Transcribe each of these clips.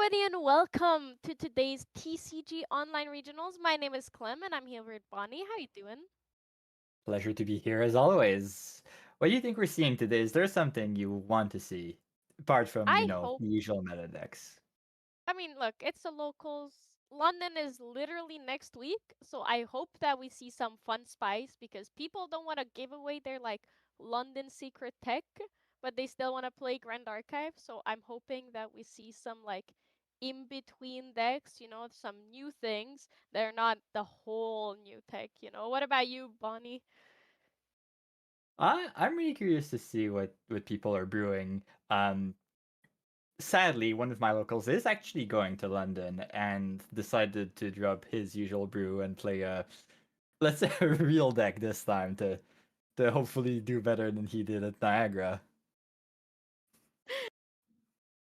everybody, and welcome to today's TCG Online Regionals. My name is Clem, and I'm here with Bonnie. How you doing? Pleasure to be here as always. What do you think we're seeing today? Is there something you want to see apart from, I hope. the usual meta decks? I mean, look, it's the locals. London is literally next week, so I hope that we see some fun spice because people don't want to give away their London secret tech, but they still want to play Grand Archive. So I'm hoping that we see some in between decks, some new things that are not the whole new tech. What about you, Bonnie? I'm really curious to see what people are brewing. Um, Sadly, one of my locals is actually going to London and decided to drop his usual brew and play let's say a real deck this time to hopefully do better than he did at Niagara.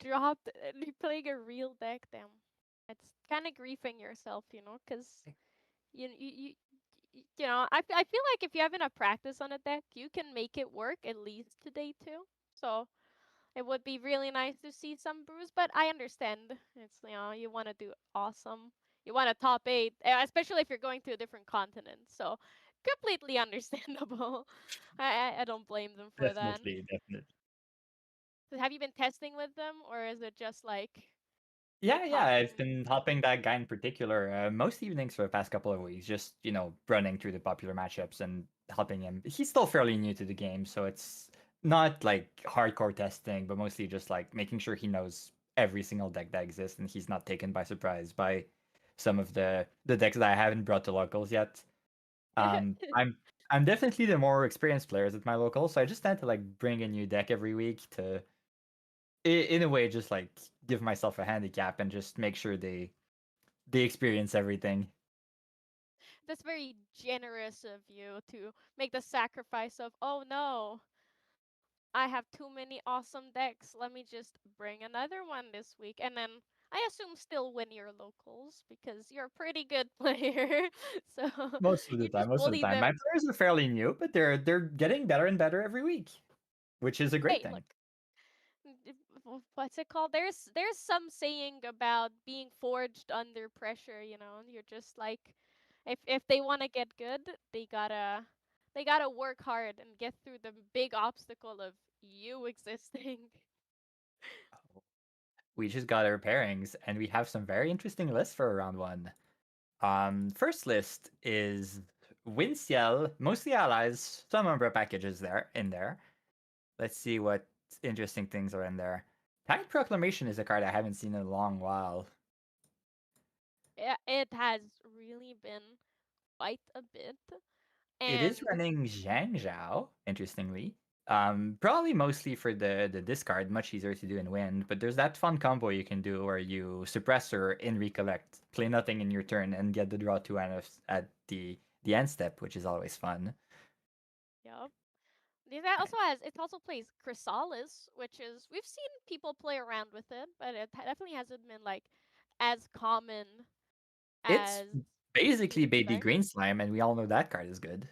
Dropped and playing a real deck, damn. It's kind of griefing yourself, because I feel like if you have enough practice on a deck, you can make it work at least today too. So it would be really nice to see some brews, but I understand. It's you want to do awesome. You want to top eight, especially if you're going to a different continent. So completely understandable. I don't blame them for that. Definitely, definitely. So have you been testing with them, or is it just like you're Yeah, I've talking? been helping that guy in particular most evenings for the past couple of weeks, just, running through the popular matchups and helping him. He's still fairly new to the game, so it's not like hardcore testing, but mostly just like making sure he knows every single deck that exists and he's not taken by surprise by some of the decks that I haven't brought to locals yet. I'm definitely the more experienced players at my local, so I just tend to like bring a new deck every week to in a way just like give myself a handicap and just make sure they experience everything. That's very generous of you to make the sacrifice of, oh no, I have too many awesome decks. Let me just bring another one this week. And then I assume still win your locals because you're a pretty good player. So Most of the you time, just most of the bully time. My them. players are fairly new, but they're getting better and better every week, which is a great Hey, thing. look, what's it called? There's some saying about being forged under pressure, You're just like if they want to get good, they gotta work hard and get through the big obstacle of you existing. We just got our pairings, and we have some very interesting lists for round one. First list is Winciel, mostly allies, some Umbra packages there in there. Let's see what interesting things are in there. Tide Proclamation is a card I haven't seen in a long while. Yeah, it has really been quite a bit. It is And running Zhang Zhao, interestingly. Probably mostly for the discard, much easier to do in wind, but there's that fun combo you can do where you suppressor in recollect, play nothing in your turn, and get the draw two at the end step, which is always fun. yep. That also has it also plays Chrysalis, which is we've seen people play around with it, but it definitely hasn't been as common It's as you'd basically baby expect. green slime, and we all know that card is good.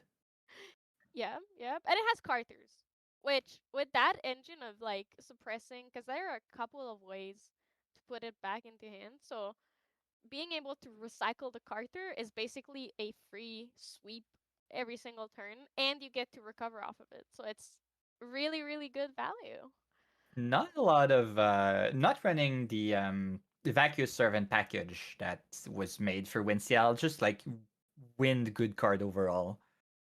Yeah, yeah, and it has Carthers, which with that engine of suppressing, because there are a couple of ways to put it back into hand. So being able to recycle the Carter is basically a free sweep every single turn, and you get to recover off of it. So it's really, really good value. Not a lot of not running the vacuous servant package that was made for Wincial, just like wind good card overall.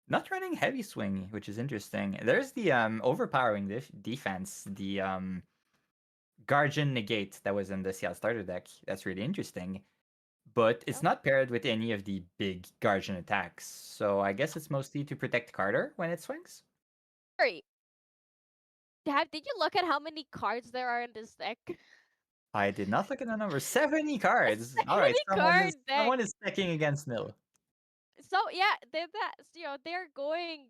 Not running heavy swing, which is interesting. There's the overpowering defense, the Guardian negate that was in the CL starter deck. That's really interesting. But it's Yep. not paired with any of the big Guardian attacks. So I guess it's mostly to protect Carter when it swings. Sorry, did you look at how many cards there are in this deck? I did not look at the number. 70 cards. All right, 70 card deck. someone is checking against nil. So yeah, they're going.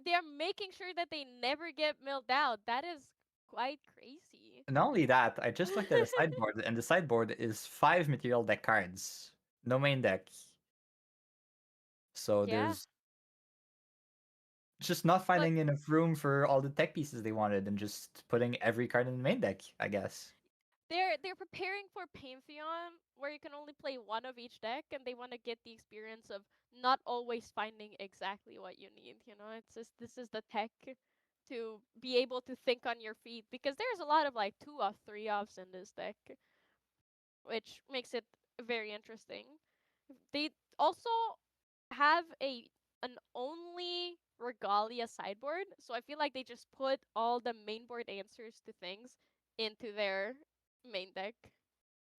They're making sure that they never get milled out. That is quite crazy. Not only that, I just looked at the sideboard, and the sideboard is 5 material deck cards. No main deck. So Yeah. there's just not Look, finding enough room for all the tech pieces they wanted and just putting every card in the main deck, I guess. they're preparing for Pantheon, where you can only play one of each deck, and they want to get the experience of not always finding exactly what you need. You know, it's just this is the tech to be able to think on your feet, because there's a lot of like 2 of 3 offs in this deck, which makes it very interesting. They also have a an only Regalia sideboard, so I feel like they just put all the mainboard answers to things into their main deck.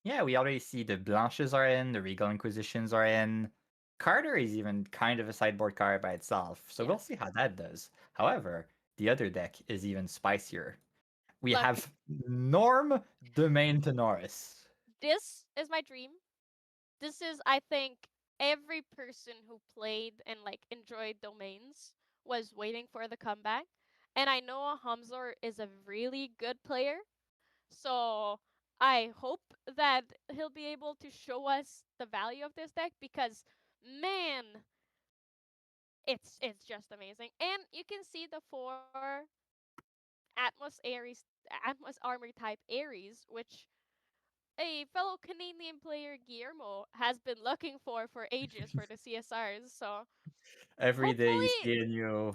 Yeah, we already see the Blanches are in, the Regal Inquisitions are in. Carter is even kind of a sideboard card by itself, so Yeah. we'll see how that does. However, the other deck is even spicier. We Look, have Norm Domain to Norris. this is my dream. This is, I think, every person who played and like enjoyed domains was waiting for the comeback. And I know Hamzor is a really good player, so I hope that he'll be able to show us the value of this deck, because man, it's just amazing. And you can see the 4 Atmos armor type Ares, which a fellow Canadian player, Guillermo, has been looking for ages for the CSRs. So Every day you hopefully, see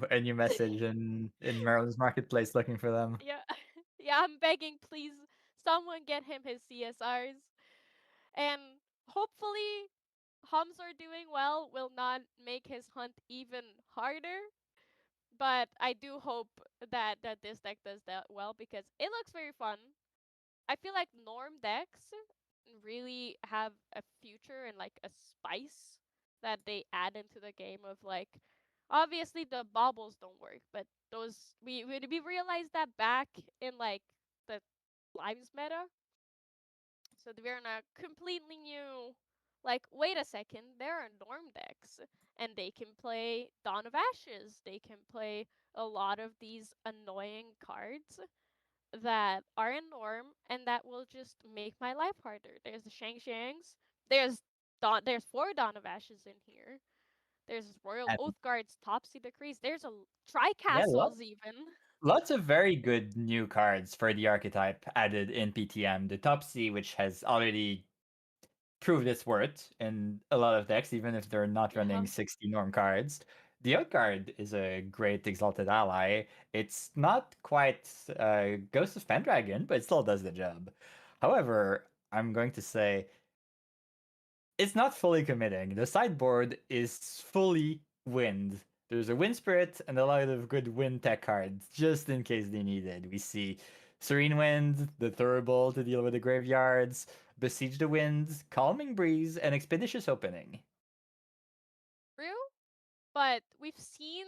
a new message in Maryland's marketplace looking for them. yeah, yeah, I'm begging, please, someone get him his CSRs. And hopefully, Hamzor doing well will not make his hunt even harder. But I do hope that this deck does that well, because it looks very fun. I feel like norm decks really have a future and like a spice that they add into the game of like, obviously the baubles don't work, but those we realized that back in like the lives meta. So we're in a completely new, like, wait a second, there are norm decks, and they can play Dawn of Ashes. They can play a lot of these annoying cards that are in norm, and that will just make my life harder. There's the Shang Shangs. There's there's 4 Dawn of Ashes in here. There's Royal And Oathguard's Topsy Decrees. There's a yeah, Tri-Castles even. lots of very good new cards for the archetype added in PTM. The Top C, which has already proved its worth in a lot of decks, even if they're not running Yeah. 60 norm cards. The Outguard is a great Exalted Ally. It's not quite Ghost of Pendragon, but it still does the job. However, I'm going to say it's not fully committing. The sideboard is fully wind. There's a wind spirit and a lot of good wind tech cards, just in case they needed. We see Serene Wind, the Thurible to deal with the graveyards, Besiege the Wind, Calming Breeze, and Expeditious Opening. True, but we've seen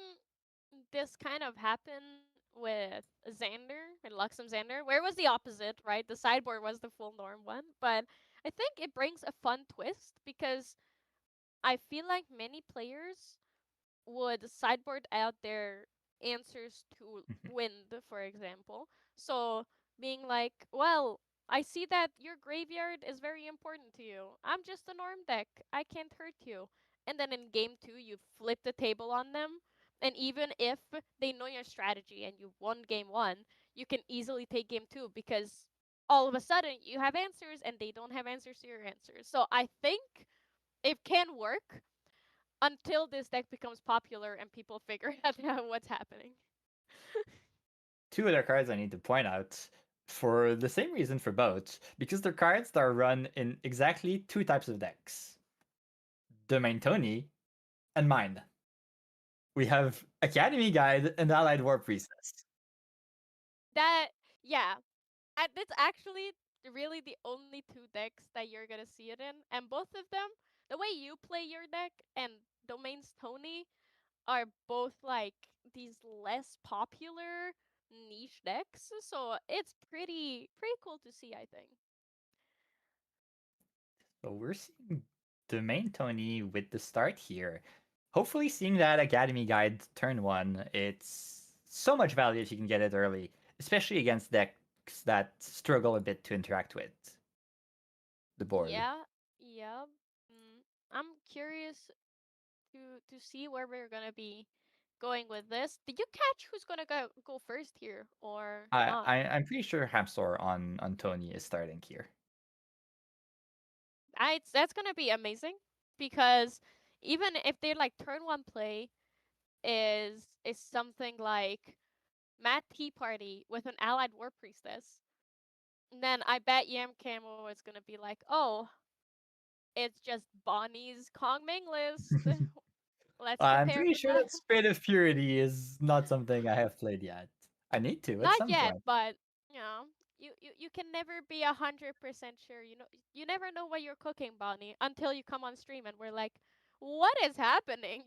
this kind of happen with Xander and Luxem Xander, where it was the opposite, right? The sideboard was the full norm one, but I think it brings a fun twist, because I feel like many players would sideboard out their answers to wind, for example. So being like, well, I see that your graveyard is very important to you. I'm just a norm deck. I can't hurt you. And then in game 2, you flip the table on them. And even if they know your strategy and you won game 1, you can easily take game 2, because all of a sudden you have answers and they don't have answers to your answers. So I think it can work until this deck becomes popular and people figure out what's happening. Two other cards I need to point out for the same reason for both, because they're cards that are run in exactly two types of decks: Domain Tony and mine. We have Academy Guide and Allied War Priestess. That, yeah, it's actually really the only 2 decks that you're gonna see it in, and both of them, the way you play your deck and Domain's Tony, are both like these less popular niche decks. So it's pretty cool to see, I think. So we're seeing Domain Tony with the start here. Hopefully, seeing that Academy Guide turn one, it's so much value if you can get it early, especially against decks that struggle a bit to interact with the board. Yeah, yeah. I'm curious to see where we're gonna be going with this. Did you catch who's gonna go first here or I, not? I I'm pretty sure Hamsor on Tony is starting here. That's gonna be amazing because even if they're like turn one play is something like Matt Tea Party with an allied war priestess, then I bet Yam Camo is gonna be like, oh, it's just Bonnie's Kongming list. Let's I'm prepare pretty for sure that. that Spirit of Purity is not something I have played yet. I need to at Not some yet, point. but you know, you can never be 100% sure. You never know what you're cooking, Bonnie, until you come on stream and we're like, what is happening?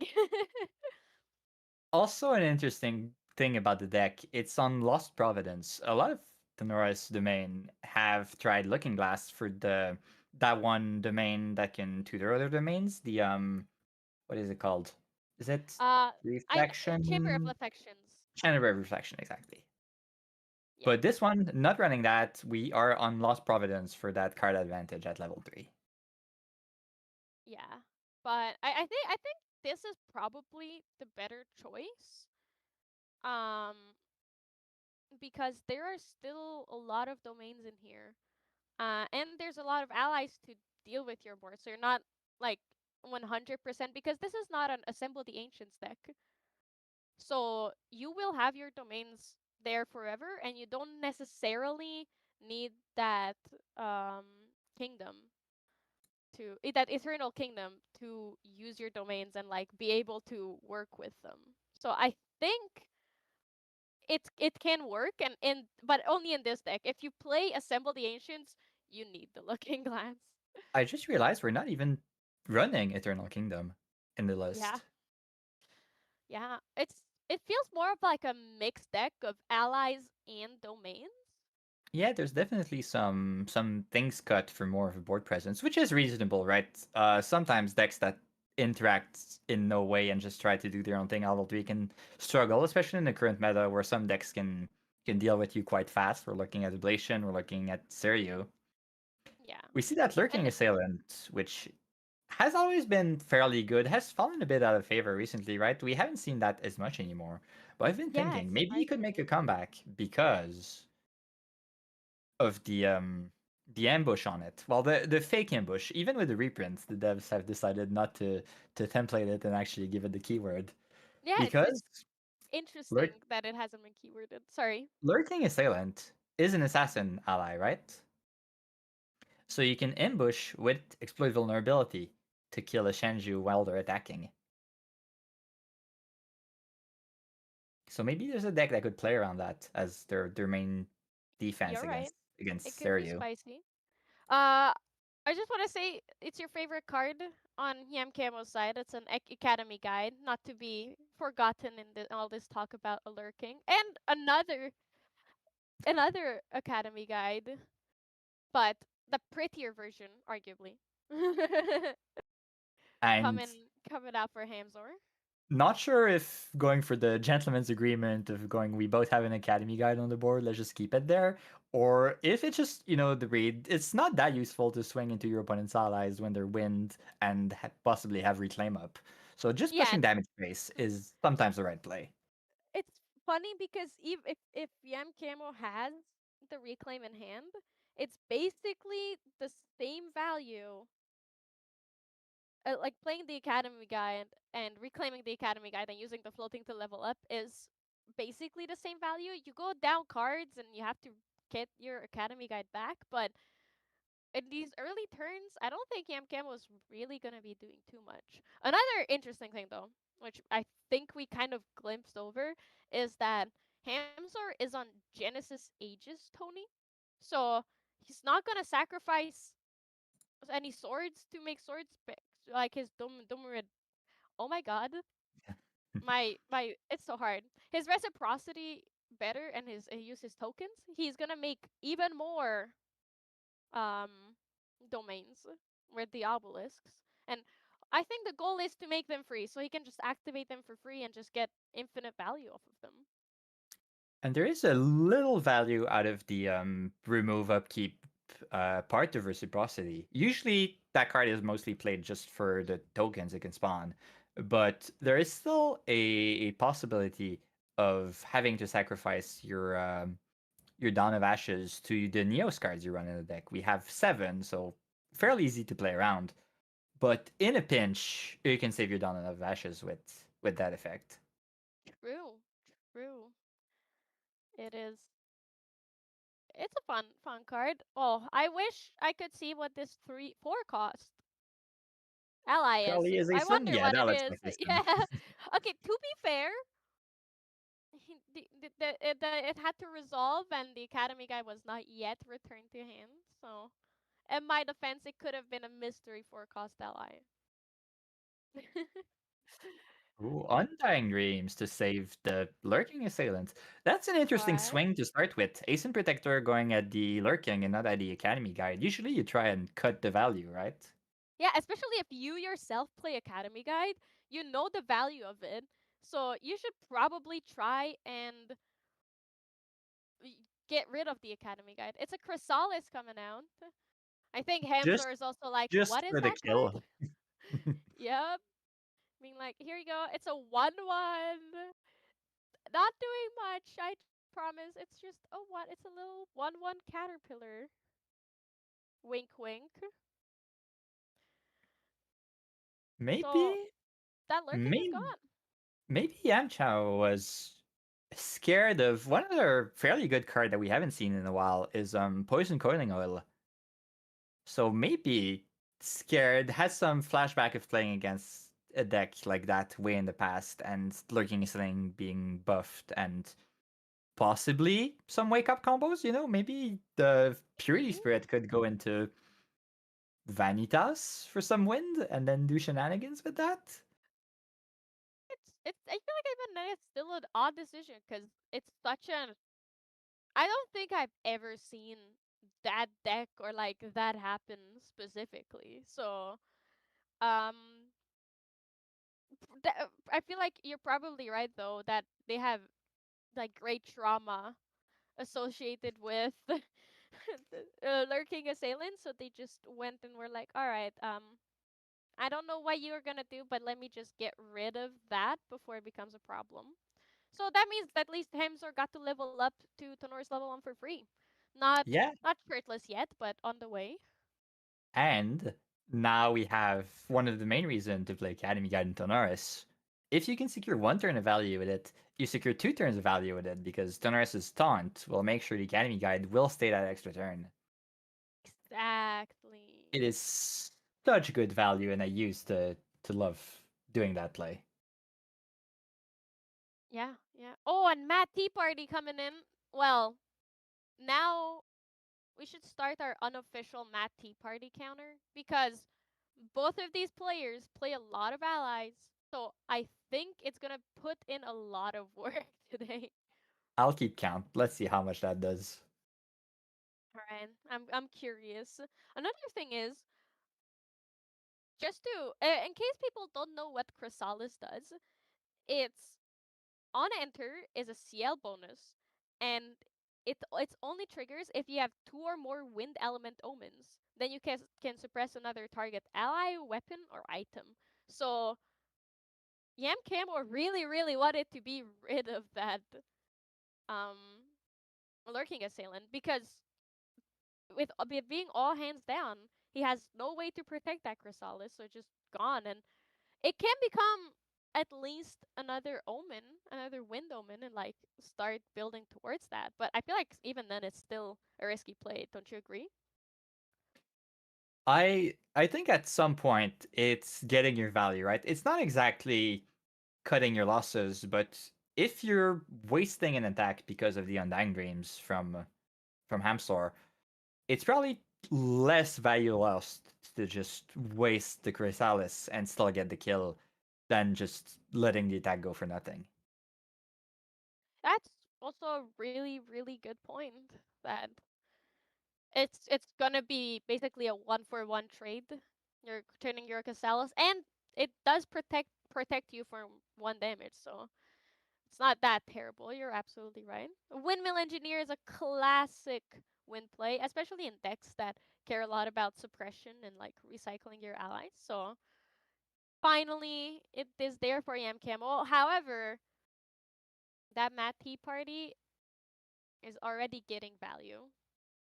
Also, an interesting thing about the deck, it's on Lost Providence. A lot of Tenora's domain have tried Looking Glass for the that one domain that can tutor other domains. The what is it called? Is it I Chamber of Reflection? Affections. Chamber of Reflection, exactly. Yeah, But this one, not running that, we are on Lost Providence for that card advantage at level 3. yeah. But I think this is probably the better choice. Um, because there are still a lot of domains in here. And there's a lot of allies to deal with your board. So you're not like 100% because this is not an Assemble the Ancients deck. So you will have your domains there forever and you don't necessarily need that kingdom that eternal kingdom to use your domains and like be able to work with them. So I think it can work and but only in this deck. If you play Assemble the Ancients, you need the Looking Glass. I just realized we're not even running Eternal Kingdom in the Yeah. list. Yeah. It feels more of like a mixed deck of allies and domains. Yeah, there's definitely some things cut for more of a board presence, which is reasonable, right? Sometimes decks that interact in no way and just try to do their own thing all we can struggle, especially in the current meta where some decks can deal with you quite fast. We're looking at Ablation, we're looking at Serio. Yeah. We see that Lurking And Assailant, which has always been fairly good, has fallen a bit out of favor recently, right? We haven't seen that as much anymore. But I've been yeah, thinking maybe he could make a surprisingly. comeback because of the ambush on it. Well, the fake ambush, even with the reprints, the devs have decided not to template it and actually give it the keyword Yeah, it's because lurk, interesting that it hasn't been keyworded. Sorry. lurking assailant is an assassin ally, right? So you can ambush with exploit vulnerability to kill a Shanju while they're attacking. So maybe there's a deck that could play around that as their main defense You're right. against It could be Seiryu. spicy. Uh I just want to say it's your favorite card on Yam Camo's side. It's an Academy guide, not to be forgotten in all this talk about a lurking. And another Academy guide, but the prettier version, arguably. And coming out for Hamzor. not sure if going for the gentleman's agreement of going, we both have an academy guide on the board, let's just keep it there. Or if it's just, the read, it's not that useful to swing into your opponent's allies when they're wind and possibly have reclaim up. So just Yeah, pushing damage base is sometimes the right play. it's funny because if Yam Camo has the reclaim in hand, it's basically the same value. Like playing the Academy guide and reclaiming the Academy guide and using the floating to level up is basically the same value. You go down cards and you have to get your Academy guide back, but in these early turns, I don't think Yam Camo is really gonna be doing too much. Another interesting thing though, which I think we kind of glimpsed over, is that Hamzor is on Genesis Aegis, Tony. So he's not gonna sacrifice any swords to make swords like his Dumrid. Oh my god, my it's so hard. His reciprocity better and his he uses tokens. He's gonna make even more um domains with the obelisks. And I think the goal is to make them free so he can just activate them for free and just get infinite value off of them. And there is a little value out of the remove upkeep part of reciprocity. Usually that card is mostly played just for the tokens it can spawn. but there is still a possibility of having to sacrifice your Dawn of Ashes to the Neos cards you run in the deck. We have 7, so fairly easy to play around. But in a pinch, you can save your Dawn of Ashes with that effect. True. True. It is. It's a fun card. Oh, I wish I could see what this 3-4 cost. Ally is. Probably is a I sin. wonder Yeah, what that it looks is. like a sin. Yeah. Okay, to be fair, it had to resolve, and the Academy guy was not yet returned to hand. So, in my defense, it could have been a mystery for cost ally. Ooh, Undying Dreams to save the Lurking Assailant. That's an interesting Right? swing to start with. Ace Protector going at the Lurking and not at the Academy guide. Usually you try and cut the value, right? Yeah, especially if you yourself play Academy Guide, you know the value of it. So you should probably try and get rid of the Academy Guide. It's a Chrysalis coming out. I think Just Hamzor is also like, just what is for the that card? kill. Yep. Being like, here you go. It's a 1-1. Not doing much, I promise. It's just a what? It's a little 1-1 caterpillar. Wink, wink. So Maybe that lurking is maybe gone. maybe Yamcha was scared of one other fairly good card that we haven't seen in a while is Poison Coiling Oil. So maybe scared has some flashback of playing against a deck like that way in the past and Lurking Sling being buffed and possibly some wake up combos, maybe the Purity Maybe. Spirit could go into Vanitas for some wind and then do shenanigans with that. It's. I feel like even then it's still an odd decision because it's such an. I don't think I've ever seen that deck or like that happen specifically. So um, I feel like you're probably right though that they have like great trauma associated with lurking assailants. So they just went and were like, all right, I don't know what you're gonna do, but let me just get rid of that before it becomes a problem. So that means that at least Hemsor got to level up to Tonor's level 1 for free. Yeah, Not shirtless yet, but on the way. and now we have one of the main reasons to play Academy Guide in Tonaris. If you can secure one turn of value with it, you secure 2 turns of value with it because Tonaris' taunt will make sure the Academy Guide will stay that extra turn. Exactly. It is such good value, and I used to love doing that play. Yeah, yeah. Oh, and Matt Tea Party coming in. Well, now we should start our unofficial Matt Tea Party counter because both of these players play a lot of allies. So I think it's gonna put in a lot of work today. I'll keep count. Let's see how much that does. Alright, I'm curious. Another thing is just to in case people don't know what Chrysalis does, it's on enter is a CL bonus, and it's only triggers if you have 2 or more wind element omens. Then you can suppress another target ally, weapon, or item. So Yam Camo really wanted to be rid of that um lurking assailant because with it being all hands down, he has no way to protect that Chrysalis, so just gone. And it can become at least another omen, another wind omen, and like start building towards that. But I feel like even then, it's still a risky play. Don't you agree? I think at some point it's getting your value, right? It's not exactly cutting your losses, but if you're wasting an attack because of the Undying Dreams from Hamsor, it's probably less value lost to just waste the Chrysalis and still get the kill than just letting the attack go for nothing. That's also a really good point. That it's gonna be basically a 1-for-1 trade. You're turning your Chrysalis, and it does protect you from 1 damage. So it's not that terrible. You're absolutely right. Windmill Engineer is a classic win play, especially in decks that care a lot about suppression and like recycling your allies. So finally it is there for Yam Camo. However, that Matt Tea Party is already getting value.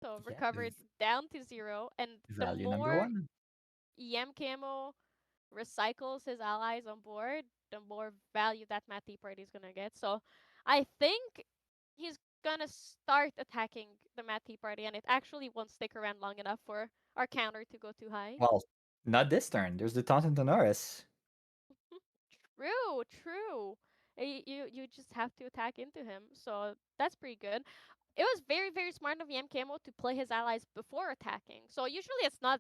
So Yeah, recovered down to zero, and the value number more one. Yam Camo recycles his allies on board, the more value that Matt Tea Party is gonna get. So I think he's gonna start attacking the Matt Tea Party, and it actually won't stick around long enough for our counter to go too high. Well, not this turn. There's the Tauntaun Tenoris. True, true. You just have to attack into him, so that's pretty good. It was very very smart of Yam Camo to play his allies before attacking. So usually it's not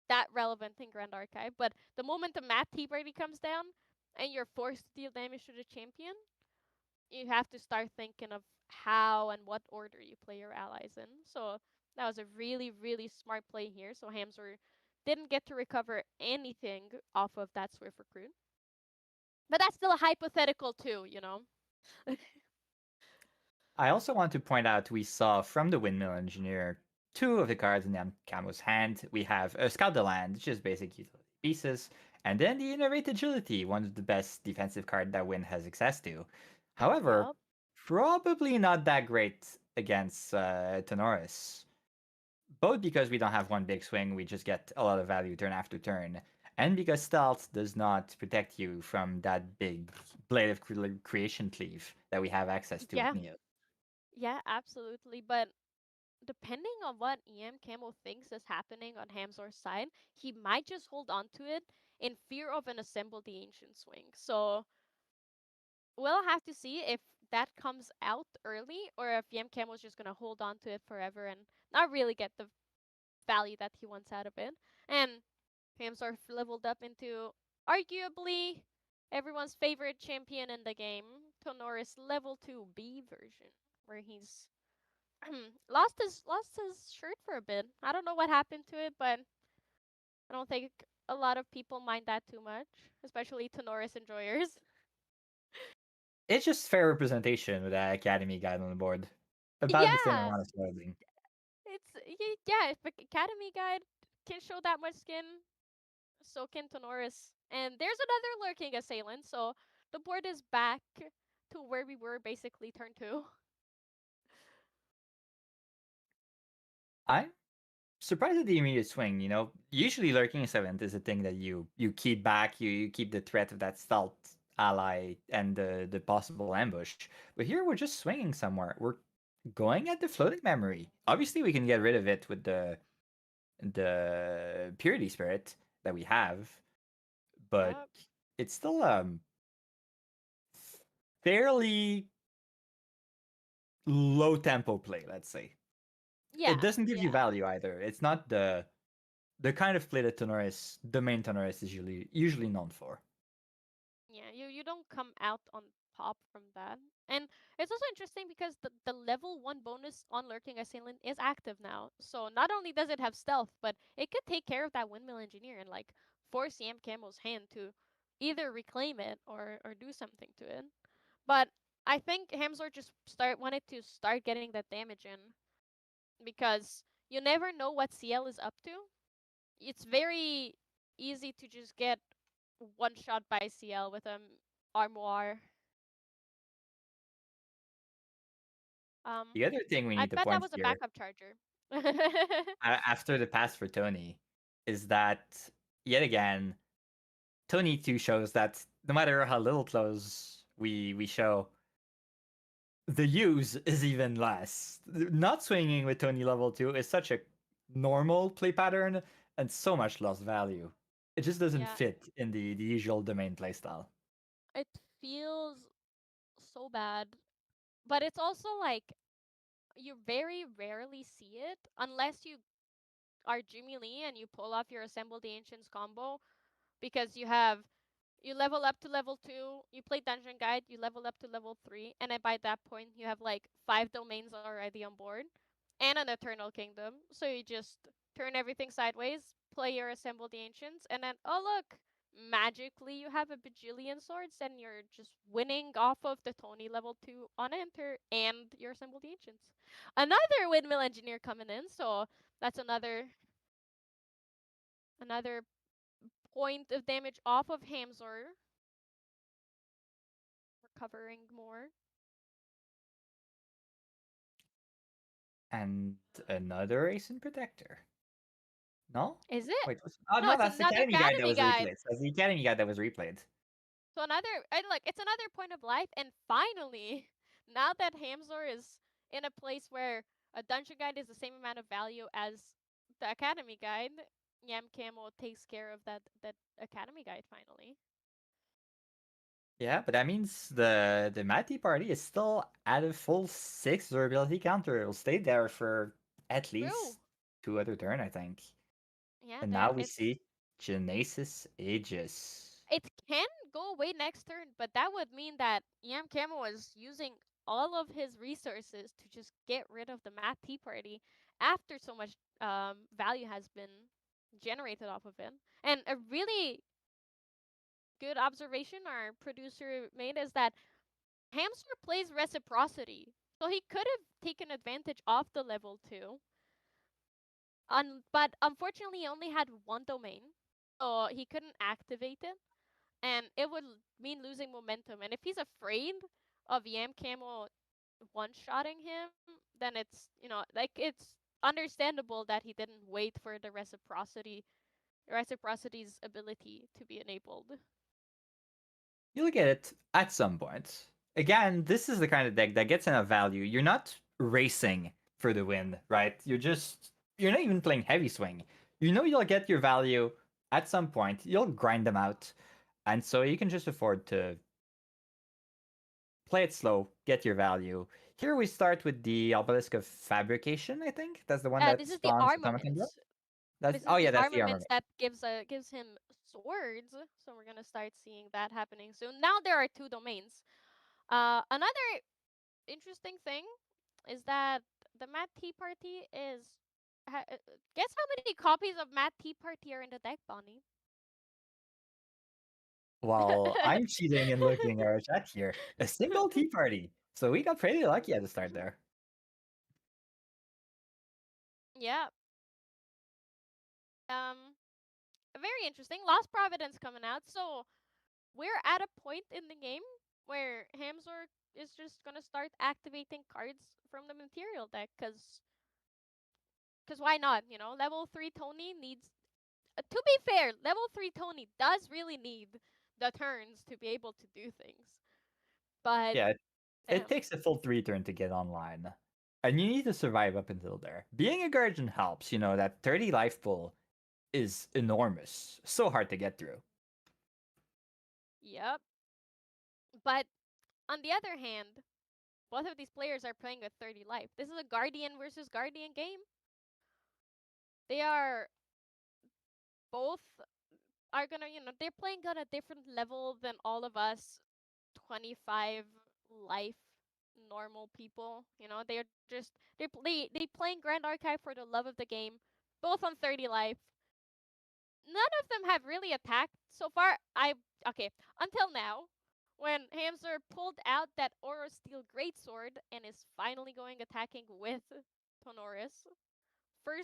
that relevant in Grand Archive, but the moment the Matt Tea Party comes down and you're forced to deal damage to the champion, you have to start thinking of how and what order you play your allies in. So that was a really really smart play here. So Hamzer didn't get to recover anything off of that Swift recruit. But that's still a hypothetical too, you know? I also want to point out we saw from the Windmill Engineer two of the cards in Camo's hand. We have a Scout the Land, which is basic utility pieces, and then the Innervate Agility, one of the best defensive card that Wind has access to. However, Yup. probably not that great against Tenoris. Both because we don't have one big swing, we just get a lot of value turn after turn, and because Stealth does not protect you from that big Blade of Creation cleave that we have access to with Yeah. Neo. Yeah, absolutely. But depending on what EM Camo thinks is happening on Hamzor's side, he might just hold on to it in fear of an Assemble the Ancient swing. So we'll have to see if that comes out early or if EM Camo's just gonna hold on to it forever and not really get the value that he wants out of it. And Hamzor leveled up into arguably everyone's favorite champion in the game, Tonoris level 2 B version, where he's lost his shirt for a bit. I don't know what happened to it, but I don't think a lot of people mind that too much, especially Tonoris enjoyers. It's just fair representation with that Academy guide on the board. About the same Yeah, amount of clothing. yeah. If the Academy guide can show that much skin, so can Tonoris. And there's another lurking assailant, so the board is back to where we were basically turn two. I'm surprised at the immediate swing, you know. Usually lurking assailant is a thing that you keep back, you keep the threat of that stealth ally and the possible ambush. But here we're just swinging somewhere. We're going at the floating memory. Obviously we can get rid of it with the purity spirit that we have, but Yep. it's still fairly low tempo play, let's say. It Yeah, doesn't give you yeah. value either. It's not the kind of play that Tenoris, the main Tenoris, is usually known for. Yeah, you don't come out on top from that. And it's also interesting because the level 1 bonus on Lurking Assailant is active now. So not only does it have stealth, but it could take care of that Windmill Engineer and like force Yam Camo's hand to either reclaim it or do something to it. But I think Hamzor just start wanted to start getting that damage in because you never know what CL is up to. It's very easy to just get one shot by CL with armoire. Um, The other thing we I need to bet that point was a here backup charger. after the pass for Tony is that yet again Tony 2 shows that no matter how little clothes we show, the use is even less. Not swinging with Tony level 2 is such a normal play pattern and so much lost value. It just doesn't Yeah, fit in the usual domain playstyle. it feels so bad, but it's also like you very rarely see it unless you are Jimmy Lee and you pull off your Assemble the Ancients combo because you level up to level 2, you play Dungeon Guide, you level up to level 3, and then by that point you have like 5 domains already on board and an Eternal Kingdom. So you just turn everything sideways, play your Assemble the Ancients, and then, oh look, magically you have a bajillion swords and you're just winning off of the Tony level 2 on enter and your Assemble the Ancients. Another Windmill Engineer coming in, so that's another point of damage off of Hamzor, recovering more. And another Ace and Protector. No? Is it? Wait, oh No, no, it's that's the another Academy guide that Academy was guide. replayed. So that's the Academy guide that was replayed. So it's another point of life, and finally, now that Hamzor is in a place where a dungeon guide is the same amount of value as the Academy guide, Yam Camo takes care of that Academy guide finally. Yeah, but that means the Matty party is still at a full 6 durability counter. It'll stay there for at True. least 2 other turn, I think. Yeah, And there now we it's see Genesis Aegis. it can go away next turn, but that would mean that Yam Camo was using all of his resources to just get rid of the Math Tea Party after so much value has been generated off of it. And a really good observation our producer made is that Hamster plays reciprocity. So he could have taken advantage of the level 2. But unfortunately he only had one domain. So he couldn't activate it. And it would mean losing momentum. And if he's afraid of Yam Camo one-shotting him, then it's understandable that he didn't wait for the reciprocity's ability to be enabled. You'll get it at some point. Again, this is the kind of deck that gets enough value. You're not racing for the win, right? You're not even playing heavy swing. You know you'll get your value at some point. You'll grind them out. And so you can just afford to play it slow, get your value. Here we start with the Obelisk of Fabrication, I think. That's the one that This is the spawns Atomic Endrop. armaments. That's This oh is yeah, the that's the armaments armament. that gives him swords. So we're gonna start seeing that happening soon. Now there are two domains. Another interesting thing is that the Mad Tea Party is. Guess how many copies of Mad Tea Party are in the deck, Bonnie? Well, I'm cheating and looking at our chat here. A single tea party. So we got pretty lucky at the start there. Yeah. Um. Very interesting. Lost Providence coming out. So we're at a point in the game where Hamzor is just gonna start activating cards from the material deck, cause why not? Level 3 Tony needs. To be fair, level 3 Tony does really need the turns to be able to do things. But Yeah, it um, takes a full 3 turn to get online. And you need to survive up until there. Being a guardian helps, that 30 life pool is enormous. So hard to get through. yep. But on the other hand, both of these players are playing with 30 life. This is a Guardian versus Guardian game. They are both are gonna, they're playing on a different level than all of us 25 life normal people. They playing Grand Archive for the love of the game, both on 30 life. None of them have really attacked so far. Okay, until now, when Hamster pulled out that Oro Steel Greatsword and is finally going attacking with Tonoris.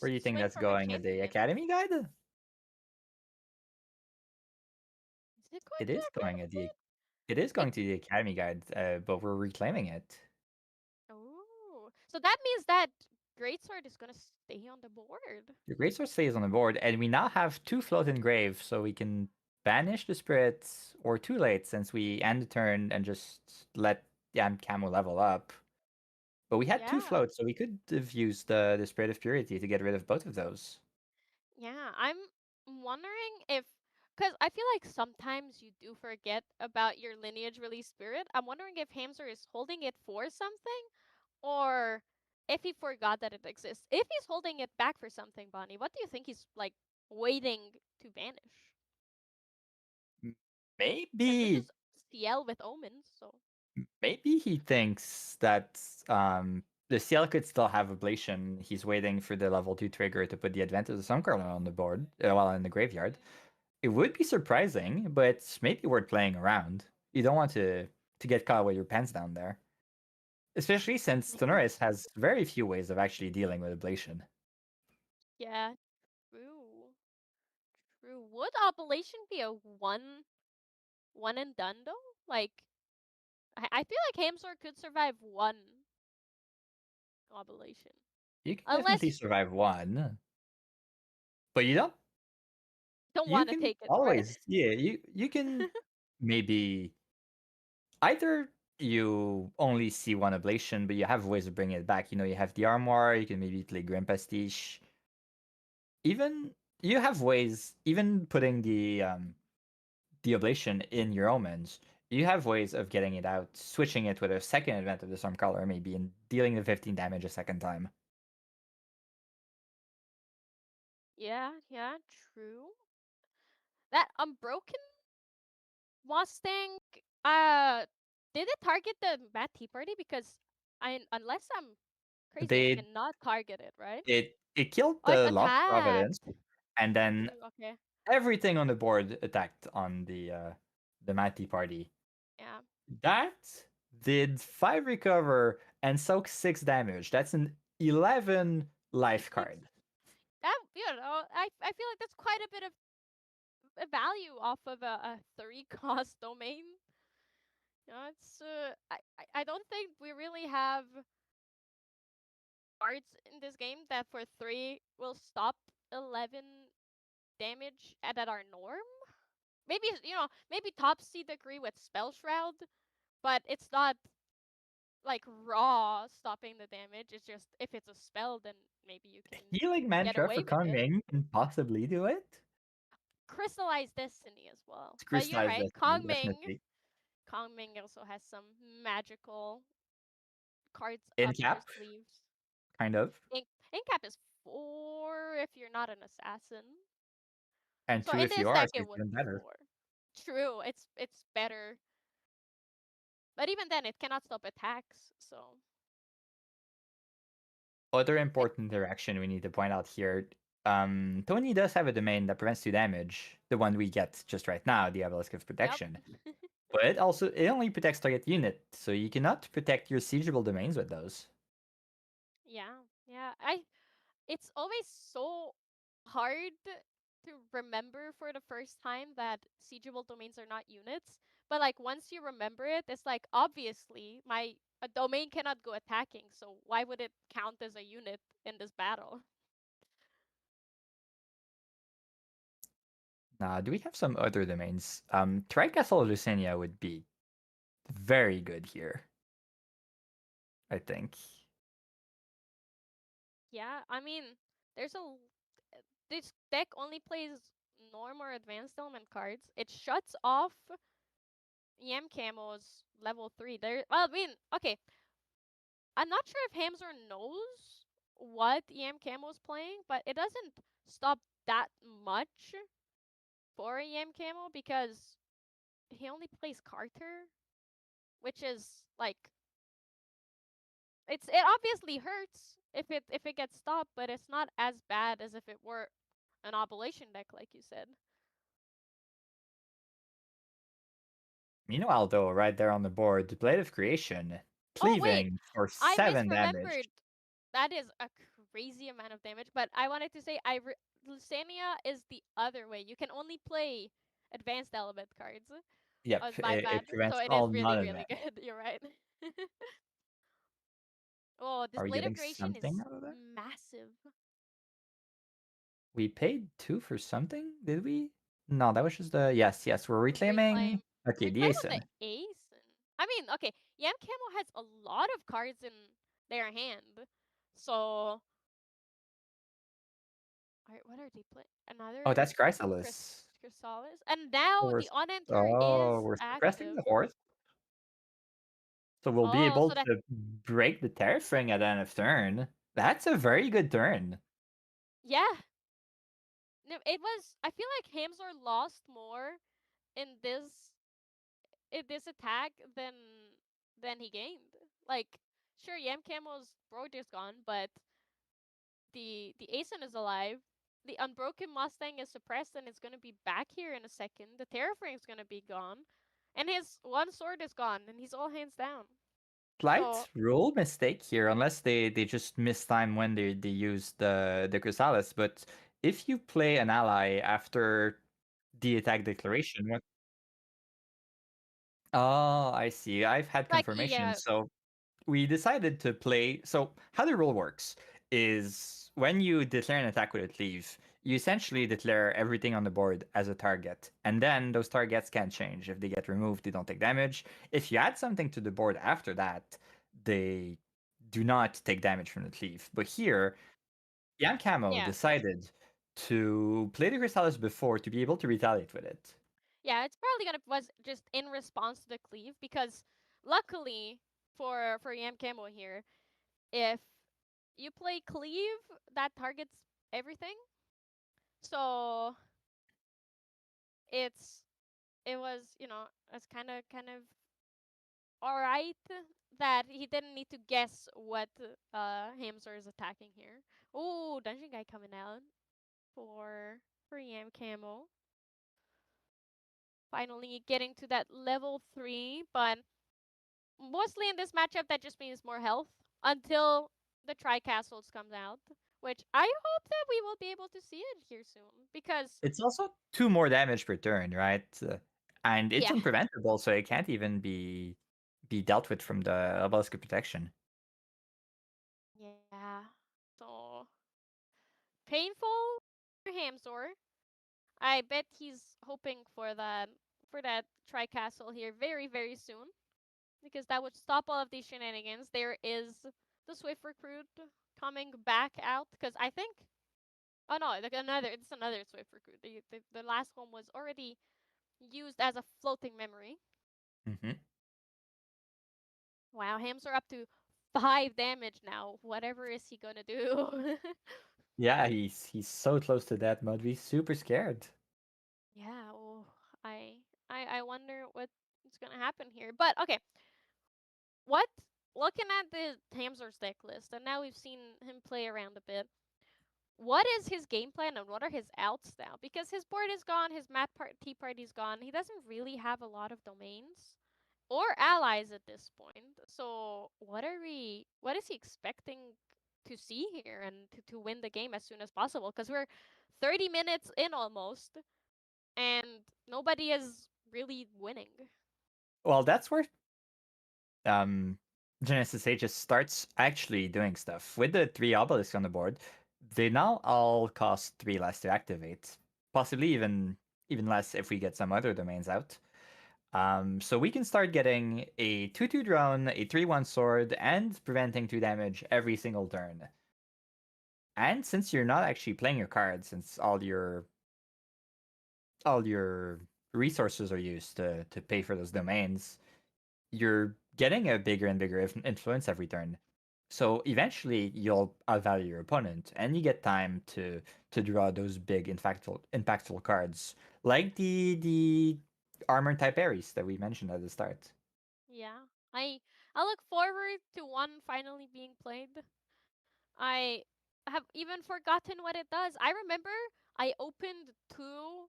Where do you First think swing that's from going? At the Enchanting Him. Academy Guide? Is it going It to is the going Academy at the Guide? it is It going to the Academy Guide, but we're reclaiming it. Oh, so that means that Greatsword is gonna stay on the board. The Great Sword stays on the board, and we now have 2 float engrave, so we can banish the spirits or too late since we end the turn and just let Yam Camo level up. But we had 2 floats, so we could have used the Spirit of Purity to get rid of both of those. Yeah, I'm wondering if, because I feel like sometimes you do forget about your lineage release spirit. I'm wondering if Hamster is holding it for something, or if he forgot that it exists. If he's holding it back for something, Bonnie, what do you think he's like waiting to banish? M- Because this Maybe is CL with omens, so maybe he thinks that the CL could still have ablation. He's waiting for the level 2 trigger to put the Advantage of Some Color on the board, while in the graveyard. It would be surprising, but it's maybe worth playing around. You don't want to get caught with your pants down there. Especially since maybe. Tenoris has very few ways of actually dealing with ablation. Yeah, true. true. Would Oblation be a one and done though? Like I feel like Hamsor could survive one Oblation. You can definitely Unless survive one, but you don't. don't You want to can take it, right? always, yeah. You can maybe either you only see one ablation, but you have ways of bringing it back. You know, you have the armoire. You can maybe play Grim Pastiche. Even you have ways. Even putting the oblation in your omens, you have ways of getting it out, switching it with a second event of the storm color, maybe, and dealing the 15 damage a second time. Yeah, yeah, true. That Unbroken Mustang, uh, did it target the Matt Tea Party? Because unless I'm crazy, it They cannot target it, right? it killed Oh, it the Lost Providence, attacked. and then Okay, everything on the board attacked on the Mighty Party. yeah. That did 5 recover and soak 6 damage. That's an 11 life card. That I feel like that's quite a bit of a value off of a 3 cost domain. You know, it's I don't think we really have cards in this game that for 3 will stop 11 damage at our norm. Maybe maybe Topsy agree with Spell Shroud, but it's not like raw stopping the damage. It's just if it's a spell, then maybe you can Healing get Mantra away for with it. Kong can possibly do it. Crystallized Destiny as well. It's But you're crystallized right. destiny, definitely. Kong Ming also has some magical cards In up their cap, sleeves. kind of. Incap is 4 if you're not an assassin. And So 2 in if you this are, deck so it it's would even be better. 4. True, it's better. But even then it cannot stop attacks, so Other I, important interaction we need to point out here. Tony does have a domain that prevents 2 damage, the one we get just right now, the Obelisk of yep. Protection. But it only protects target unit, so you cannot protect your siegeable domains with those. Yeah. Yeah. It's always so hard to remember for the first time that siegeable domains are not units. But like once you remember it, it's like obviously my a domain cannot go attacking, so why would it count as a unit in this battle? Now, do we have some other domains? Tricastle Lucenia would be very good here, I think. Yeah, I mean, there's this deck only plays norm or advanced element cards. It shuts off EM Camo's level 3. There well, I mean, okay, I'm not sure if Hamzer knows what EM Camo's playing, but it doesn't stop that much for EM Camo because he only plays Carter, which is like it obviously hurts if it gets stopped, but it's not as bad as if it were an Oblation deck, like you said. Meanwhile, though, right there on the board, the Blade of Creation, Oh wait, cleaving for I 7 damage. misremembered. That is a crazy amount of damage. But I wanted to say Lucania is the other way. You can only play advanced element cards. Yep, Oh, my it bad. So prevents it all is really, non-event. really good. You're right. Oh, this Are we Blade of getting Creation something is out of that? massive. We paid 2 for something? Did we? No, that was just the yes. We're reclaiming. Reclaim. Okay, the Reclaim on the ASIN. ace. I mean, okay, Yam Camo has a lot of cards in their hand. So, alright, what are they playing? Oh, Another that's Chrysalis. Chrysalis? And now We're the Unenter oh, is we're suppressing active. the horse, so we'll be Oh, able so that to break the Terrafring at end of turn. That's a very good turn. yeah. No, it was. I feel like Hamzor lost more in this attack than he gained. Like, sure, Yam Camo's Brood is gone, but the Asen is alive. The Unbroken Mustang is suppressed and it's gonna be back here in a second. The Terraframe is gonna be gone, and his one sword is gone, and he's all hands down. So Slight rule mistake here, unless they just miss when they use the Chrysalis. But if you play an ally after The attack declaration. What? Oh, I see. I've had Like, confirmation. yeah, So we decided to play. So how the rule works is when you declare an attack with a cleave, you essentially declare everything on the board as a target, and then those targets can't change. If they get removed, they don't take damage. If you add something to the board after that, they do not take damage from the cleave. But here, Yam Camo yeah, decided to play the Crystallis before to be able to retaliate with it. yeah. It's probably gonna was just in response to the cleave because luckily for Yam Camo here, if you play cleave, that targets everything. So it's it was it's kind of all right that he didn't need to guess what Hamster is attacking here. Oh, dungeon guy coming out for Yam Camo. Finally getting to that level 3, but mostly in this matchup that just means more health until the Tri-Castles comes out, which I hope that we will be able to see it here soon because It's also 2 more damage per turn, right? And it's yeah. unpreventable, so it can't even be dealt with from the obelisk protection. Yeah. So painful for Hamsor. I bet he's hoping for that Tri-Castle here very, very soon because that would stop all of these shenanigans. There is the Swift Recruit coming back out because I think oh no, like another Swift Recruit. The last one was already used as a floating memory. Hmm. Wow, hams are up to 5 damage now. Whatever is he gonna do? Yeah, he's so close to death mode. He's super scared. Yeah, oh, I wonder what's gonna happen here. But okay, what looking at the Hamster's deck list, and now we've seen him play around a bit. What is his game plan and what are his outs now? Because his board is gone, his tea party's gone. He doesn't really have a lot of domains or allies at this point. So what is he expecting to see here and to win the game as soon as possible? Because we're 30 minutes in almost and nobody is really winning. Well, that's where um Genesis Aegis starts actually doing stuff. With the 3 obelisks on the board, they now all cost 3 less to activate. Possibly even less if we get some other domains out. So we can start getting a 2/2 drone, a 3/1 sword, and preventing 2 damage every single turn. And since you're not actually playing your cards, since all your resources are used to pay for those domains, you're getting a bigger and bigger influence every turn. So eventually you'll outvalue your opponent, and you get time to draw those big impactful cards, like the armor type Ares that we mentioned at the start. Yeah. I look forward to one finally being played. I have even forgotten what it does. I remember I opened 2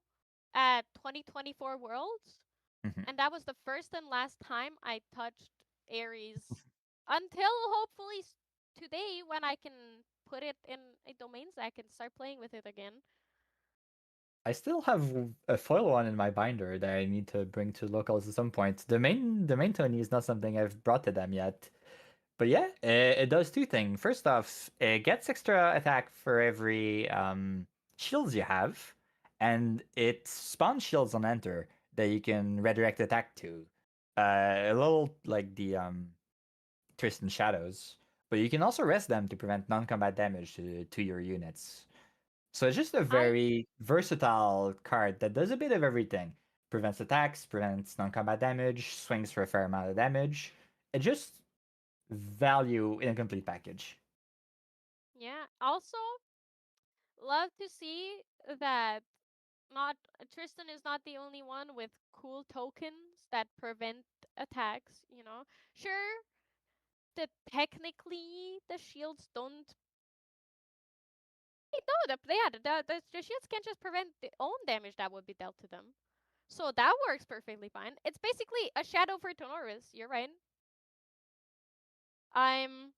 at 2024 Worlds, Mhm. and that was the first and last time I touched Ares until hopefully today when I can put it in a domain so I can start playing with it again. I still have a foil one in my binder that I need to bring to locals at some point. The main Tony is not something I've brought to them yet. But yeah, it does 2 things. First off, it gets extra attack for every shields you have, and it spawns shields on enter that you can redirect attack to. A little like the Tristan Shadows, but you can also rest them to prevent non-combat damage to your units. So it's just a I very versatile card that does a bit of everything. Prevents attacks, prevents non-combat damage, swings for a fair amount of damage. It just value in a complete package. yeah, also love to see that not Tristan is not the only one with cool tokens that prevent attacks. Sure, technically the shields don't. Wait, no, the shields can just prevent their own damage that would be dealt to them. So that works perfectly fine. It's basically a shadow for Tonoris. You're right. I'm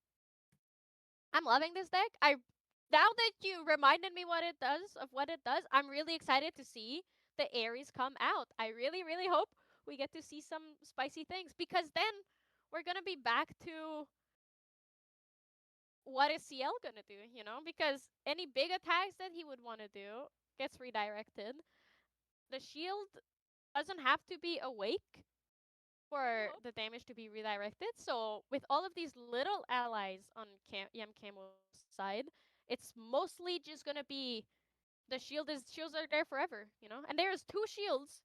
I'm loving this deck. I Now that you reminded me what it does, I'm really excited to see the Aries come out. I really, really hope we get to see some spicy things because then we're gonna be back to what is CL gonna do, you know? Because any big attacks that he would want to do gets redirected. The shield doesn't have to be awake for the damage to be redirected. So with all of these little allies on Yam Camo's side, it's mostly just gonna be shields are there forever, you know? And there's two shields,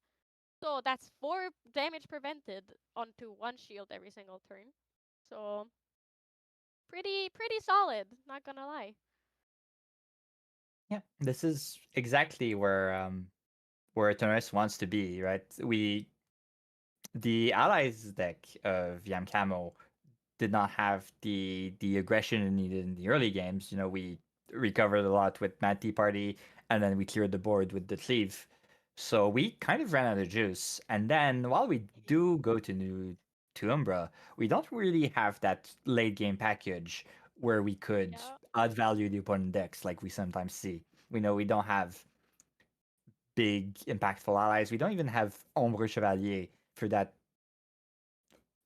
so that's four damage prevented onto one shield every single turn. So pretty solid, not gonna lie. Yeah, this is exactly where Tonos wants to be, right? The allies deck of Yam Camo did not have the aggression it needed in the early games. You know, we recovered a lot with Mad Tea Party, and then we cleared the board with the Cleave. So we kind of ran out of juice. And then while we do go to Umbra, we don't really have that late game package where we could Yeah. outvalue the opponent decks like we sometimes see. We know we don't have big impactful allies. We don't even have Ombre Chevalier for that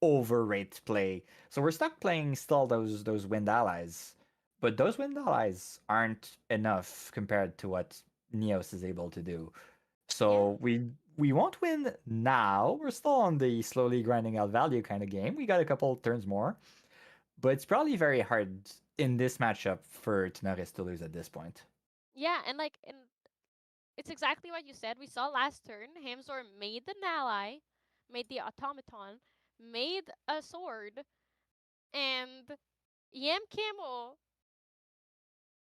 overrate play. So we're stuck playing still those wind allies. But those wind allies aren't enough compared to what Neos is able to do. Yeah. So we won't win now. We're still on the slowly grinding out value kind of game. We got a couple turns more, but it's probably very hard in this matchup for Tenoris to lose at this point. Yeah, and like in it's exactly what you said. We saw last turn, Hamzor made an ally, made the automaton, made a sword, and Yam Camo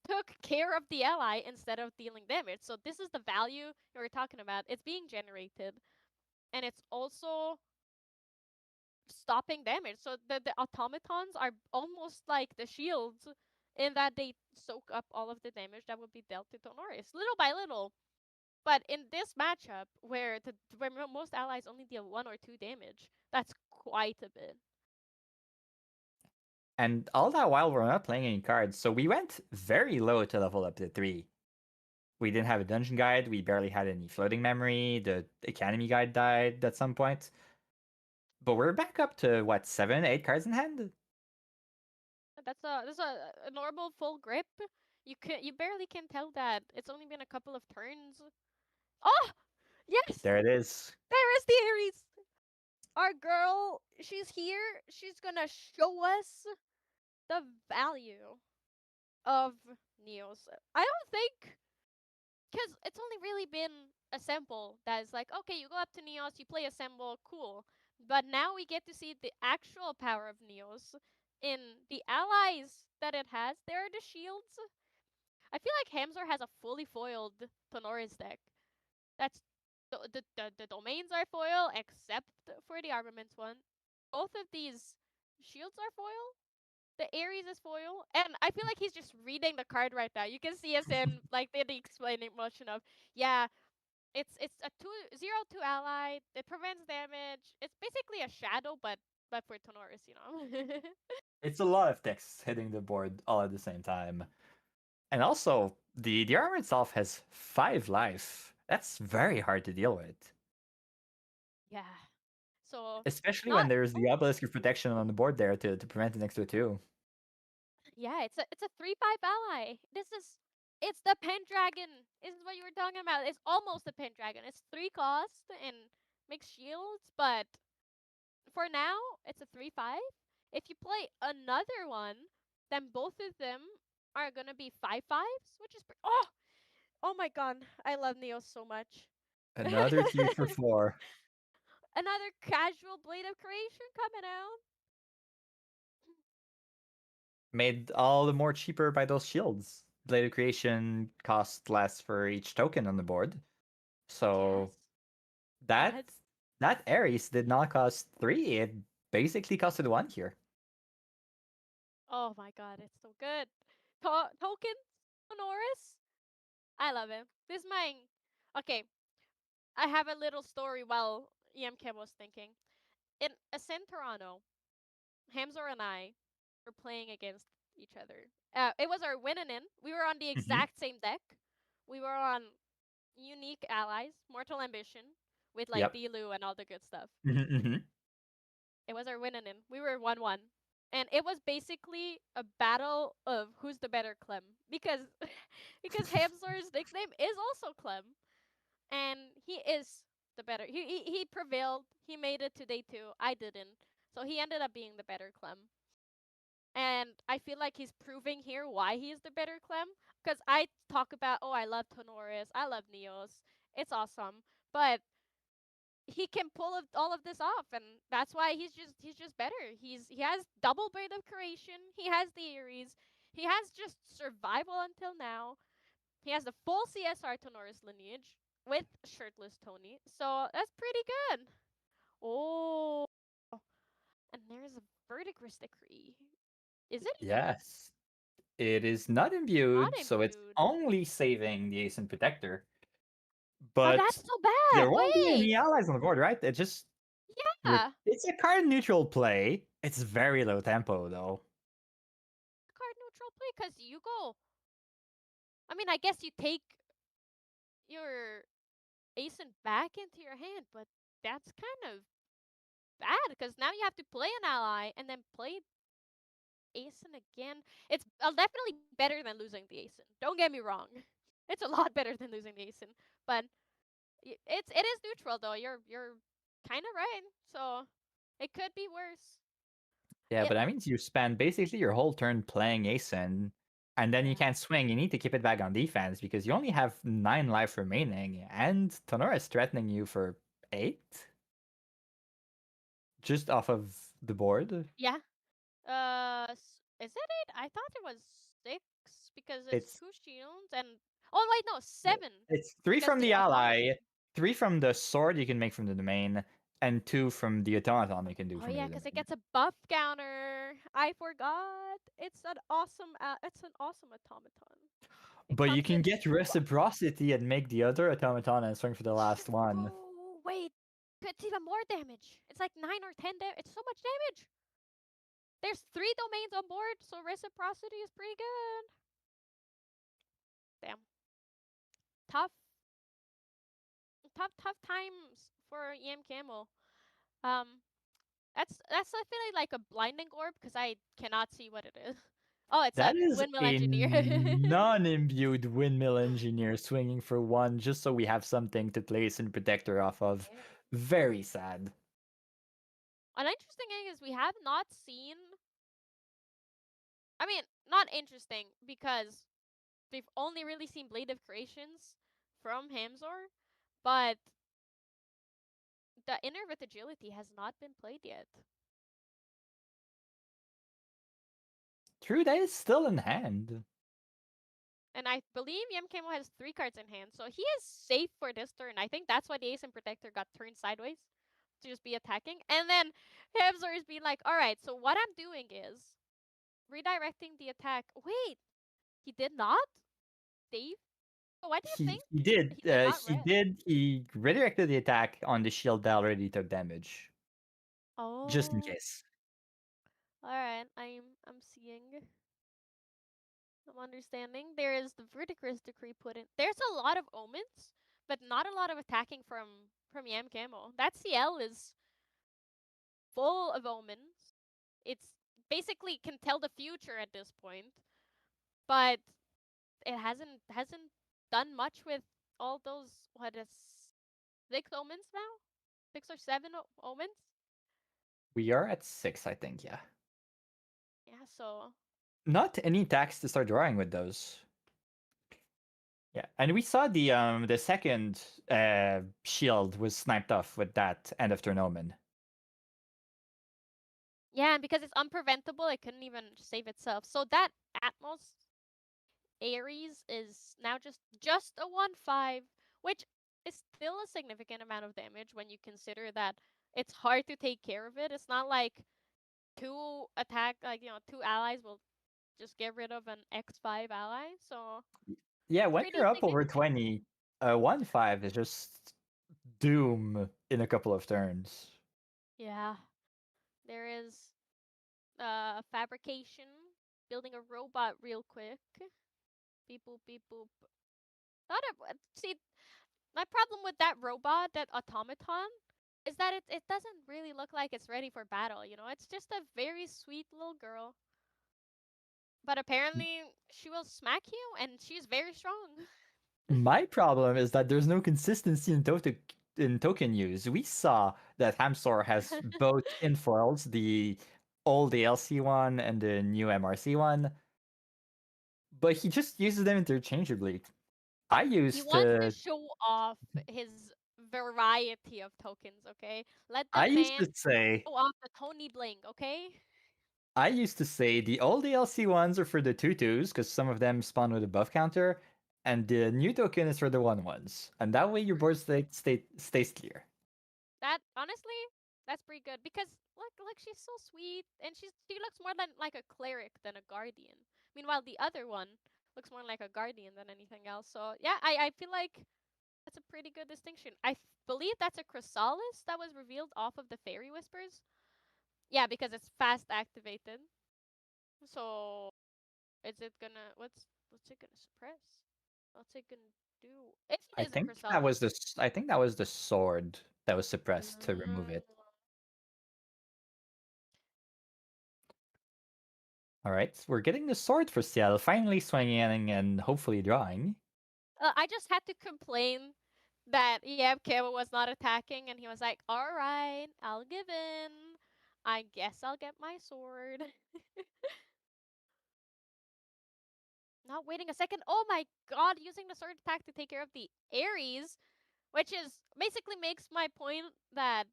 took care of the ally instead of dealing damage. So this is the value you were talking about. It's being generated, and it's also stopping damage. So the automatons are almost like the shields in that they soak up all of the damage that would be dealt to Tonoris little by little. But in this matchup, where most allies only deal one or two damage, that's quite a bit. And all that while we're not playing any cards, so we went very low to level up to 3. We didn't have a dungeon guide. We barely had any floating memory. The academy guide died at some point. But we're back up to what, 7, 8 cards in hand? That's a normal full grip. You barely can tell that it's only been a couple of turns. Oh yes, There it is. there is the Aries. Our girl, she's here. She's gonna show us the value of Neos. I don't think because it's only really been a sample that is like, okay, you go up to Neos, you play a symbol, cool. But now we get to see the actual power of Neos in the allies that it has. There are the shields. I feel like Hamzor has a fully foiled Tonoris deck. That's the domains are foil except for the armaments one. Both of these shields are foil. The Aries is foil, and I feel like he's just reading the card right now. You can see us in like the explaining motion of yeah, it's a 2/0/2 ally. It prevents damage. It's basically a shadow, but for Tonoris, you know. It's a lot of decks hitting the board all at the same time. And also, the armor itself has 5 life. That's very hard to deal with. Yeah. So Especially when not there's the only obelisk of protection on the board there to prevent the next to 2. yeah, it's a 3/5 ally. It's the Pendragon. This is what you were talking about. It's almost a Pendragon. It's 3 cost and makes shields, but for now it's a 3/5. If you play another one, then both of them are gonna be 5/5s, which is oh my god, I love Neo so much. Another cleave for 4. Another casual Blade of Creation coming out. Made all the more cheaper by those shields. Blade of Creation cost less for each token on the board. So Yes. that That's that Ares did not cost 3. It basically costed 1 here. oh my god, it's so good. Tokens, Honoris. I love him. This is my okay. I have a little story while EMK was thinking. In Ascent Toronto, Hamzor and I were playing against each other. It was our win and in. We were on the Mhm. exact same deck. We were on. unique allies, Mortal Ambition, with like Yep. Dilu and all the good stuff. Hmm. It was our winning in. We were 1-1. And it was basically a battle of who's the better Clem. Because because Hamster's nickname is also Clem. And he is the better. He prevailed. He made it to day 2. I didn't. So he ended up being the better Clem. And I feel like he's proving here why he is the better Clem. Because I talk about, oh, I love Tonoris, I love Neos. It's awesome. But he can pull all of this off, and that's why he's just better. He has double blade of creation. He has the Ares. He has just survival until now. He has the full CSR Tonoris lineage with shirtless Tony. So that's pretty good. Oh, and there's a Verdigris decree. Is it imbued? Yes. It is not Not imbued, so it's imbued. only saving the Ace and Protector. Oh, But that's so bad. there won't be Wait. any allies on the board, right? It just Yeah. it's a card neutral play. It's very low tempo though. Card neutral play because you go. I mean, I guess you take your Asen back into your hand, but that's kind of bad because now you have to play an ally and then play Asen again. It's definitely better than losing the Asen. Don't get me wrong. It's a lot better than losing the Asen, but it is neutral though. You're kind of right. So it could be worse. Yeah, It but that means you spend basically your whole turn playing Asen, and then you yeah. can't swing. You need to keep it back on defense because you only have 9 life remaining, and Tonora is threatening you for 8 just off of the board. Yeah. Is it eight? I thought it was six because it's It's 2 shields and oh wait no 7 it's 3 because from the the ally, automaton. 3 from the sword you can make from the domain, and 2 from the automaton you can do Oh from yeah, the because it domain. gets a buff counter. I forgot. It's an awesome automaton. It But you comes can in get 2 buffs. reciprocity and make the other automaton and swing for the last one. Oh wait, it's even more damage. It's like 9 or 10 damage. It's so much damage. There's 3 domains on board, so reciprocity is pretty good. Damn, tough, tough times for EM Camel. Um, that's I feel like a blinding orb because I cannot see what it is. Oh, it's a That is windmill a engineer. non-imbued windmill engineer swinging for 1 just so we have something to place and protector off of. Damn. Very sad. An interesting thing is we have not seen. I mean, not interesting because we've only really seen Blade of Creations from Hamzor, but the Inner with Agility has not been played yet. True, that is still in hand. And I believe Yamkamo has 3 cards in hand, so he is safe for this turn. I think that's why the Ace and Protector got turned sideways to just be attacking. And then Hamzor is being like, alright, so what I'm doing is redirecting the attack. Wait, he did not? Dave? So why do you think He did. he did not He red? did. He redirected the attack on the shield that already took damage, just in Oh, case. alright. I'm seeing. I'm understanding. There is the Verdigris decree put in. There's a lot of omens, but not a lot of attacking from Yam Camo. That CL is full of omens. It's basically can tell the future at this point, but it hasn't done much with all those what is 6 omens now, 6 or 7 omens. We are at 6, I think. Yeah. Yeah, so Not any tax to start drawing with those. Yeah, and we saw the second shield was sniped off with that end of turn omen. yeah, and because it's unpreventable, it couldn't even save itself. So that Atmos Ares is now just a 1/5, which is still a significant amount of damage when you consider that it's hard to take care of it. It's not like two allies will just get rid of an X5 ally. So Yeah, it's when pretty you're up over significant. 20, 1/5 is just doom in a couple of turns. Yeah, there is fabrication, building a robot real quick. Beep boop beep boop. Not a see. My problem with that robot, that automaton, is that it doesn't really look like it's ready for battle, you know? It's just a very sweet little girl. But apparently she will smack you and she's very strong. My problem is that there's no consistency in token use. We saw that Hamsor has both infoils, the old ALC one and the new MRC one, but he just uses them interchangeably. I He used wants to to show off his variety of tokens, okay? Let the I used man to say show off the Tony Bling, okay? the old ALC ones are for the tutus because some of them spawn with a buff counter, and the new token is for the one ones, and that way your board stays clear. That honestly, that's pretty good because look, she's so sweet and she looks more like a cleric than a guardian. Meanwhile, the other one looks more like a guardian than anything else. So yeah, I feel like that's a pretty good distinction. Believe that's a chrysalis that was revealed off of the fairy whispers. Yeah, because it's fast activated. So is it gonna what's it gonna suppress? What's it gonna do? If it is a chrysalis. I think that was the sword that was suppressed to remove Mm. it. All right, we're getting the sword for Ciel, finally swinging and hopefully drawing. I just had to complain that Keva was not attacking, and he was like, "All right, I'll give in. I guess I'll get my sword." Not waiting a second. Oh my god, using the sword attack to take care of the Ares, which is basically makes my point that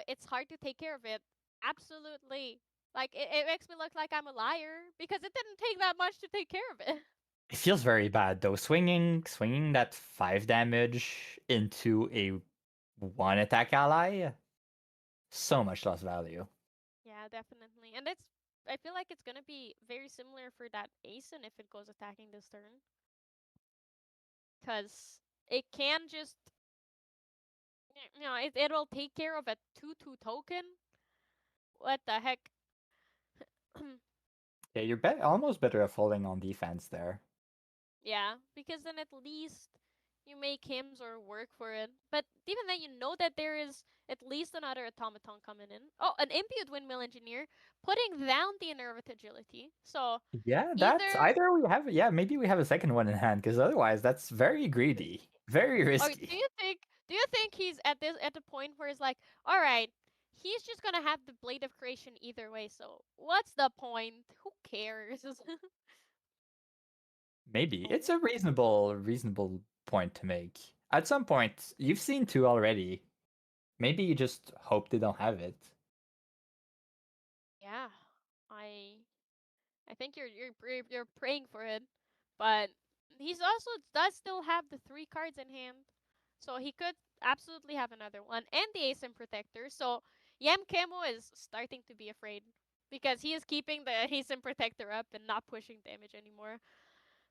it's hard to take care of it. Absolutely. Like it makes me look like I'm a liar because it didn't take that much to take care of it. It feels very bad though, swinging that 5 damage into a one attack ally. So much lost value. Yeah, definitely. And it's I feel like it's gonna be very similar for that Asen if it goes attacking this turn. Cause it can just it'll take care of a 2/2 token. What the heck? Yeah, almost better off holding on defense there. Yeah, because then at least you make hymns or work for it. But even then, you know that there is at least another automaton coming in. Oh, an imbued windmill engineer putting down the innervate agility. So Yeah, that's either either we have yeah, maybe we have a second one in hand because otherwise that's very greedy, very or risky. do you think he's at the point where it's like, all right, he's just gonna have the blade of creation either way. So what's the point? Who cares? Maybe it's Oh a reasonable point to make. At some point, you've seen two already. Maybe you just hope they don't have it. yeah, I I think you're praying for it, but he's also does still have the three cards in hand, so he could absolutely have another one and the Ace and Protector. So Yam Camo is starting to be afraid because he is keeping the Ace and Protector up and not pushing damage anymore.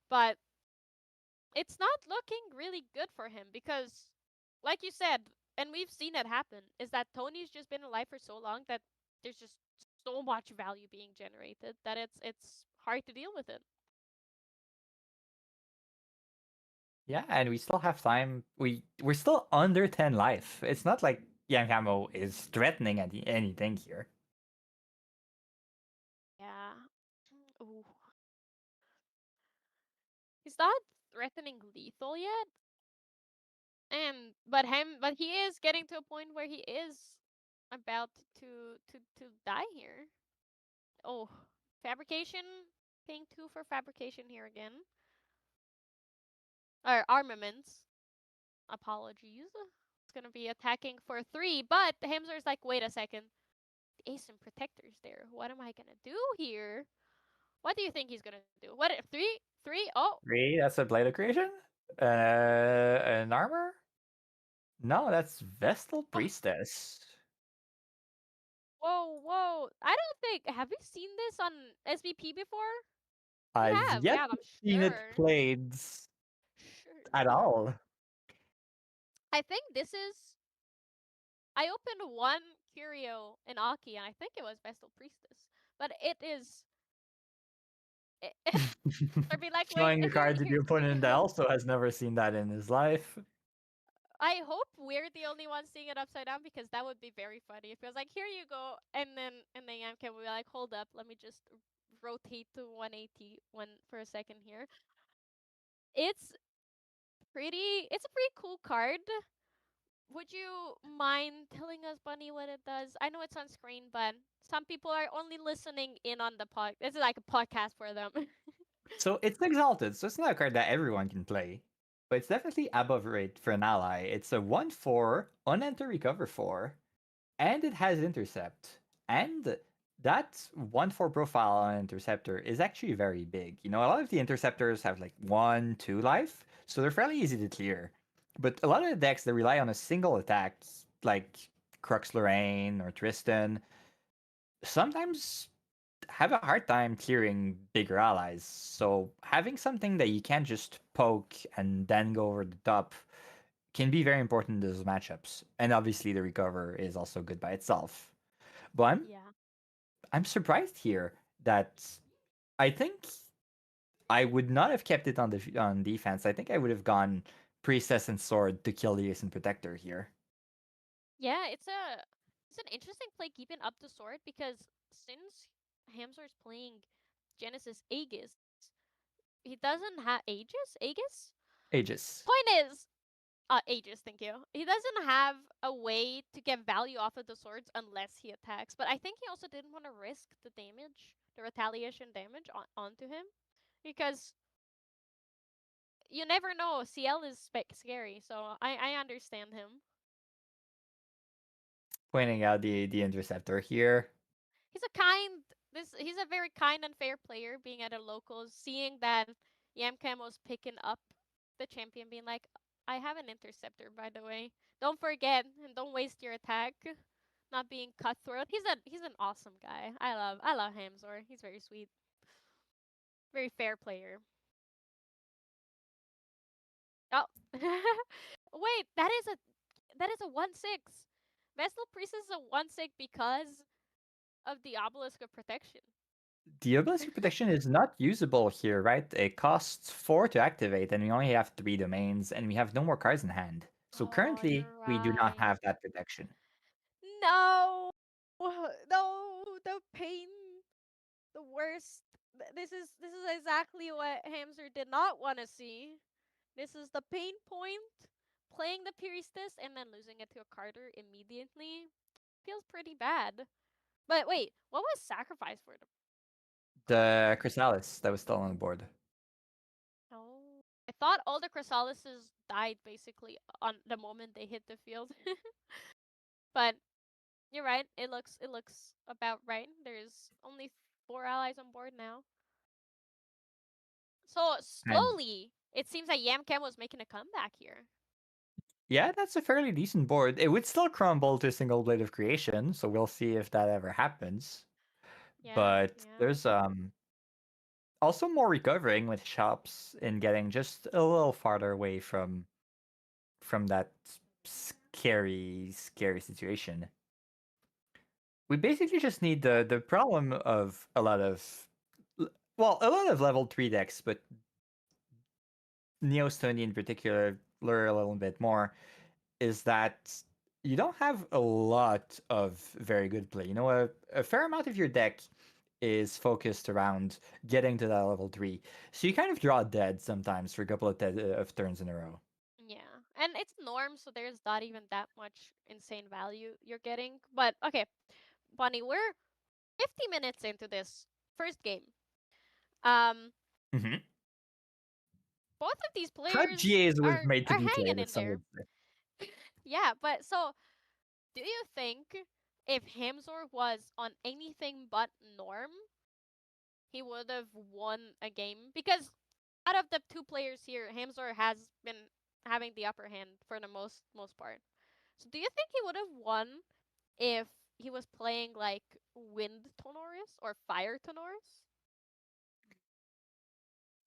But it's not looking really good for him because, like you said, and we've seen it happen, is that Tony's just been alive for so long that there's just so much value being generated that it's hard to deal with it. Yeah, and we still have time. We're still under 10 life. It's not like Yankamo is threatening anything here. Yeah. Ooh. He's not threatening lethal yet, and but he is getting to a point where he is about to die here. Oh, fabrication, paying 2 for fabrication here again. Or armaments. Apologies. It's gonna be attacking for 3, but the Hamster's like, wait a second. The Ace and Protector's there. What am I gonna do here? What do you think he's gonna do? What 3? Oh, Three, that's a blade of creation? An armor? No, that's Vestal oh, Priestess. whoa. I don't think have we seen this on SVP before? I've We yet have, to I'm seen it sure. played at Sure. all. I think this is I opened one curio in Aki and I think it was Vestal Priestess. But Or be like, wait, Showing the here, card to here. the opponent that also has never seen that in his life. I hope we're the only ones seeing it upside down because that would be very funny. If it was like, here you go, and then Yamka would be like, hold up, let me just rotate to 180 for a second here. It's it's a pretty cool card. Would you mind telling us, Bunny, what it does? I know it's on screen, but some people are only listening in on the pod. This is like a podcast for them. So it's exalted, so it's not a card that everyone can play. But it's definitely above rate for an ally. It's a 1/4, unenter recover 4, and it has intercept. And that 1/4 profile on interceptor is actually very big. You know, a lot of the interceptors have like 1, 2 life, so they're fairly easy to clear. But a lot of the decks that rely on a single attack, like Crux Lorraine or Tristan, sometimes have a hard time clearing bigger allies. So having something that you can't just poke and then go over the top can be very important in those matchups. And obviously the recover is also good by itself. But Yeah. I'm surprised here that I think I would not have kept it on defense. I think I would have gone priestess and sword to kill the Ace and protector here. Yeah, it's an interesting play keeping up the sword because since Hamzor's playing Genesis Aegis, he doesn't have Aegis? Aegis. Point is, Aegis, thank you. He doesn't have a way to get value off of the swords unless he attacks. But I think he also didn't want to risk the damage, the retaliation damage onto him, because you never know. CL is scary, so I understand him. Pointing out the interceptor here. He's a kind he's a very kind and fair player being at a locals, seeing that Yamcam was picking up the champion, being like, I have an interceptor, by the way. Don't forget and don't waste your attack. Not being cutthroat. He's an awesome guy. I love Hamzor. He's very sweet. Very fair player. Oh. Wait, that is a 1/6. Vestal Priestess is a 1/6 because of the obelisk of protection. The Obelisk Protection is not usable here, right? It costs 4 to activate, and we only have 3 domains, and we have no more cards in hand. So Oh, currently, you're we do not right. have that protection. No, no, the pain, the worst. This is exactly what Hamster did not want to see. This is the pain point. Playing the Priestess and then losing it to a Carter immediately feels pretty bad. But wait, what was sacrificed for the? The Chrysalis that was still on the board. Oh, I thought all the Chrysalises died basically on the moment they hit the field. But you're right. It looks about right. There's only 4 allies on board now. So And slowly, it seems like Yamcam was making a comeback here. yeah, that's a fairly decent board. It would still crumble to Single Blade of Creation, so we'll see if that ever happens. Yeah, But yeah. there's also more recovering with shops in getting just a little farther away from that scary situation. We basically just need the problem of a lot of level 3 decks, but Neostony in particular learn a little bit more, is that you don't have a lot of very good play. You know, a fair amount of your deck is focused around getting to that level 3. So you kind of draw dead sometimes for a couple of turns in a row. Yeah. And it's norm, so there's not even that much insane value you're getting. But okay, Bunny, we're 50 minutes into this first game. Um, Mm-hmm. both of these Prep players GAs was made to are be hanging played, in some there. would say. Yeah, but so do you think if Hamzor was on anything but norm, he would have won a game? Because out of the two players here, Hamzor has been having the upper hand for the most part. So do you think he would have won if he was playing like Wind Tonoris or Fire Tonoris?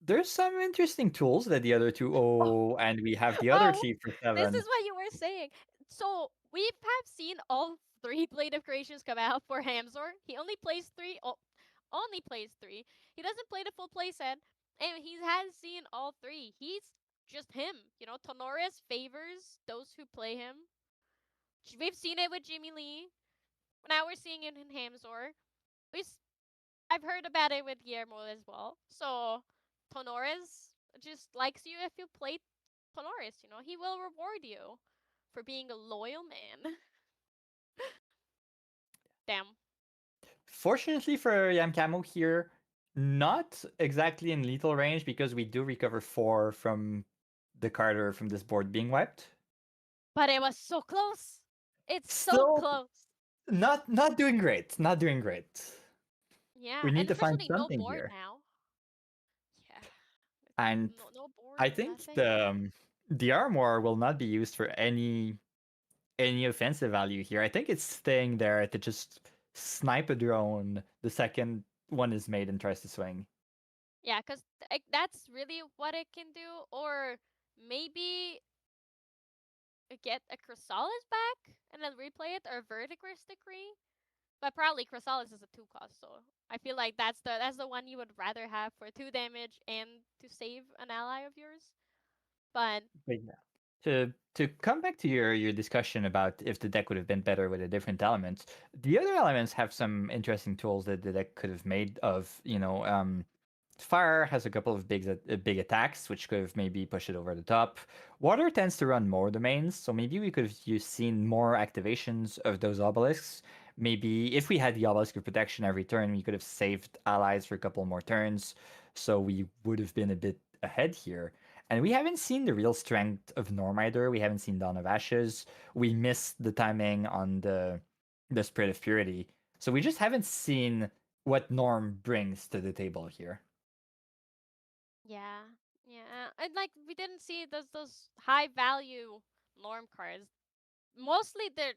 There's some interesting tools that the other two Oh, oh, and we have the other oh, Chief for this is 7. what you were saying. So we have seen all three Blade of Creations come out for Hamzor. He only plays three. Oh, only plays three. He doesn't play the full play set, and he has seen all three. He's just him. You know, Tonoris favors those who play him. We've seen it with Jimmy Lee. Now we're seeing it in Hamzor. We I've heard about it with Guillermo as well. So Tonoris just likes you if you play Tonoris. You know, he will reward you for being a loyal man. Damn. Fortunately for Yam Camo here, not exactly in lethal range because we do recover 4 from the Carter from this board being wiped. But it was so close. It's so Still close. not doing great. Not doing great. Yeah, We and need to find especially no something board here. now. Yeah, And no board, I think nothing. the armor will not be used for any offensive value here. I think it's staying there to just snipe a drone the second one is made and tries to swing. Yeah, because that's really what it can do. Or maybe get a Chrysalis back and then replay it, or Verdigris Decree. But probably Chrysalis is a 2 cost, so I feel like that's the one you would rather have for 2 damage and to save an ally of yours. But But yeah. To come back to your discussion about if the deck would have been better with a different element, the other elements have some interesting tools that the deck could have made of, fire has a couple of big attacks, which could have maybe pushed it over the top. Water tends to run more domains, so maybe we could have seen more activations of those obelisks. Maybe if we had the obelisk of protection every turn, we could have saved allies for a couple more turns, so we would have been a bit ahead here. And we haven't seen the real strength of Norm either. We haven't seen Dawn of Ashes. We missed the timing on the Spirit of Purity. So we just haven't seen what Norm brings to the table here. yeah, yeah, and like we didn't see those high value norm cards. Mostly the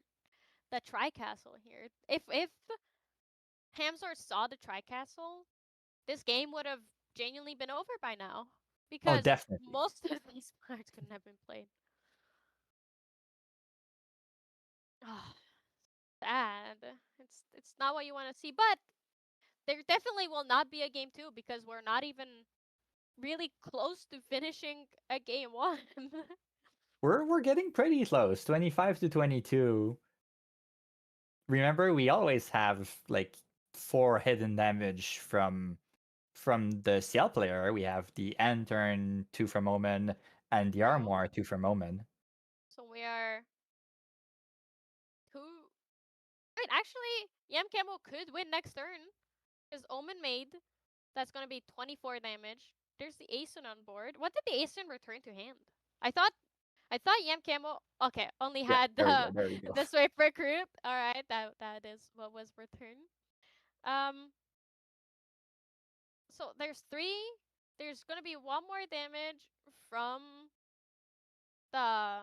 Tri-Castle here. If Hamzor saw the Tri-Castle, this game would have genuinely been over by now Oh, because definitely. most of these cards couldn't have been played. Oh, sad. It's not what you want to see, but there definitely will not be a game two because we're not even really close to finishing a game one. We're getting pretty close. 25 to 22. Remember, we always have like 4 hidden damage from the CL player. We have the end turn, 2 from Omen, and the True. Armoire, 2 from Omen. So we are two. Wait, actually, Yam Camo could win next turn because Omen made. That's gonna be 24 damage. There's the Aeson on board. What did the Aeson return to hand? I thought I thought Yam Camo okay only Yeah, had there we go. the There we go. the swipe recruit. All right, that is what was returned. Um, so there's three. There's gonna be one more damage from the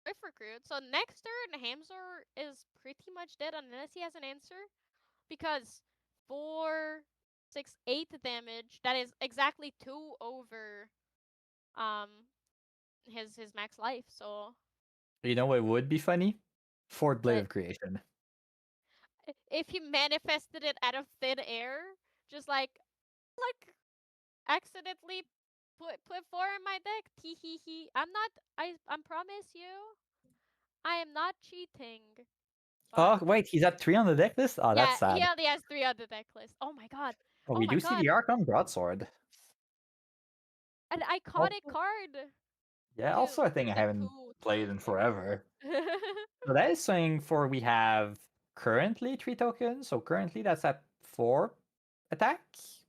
swift recruit. So next turn, Hamzor is pretty much dead unless he has an answer because 4, 6, 8 damage. That is exactly 2 over um his max life. So You know what would be funny? Fourth Blade what of Creation. if he manifested it out of thin air, just like accidentally put 4 in my deck. Tee hee hee. I'm not. I promise you, I am not cheating. But Oh, wait, he's at 3 on the deck list? Oh, that's yeah, sad. he only has 3 on the deck list. Oh my god. Oh, Oh we my do see god. the Archon Broadsword. An iconic Also, card yeah, to also a thing I the haven't two played in forever. token. So that is saying for we have currently 3 tokens. So currently that's at 4 attack,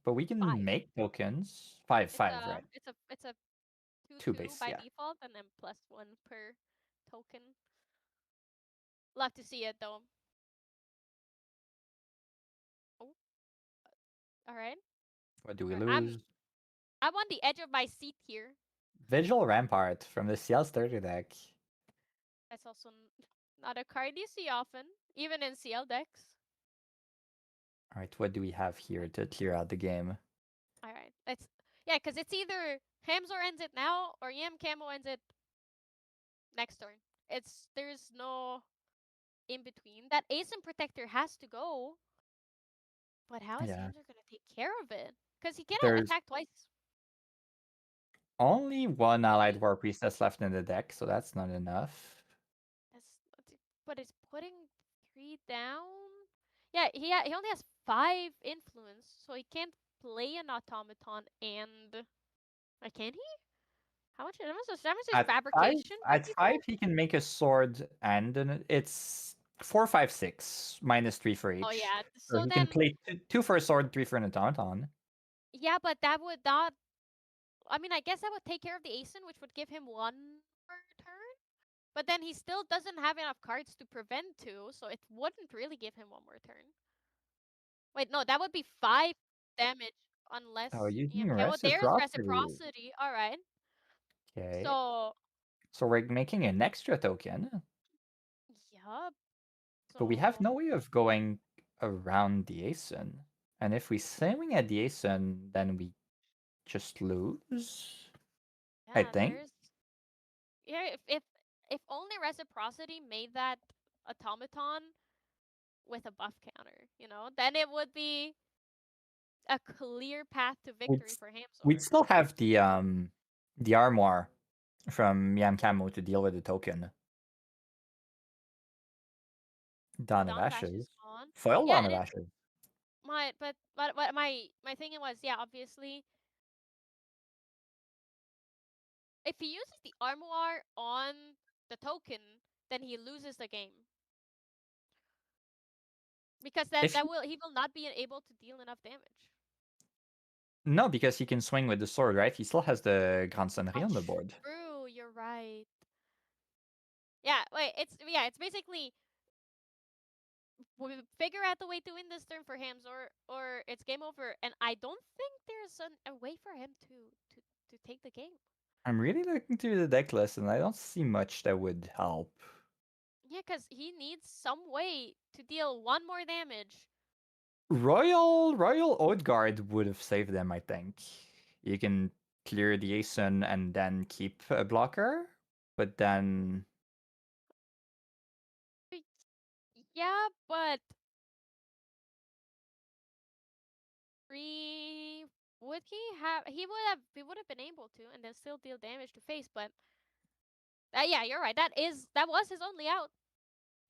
but we can 5. make tokens. 5, It's 5, a right? it's a it's a 2 2/2 base, by yeah. default and then +1 per token. Love to see it though. Oh, all right. What do we All right. lose? I'm on the edge of my seat here. Vigil Rampart from the CL starter deck. That's also not a card you see often, even in CL decks. All right, what do we have here to clear out the game? All right. Let's yeah, because it's either Hamzor ends it now or Yam Camo ends it next turn. There's no in between. That Ace and Protector has to go. But how is Yeah. Hamzor gonna take care of it? Because he cannot There's attack twice. only one Three? allied war priestess left in the deck, so that's not enough. But it's putting three down. Yeah, he only has five influence, so he can't play an automaton and can he? How much is At five, fabrication by at five, default? he can make a sword, and it's 4, 5, 6 -3 for Oh each. yeah. So So he can then play two for a sword, three for an automaton. yeah, but that would not. I mean, I guess that would take care of the Asen, which would give him one per turn. But then he still doesn't have enough cards to prevent two, so it wouldn't really give him one more turn. Wait, no, that would be five damage Oh, unless using EMK. Oh, there's reciprocity. reciprocity. All right. Okay. So So we're making an extra token, yup. but we have So no way of going around the ASIN. And if we swing at the ASIN, then we just lose, I yeah, think. if only reciprocity made that automaton with a buff counter, then it would be a clear path to We'd, victory for we'd Hamsor. still have the armoire from Yam Camo to deal with the token. The Dawn of Dawn of Ashes Ashes. is gone. Foil Yeah, Dawn of and Ashes. but my thinking was, yeah, obviously if he uses the armoire on the token, then he loses the game. Because If he will not be able to deal enough damage. No, because he can swing with the sword, right? He still has the Grand Sonnerie Oh, on the board. true. You're right. Yeah. Wait. It's basically we figure out the way to win this turn for Hams, or it's game over. And I don't think there's a way for him to take the game. I'm really looking through the deck list, and I don't see much that would help. Yeah, because he needs some way to deal one more damage. Royal Odegaard would have saved them, I think. You can clear the Asun and then keep a blocker, but then Yeah, but three would he have? He would have been able to, and then still deal damage to face. But yeah, you're right. That was his only out.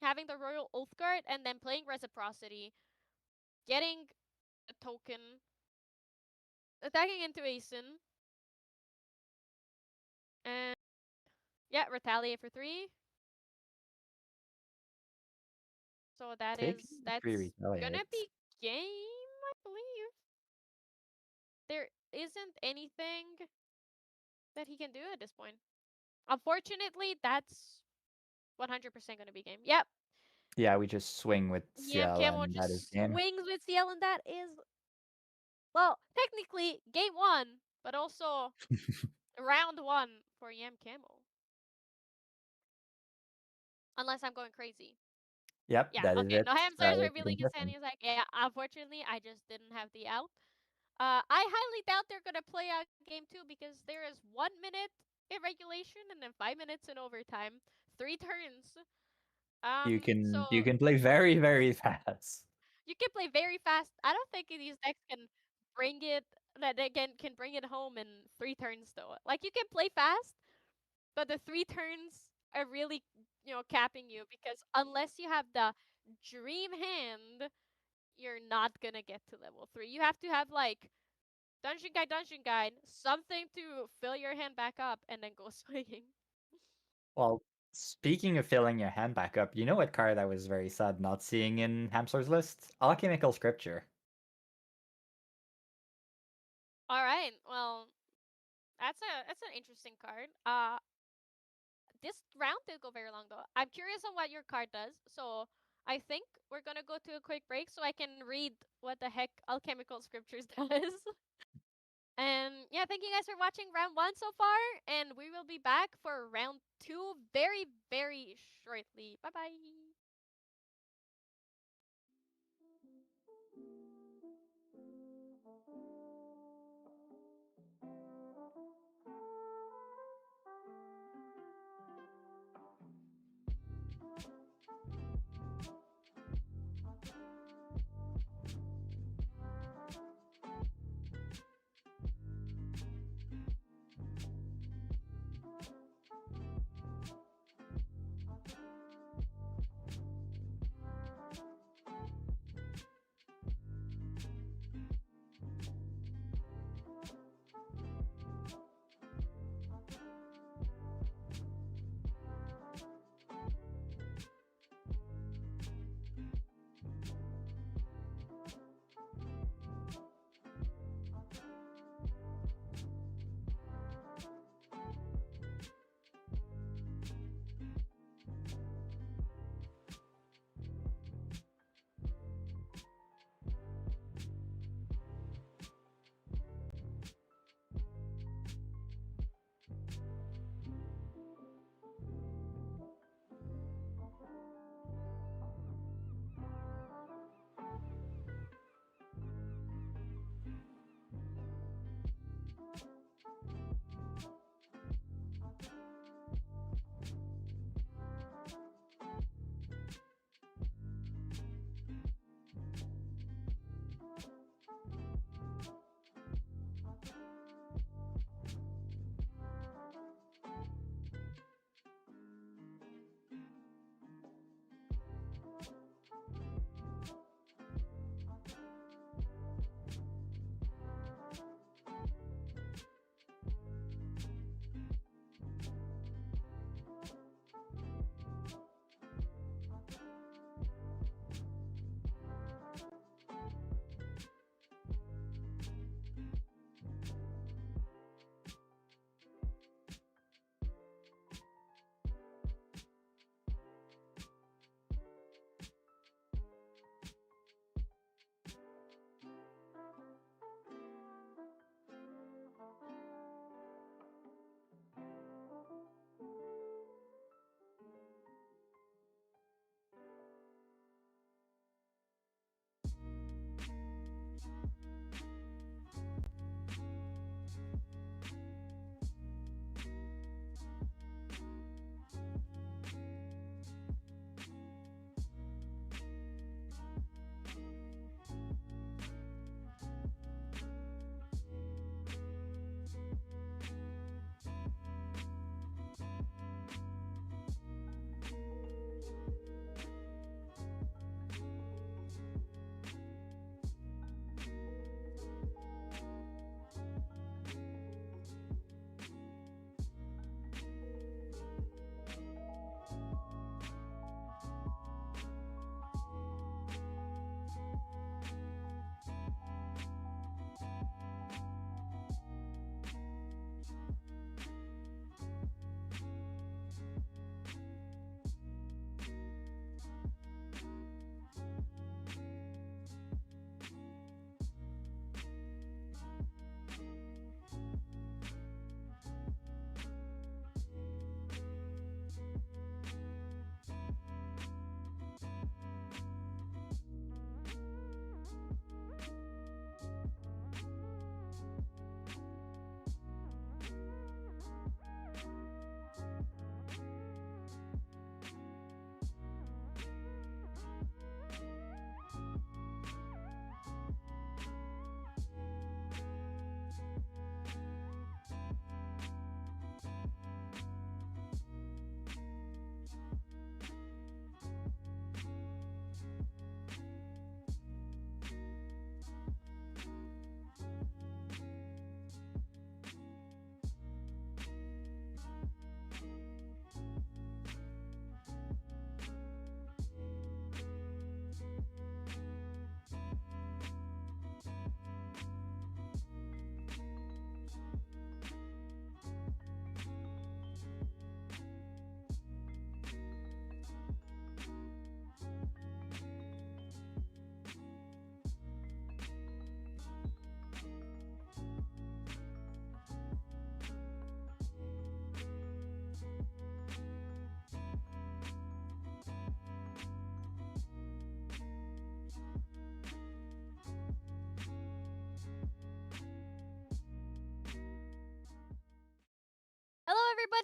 Having the Royal Oath Guard and then playing Reciprocity, getting a token, attacking into Asen, and yeah, retaliate for three. So take three that's gonna retaliate. be game, I believe. There isn't anything that he can do at this point. Unfortunately, that's 100% gonna be game. Yep. Yeah, we just swing with Yam CL, Camel and that is just game. swings with CL, and that is, well, technically game one, but also round one for Yam Camel. Unless I'm going crazy. Yep, Yeah, that is okay. it. No, Hamster's It's revealing been his hand. different. He's like, yeah, unfortunately, I just didn't have the out. I highly doubt they're gonna play out game two because there is 1 minute in regulation and then 5 minutes in overtime. 3 turns. So You can play very fast. you can play very fast. I don't think these decks can bring it that they can bring it home in 3 turns though. Like you can play fast, but the 3 turns are really capping you because unless you have the dream hand, you're not gonna get to level 3. You have to have like dungeon guide, something to fill your hand back up, and then go swinging. Well, speaking of filling your hand back up, you know what card I was very sad not seeing in Hamster's list? Alchemical Scripture. All right, well, that's an interesting card. This round did go very long though. I'm curious on what your card does, so I think we're gonna go to a quick break so I can read what the heck Alchemical Scriptures does. And yeah, thank you guys for watching round one so far, and we will be back for round two very, very shortly. Bye bye.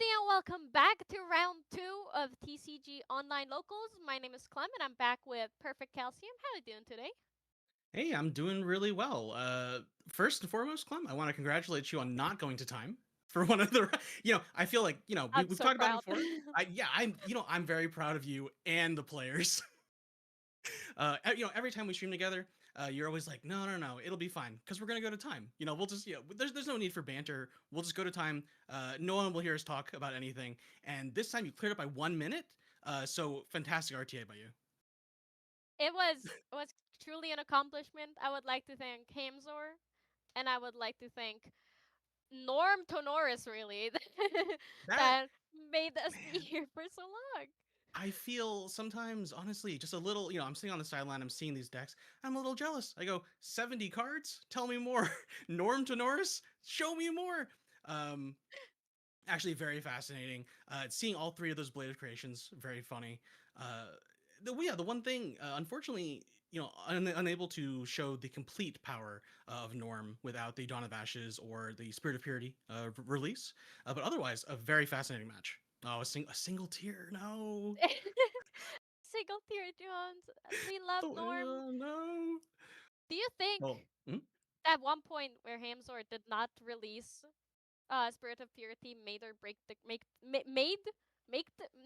and welcome back to round two of TCG Online Locals. My name is Clem, and I'm back with Perfect Calcium. How are you doing today? Hey, I'm doing really well. First and foremost, Clem, I want to congratulate you on not going to time for one of the. I feel like I'm we've so talked about it proud. before. I'm very proud of you and the players. Every time we stream together, you're always like, no, no, no, it'll be fine because we're gonna go to time. We'll just there's no need for banter. We'll just go to time. No one will hear us talk about anything. And this time you cleared it by 1 minute. So fantastic RTA by you. It was truly an accomplishment. I would like to thank Hamzor, and I would like to thank Norm Tonoris, really, That that made us be man. here for so long. I feel sometimes, honestly, just a little, I'm sitting on the sideline, I'm seeing these decks, I'm a little jealous. I go, 70 cards? Tell me more. Norm to Norris? Show me more. Um, Actually, very fascinating. Seeing all three of those Blade of Creations, very funny. The one thing, unfortunately, unable to show the complete power of Norm without the Dawn of Ashes or the Spirit of Purity release. But otherwise, a very fascinating match. Oh, a single tier, no. Single tier Jones. We love Norm. No. Do you think Well, at one point where Hamzor did not release Spirit of Purity made or break the make the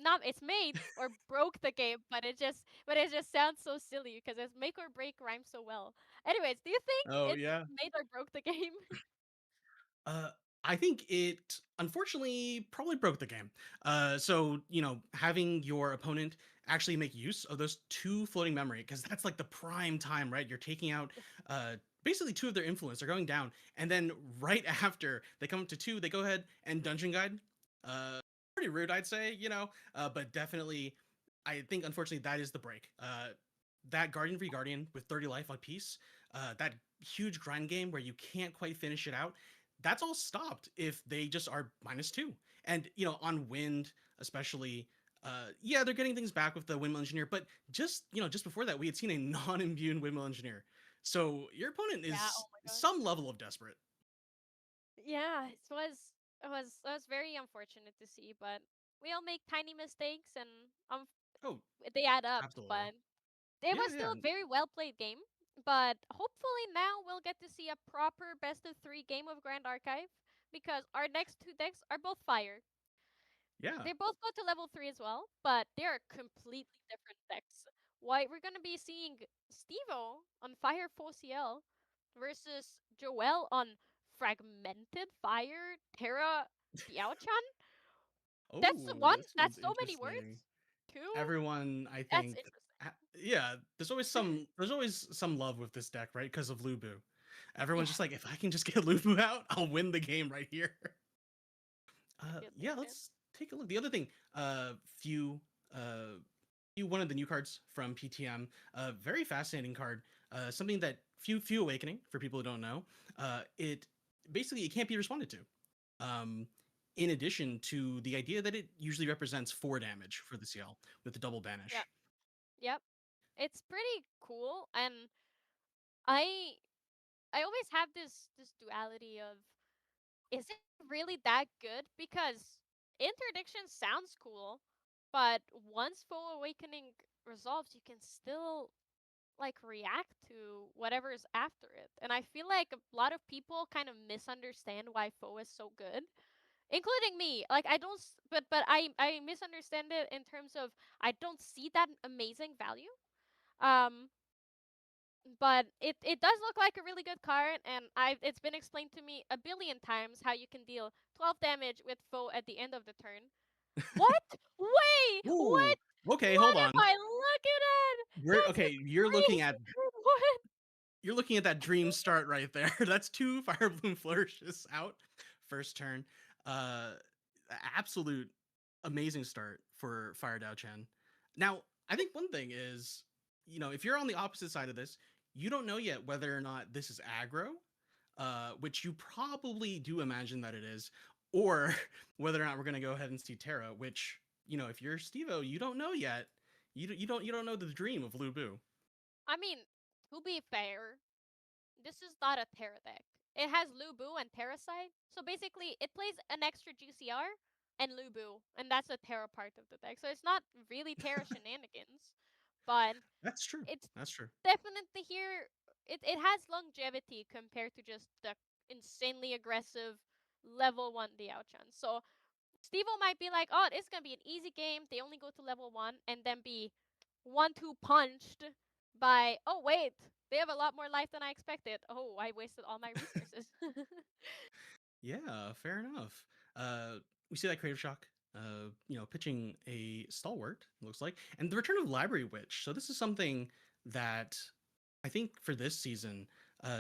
not it's made or broke the game, but it just sounds so silly because it's make or break rhymes so well. Anyways, do you think oh it yeah. made or broke the game? Uh, I think it unfortunately probably broke the game. So having your opponent actually make use of those two floating memory because that's like the prime time, right? You're taking out basically two of their influence. They're going down, and then right after they come up to two, they go ahead and dungeon guide. Pretty rude, I'd say. But definitely, I think unfortunately that is the break. That Guardian v Guardian with 30 life on piece, that huge grind game where you can't quite finish it out, that's all stopped if they just are -2. And on wind, especially, yeah, they're getting things back with the windmill engineer, but just before that, we had seen a non-immune windmill engineer. So your opponent Yeah, oh is my god. some level of desperate. Yeah, it was very unfortunate to see, but we all make tiny mistakes and Oh, they add up, absolutely. but it Yeah, was still yeah, a very well played game, but hopefully now we'll get to see a proper best of three game of Grand Archive because our next two decks are both fire. yeah. They both go to level 3 as well, but they're completely different decks. Why we're gonna be seeing Stevo on Fire 4CL versus Joel on Fragmented Fire Terra Diao-chan. That's Oh, one, this that's one's so many interesting. words. Two, Everyone, I that's think, interesting. yeah, there's always some love with this deck, right? Because of Lubu. Everyone's Yeah, just like, if I can just get Lubu out, I'll win the game right here. I feel the Yeah, same. let's take a look. The other thing, uh, few one of the new cards from PTM, very fascinating card. Something that few awakening for people who don't know. It basically it can't be responded to. Um, in addition to the idea that it usually represents 4 damage for the CL with the double Yeah, banish. yep. It's pretty cool, and I I always have this duality of is it really that good? Because interdiction sounds cool, but once full awakening resolves, you can still like react to whatever is after it. And I feel like a lot of people kind of misunderstand why Foe is so good, including me. Like I don't but I misunderstand it in terms of I don't see that amazing value. Um but it does look like a really good card, and I it's been explained to me a billion times how you can deal 12 damage with foe at the end of the turn. What? Wait! Ooh, What? okay, hold What am on. I looking at? We're That's a okay. You're looking crazy at card. What? you're looking at that dream start right there. That's 2 Fire Bloom flourishes out first turn. Uh, Absolute amazing start for Fire Dao Chen. Now, I think one thing is, if you're on the opposite side of this, you don't know yet whether or not this is aggro, which you probably do imagine that it is, or whether or not we're going to go ahead and see Terra, which, if you're Stevo, you don't know yet. You don't know the dream of Lu Bu. I mean, to be fair, this is not a Terra deck. It has Lu Bu and Terracite, so basically it plays an extra GCR, and Lubu, and that's the Terra part of the deck. So it's not really Terra shenanigans, but That's true. it's That's true. definitely here. It has longevity compared to just the insanely aggressive level 1 Diao-chan. So Stevo might be like, oh, it's gonna be an easy game. They only go to level 1 and then be 1-2 punched by, oh wait, they have a lot more life than I expected. Oh, I wasted all my resources. Yeah, fair enough. We see that Creative Shock, pitching a stalwart, looks like, and the return of Library Witch. So this is something that I think for this season,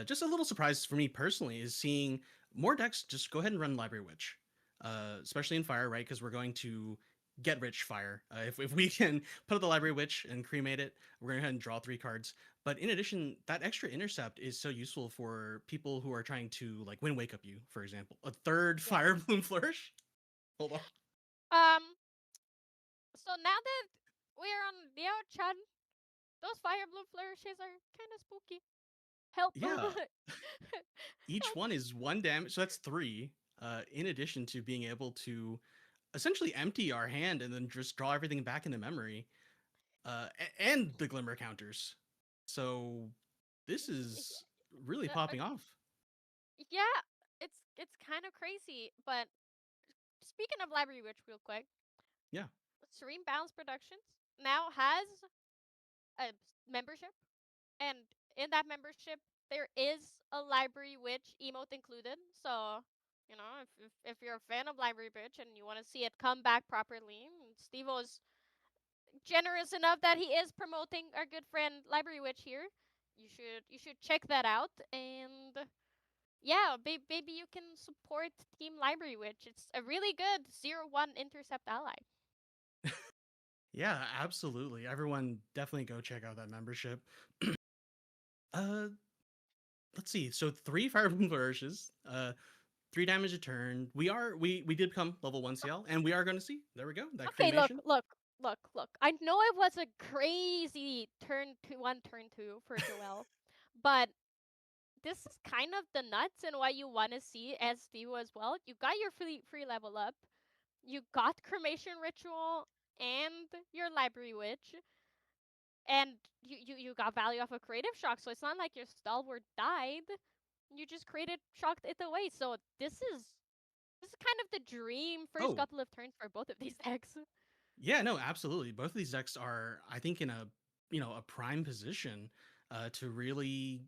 just a little surprise for me personally is seeing more decks just go ahead and run Library Witch, especially in Fire, right? Because we're going to get rich Fire. If we can put up the Library Witch and cremate it, we're going to go ahead and draw 3 cards. But in addition, that extra intercept is so useful for people who are trying to like win Wake Up You, for example. A third Yeah. Fire Bloom Flourish. Hold on. um. So now that we're on Diao-chan, those fire blue flourishes are kind of spooky. Help! Yeah, each Help! one is 1 damage, so that's 3. In addition to being able to essentially empty our hand and then just draw everything back into memory, and the glimmer counters. So this is really Uh, popping off. yeah, it's kind of crazy. But speaking of Library Witch, real quick, Yeah. Serene Balance Productions now has a membership, and in that membership there is a Library Witch emote included. So if you're a fan of Library Witch and you want to see it come back properly, Steve is generous enough that he is promoting our good friend Library Witch here. You should check that out, and yeah, maybe you can support Team Library Witch. It's a really good 0-1 intercept ally. Yeah, absolutely. Everyone definitely go check out that membership. uh let's see. So 3 Firebloom Flourishes, 3 damage a turn. We did become level 1 CL, and we are gonna see. There we go. That Okay, look, cremation. look, look, look. I know it was a crazy turn 2 for Joel, but this is kind of the nuts and what you want to see as Steve as well. You got your free level up. You got cremation ritual and your library witch, and you got value off of creative shock. So it's not like your stalwart died. You just created shocked it away. So this is kind of the dream first Oh, couple of turns for both of these decks. yeah, no, absolutely. Both of these decks are, I think, in a a prime position to really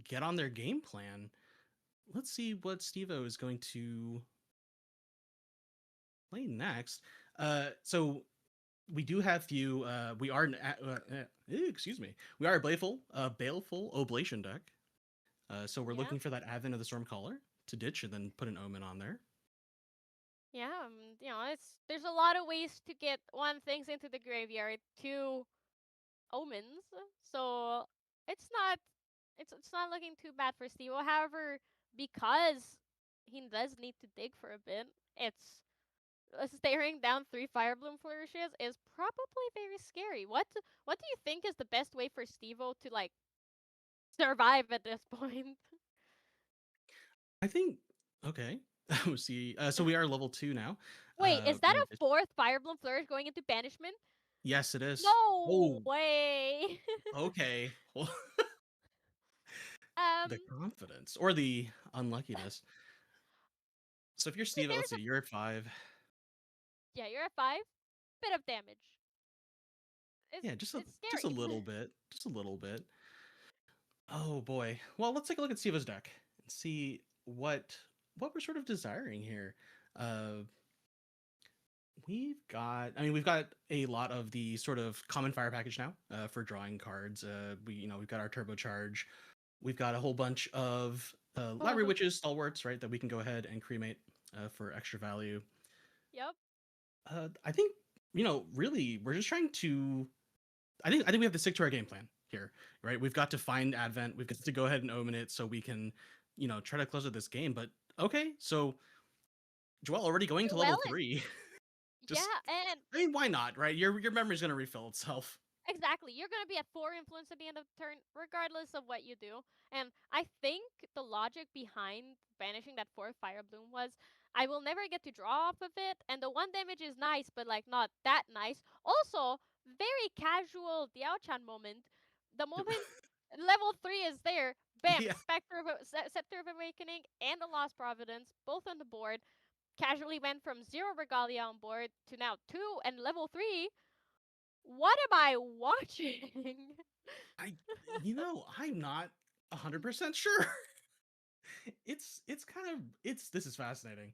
get on their game plan. Let's see what Stevo is going to play next. So we do have few. We are excuse me. We are a baleful oblation deck. So we're Yeah. looking for that Advent of the Stormcaller to ditch and then put an Omen on there. Yeah, it's there's a lot of ways to get one things into the graveyard, two omens. So it's not it's not looking too bad for Steve. However, because he does need to dig for a bit, it's staring down 3 Firebloom flourishes is probably very scary. What do you think is the best way for Stevo to like survive at this point? I think okay. We'll see. So we are level 2 now. Wait, is that In a addition, fourth Firebloom flourish going into banishment? yes, it is. No Oh, way. okay. Well, um the confidence or the unluckiness. So if you're Steve, let's there's see, a you're at 5. yeah, you're at 5. Bit of damage. It's Yeah, it's just a scary. little bit, just a little bit. Oh boy. Well, let's take a look at Steve's deck and see what we're sort of desiring here. Uh, we've got a lot of the sort of common fire package now for drawing cards. We've got our turbocharge. We've got a whole bunch of library witches, stalwarts, right, that we can go ahead and cremate for extra value. Yep. I think really, we're just trying to. I think we have to stick to our game plan here, right? We've got to find Advent. We've got to go ahead and omen it so we can, try to close out this game. But okay, so Joel already going to You're level well in. 3. Just, Yeah, and I mean, why not, right? Your memory's gonna refill itself. Exactly. You're going to be at 4 influence at the end of the turn, regardless of what you do. And I think the logic behind banishing that 4th Fire Bloom was I will never get to draw off of it, and the 1 damage is nice, but like not that nice. Also, very casual Diao-chan moment. The moment level 3 is there, bam, Yeah, Scepter of Awakening and the Lost Providence, both on the board. Casually went from 0 Regalia on board to now 2 and level 3. What am I watching? I I'm not 100% sure. It's kind of it's this is fascinating.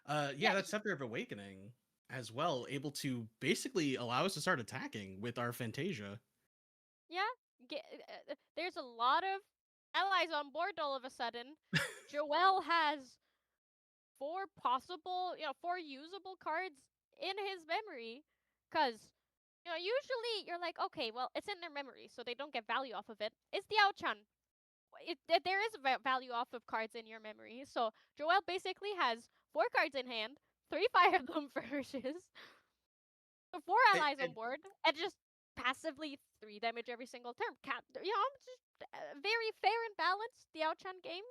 Yeah, Yeah, that Scepter of Awakening as well, able to basically allow us to start attacking with our Fantasia. yeah. There's a lot of allies on board all of a sudden. Joel has 4 usable cards in his memory. Because, usually you're like, okay, well, it's in their memory, so they don't get value off of it. It's the Outchan. There is value off of cards in your memory. So Joel basically has 4 cards in hand, 3 Fire Bloom Flourishes, 4 allies on And board, and just passively 3 damage every single turn. Just very fair and balanced. The Outchan game.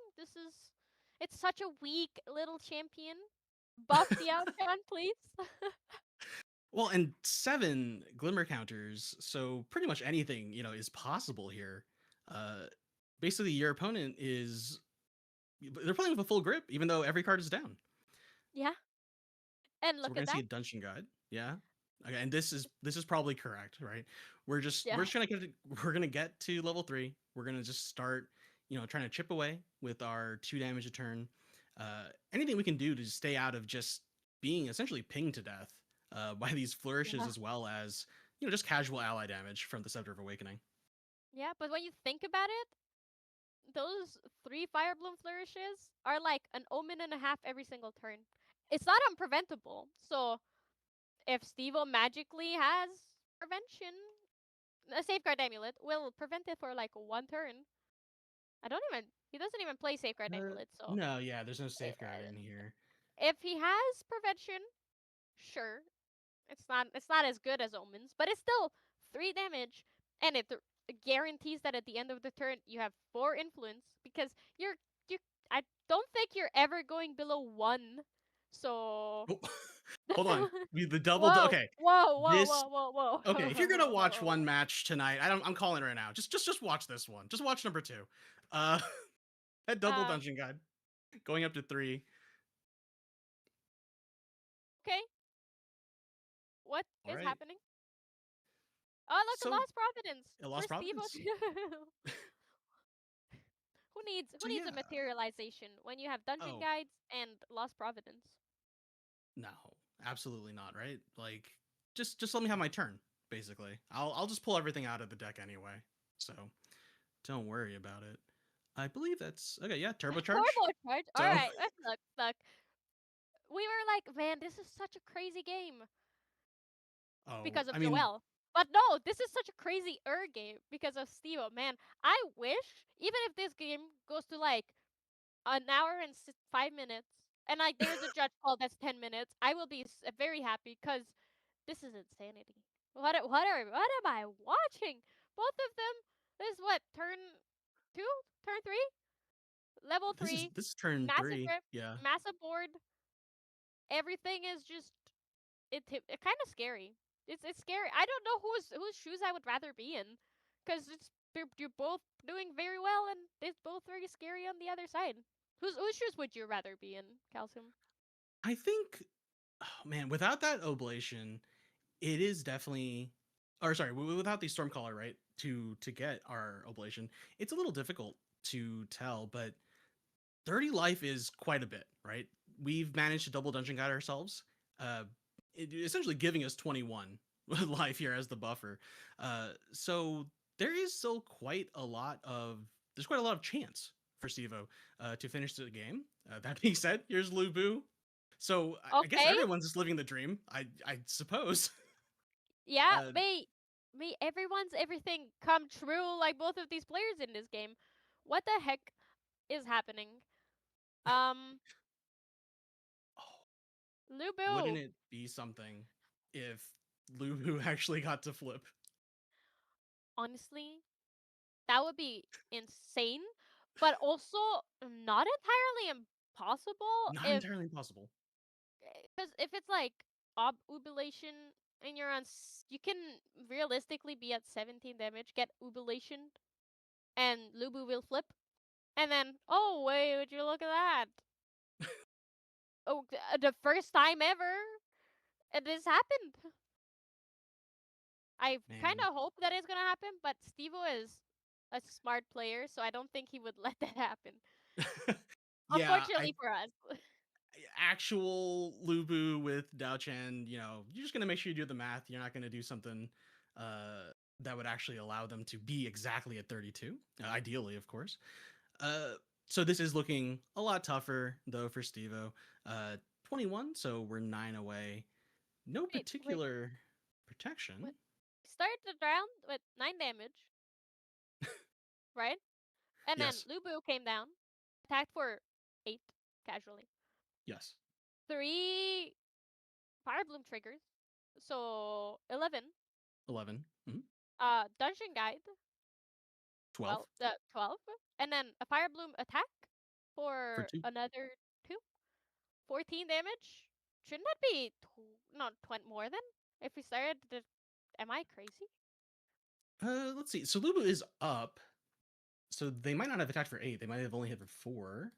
It's such a weak little champion. Buff the Outchan, please. well, and 7 Glimmer counters, so pretty much anything, is possible here. Uh Basically your opponent is they're playing with a full grip even though every card is down. Yeah, and So we're look going at to see that. a dungeon guide. Yeah. Okay, and this is probably correct, right? We're Yeah, just gonna we're gonna get to level 3. We're gonna just start, trying to chip away with our 2 damage a turn. Anything we can do to stay out of just being essentially pinged to death by these flourishes, yeah, as well as just casual ally damage from the Scepter of Awakening. yeah. But when you think about it, those 3 Fire Bloom Flourishes are like an omen and a half every single turn. It's not unpreventable. So if Stevo magically has prevention, a Safeguard Amulet will prevent it for like 1 turn. He doesn't even play Safeguard Amulet, so No, yeah, there's no uh, safeguard in here. if he has prevention, sure, it's not as good as Omens, but it's still 3 damage, and it guarantees that at the end of the turn you have 4 influence because you. I don't think you're ever going below 1. So Oh, hold on. The double. whoa, Okay, whoa, whoa, this whoa, whoa, okay. If you're gonna watch whoa. one match tonight, I'm calling it right now. Just watch this one. Just watch number 2. Uh, that double um, dungeon guide going up to 3. okay, what All is right. happening? Oh, look, a So Lost Providence a for Lost Steve. Providence. Who So needs a yeah. materialization when you have dungeon Oh guides and Lost Providence? no, absolutely not. Right? Like just let me have my turn. Basically, I'll just pull everything out of the deck anyway. So don't worry about it. I believe that's okay. Yeah, turbocharge. Turbo charge. All So right, let's look. We were like, man, this is such a crazy game oh, because of I mean, Joel. But no, this is such a crazy game because of Stevo. Man, I wish even if this game goes to like an hour and 5 minutes, and like there's a judge call that's 10 minutes, I will be very happy because this is insanity. What am I watching? Both of them. This is what turn 2, turn 3, level this 3, is this is turn massive 3. grip, Yeah. massive board. Everything is just it kind of scary. It's scary. I don't know whose shoes I would rather be in, because you're both doing very well and it's both very scary on the other side. Whose shoes would you rather be in, Calcium? I think, oh, man, without that oblation, it is definitely, or sorry, without the Stormcaller, right? To get our oblation, it's a little difficult to tell, but 30 life is quite a bit, right? We've managed to double dungeon guide ourselves, uh, essentially giving us 21 life here as the buffer. So there is still there's quite a lot of chance for Stevo to finish the game. That being said, here's Lubu. So I guess Okay. everyone's just living the dream. I suppose. Yeah, Uh, may everyone's everything come true like both of these players in this game. What the heck is happening? Um, oh, wouldn't Lubu. it be something if Lubu actually got to flip? honestly, that would be insane, but also not entirely impossible Not if entirely impossible. because if it's like obulation and you're on you can realistically be at 17 damage, get obulation, and Lubu will flip, and then oh wait, would you look at that? Oh, the first time ever this happened. I kind Man. of hope that it's gonna happen, but Stevo is a smart player, so I don't think he would let that happen. Yeah, I Unfortunately for us. actual Lubu with Dao Chen, you're just gonna make sure you do the math. You're not gonna do something uh, that would actually allow them to be exactly at 32. Ideally, of course. Uh, so this is looking a lot tougher though for Stevo. 21, so we're 9 away. No Wait, particular what? protection. Started the round with 9 damage, right? And then Yes, Lubu came down, attacked for 8, casually. yes. 3 Fire Bloom triggers, so 11. 11, Dungeon Guide, 12 12. And then a Fire Bloom attack for for 2. another 2. 14 damage. Shouldn't that be no 20 more than? If we started the, am I crazy? Let's see. So Lubu is up. So they might not have attacked for 8. They might have only hit for 4.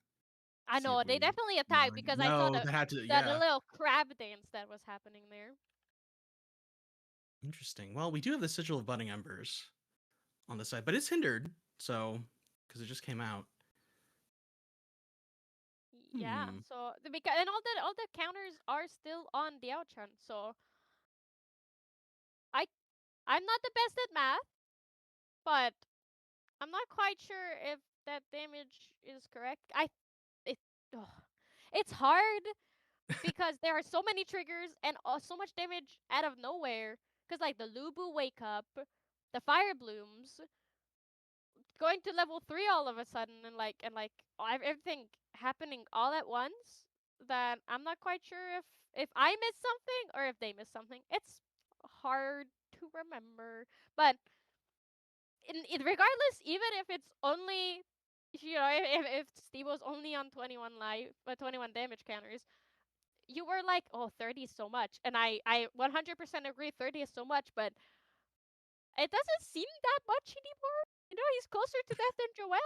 I See know if they we definitely attacked nine. because I saw No, that had to. the Yeah, little crab dance that was happening there. interesting. Well, we do have the sigil of budding embers on the side, but it's hindered. So because it just came out. Yeah, Hmm. so because and all the counters are still on the outchan. So I I'm not the best at math, but I'm not quite sure if that damage is correct. It ugh. It's hard because there are so many triggers and so much damage out of nowhere. Cause like the Lubu wake up, the fire blooms, going to level 3 all of a sudden, and everything happening all at once. That I'm not quite sure if I missed something or if they missed something. It's hard to remember, but regardless, even if it's only if Steve was only on 21 life, 21 damage counters, you were like, oh, 30 is so much. And I 100% agree, 30 is so much, but it doesn't seem that much anymore. He's closer to death than Joel.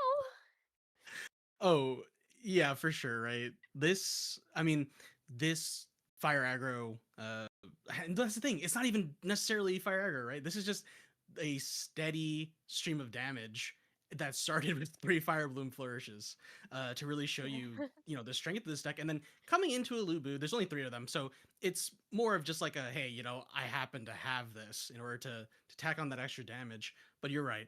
Oh, yeah, for sure, right? I mean, this fire aggro, and that's the thing, it's not even necessarily fire aggro, right? This is just a steady stream of damage that started with 3 fire bloom flourishes to really show Yeah. you, the strength of this deck. And then coming into a Lubu, there's only 3 of them, so it's more of just like a, hey, I happen to have this in order to tack on that extra damage. But you're right,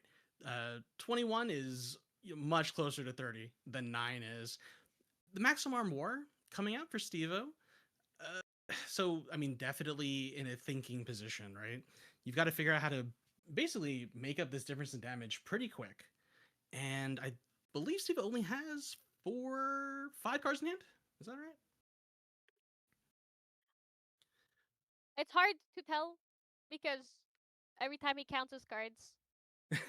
21 is much closer to 30 than 9 is. The Maximum Arm War coming out for Stevo. Uh, so, I mean, definitely in a thinking position, right? You've got to figure out how to basically make up this difference in damage pretty quick. And I believe Stevo only has 5 cards in hand. Is that right? It's hard to tell because every time he counts his cards,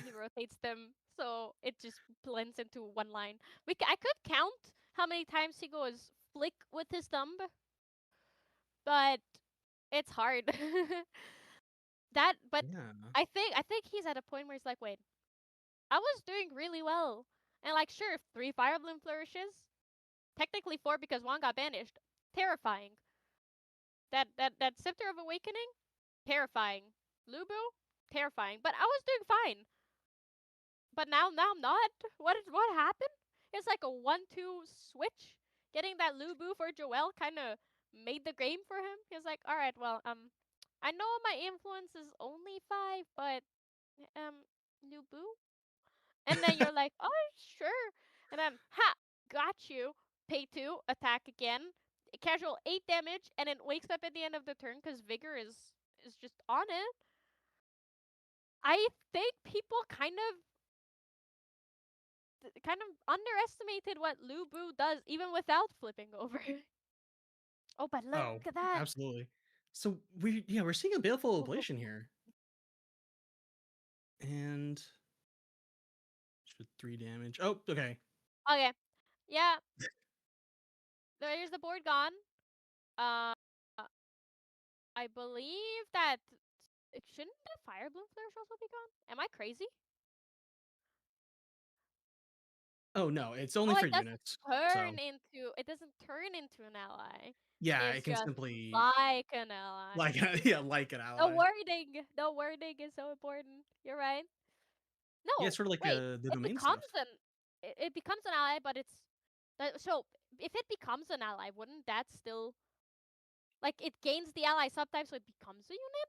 he rotates them, so it just blends into one line. I could count how many times he goes flick with his thumb, but it's hard. But Yeah. I think he's at a point where he's like, wait, I was doing really well, and like, sure, 3 Fire Bloom flourishes, technically 4 because one got banished, terrifying. That Scepter of Awakening, terrifying. Lubu, terrifying. But I was doing fine. But now I'm not. What happened? It's like a 1-2 switch. Getting that Lubu for Joel kind of made the game for him. He's like, all right, well, I know my influence is only 5, but Lubu. And then you're like, oh sure. And then got you. Pay 2, attack again. Casual 8 damage, and it wakes up at the end of the turn because Vigor is just on it. I think people kind of underestimated what Lu Bu does even without flipping over. Oh, but look Oh, at that. absolutely. So we're seeing a baleful oblation here. And should 3 damage. Oh, okay. Okay. Yeah. There's the board gone. Uh, I believe that shouldn't the fire bloom flourish also be gone? Am I crazy? Oh no, it's only Oh, for it doesn't units. So turn into an ally. yeah, it It's can just simply like an ally. like yeah, like an The ally. wording, the wording is so important. You're right. Yeah, it's No, sort of like wait. the It domain becomes stuff. it becomes an ally, but it's so if it becomes an ally, wouldn't that still like it gains the ally subtype, so it becomes a unit?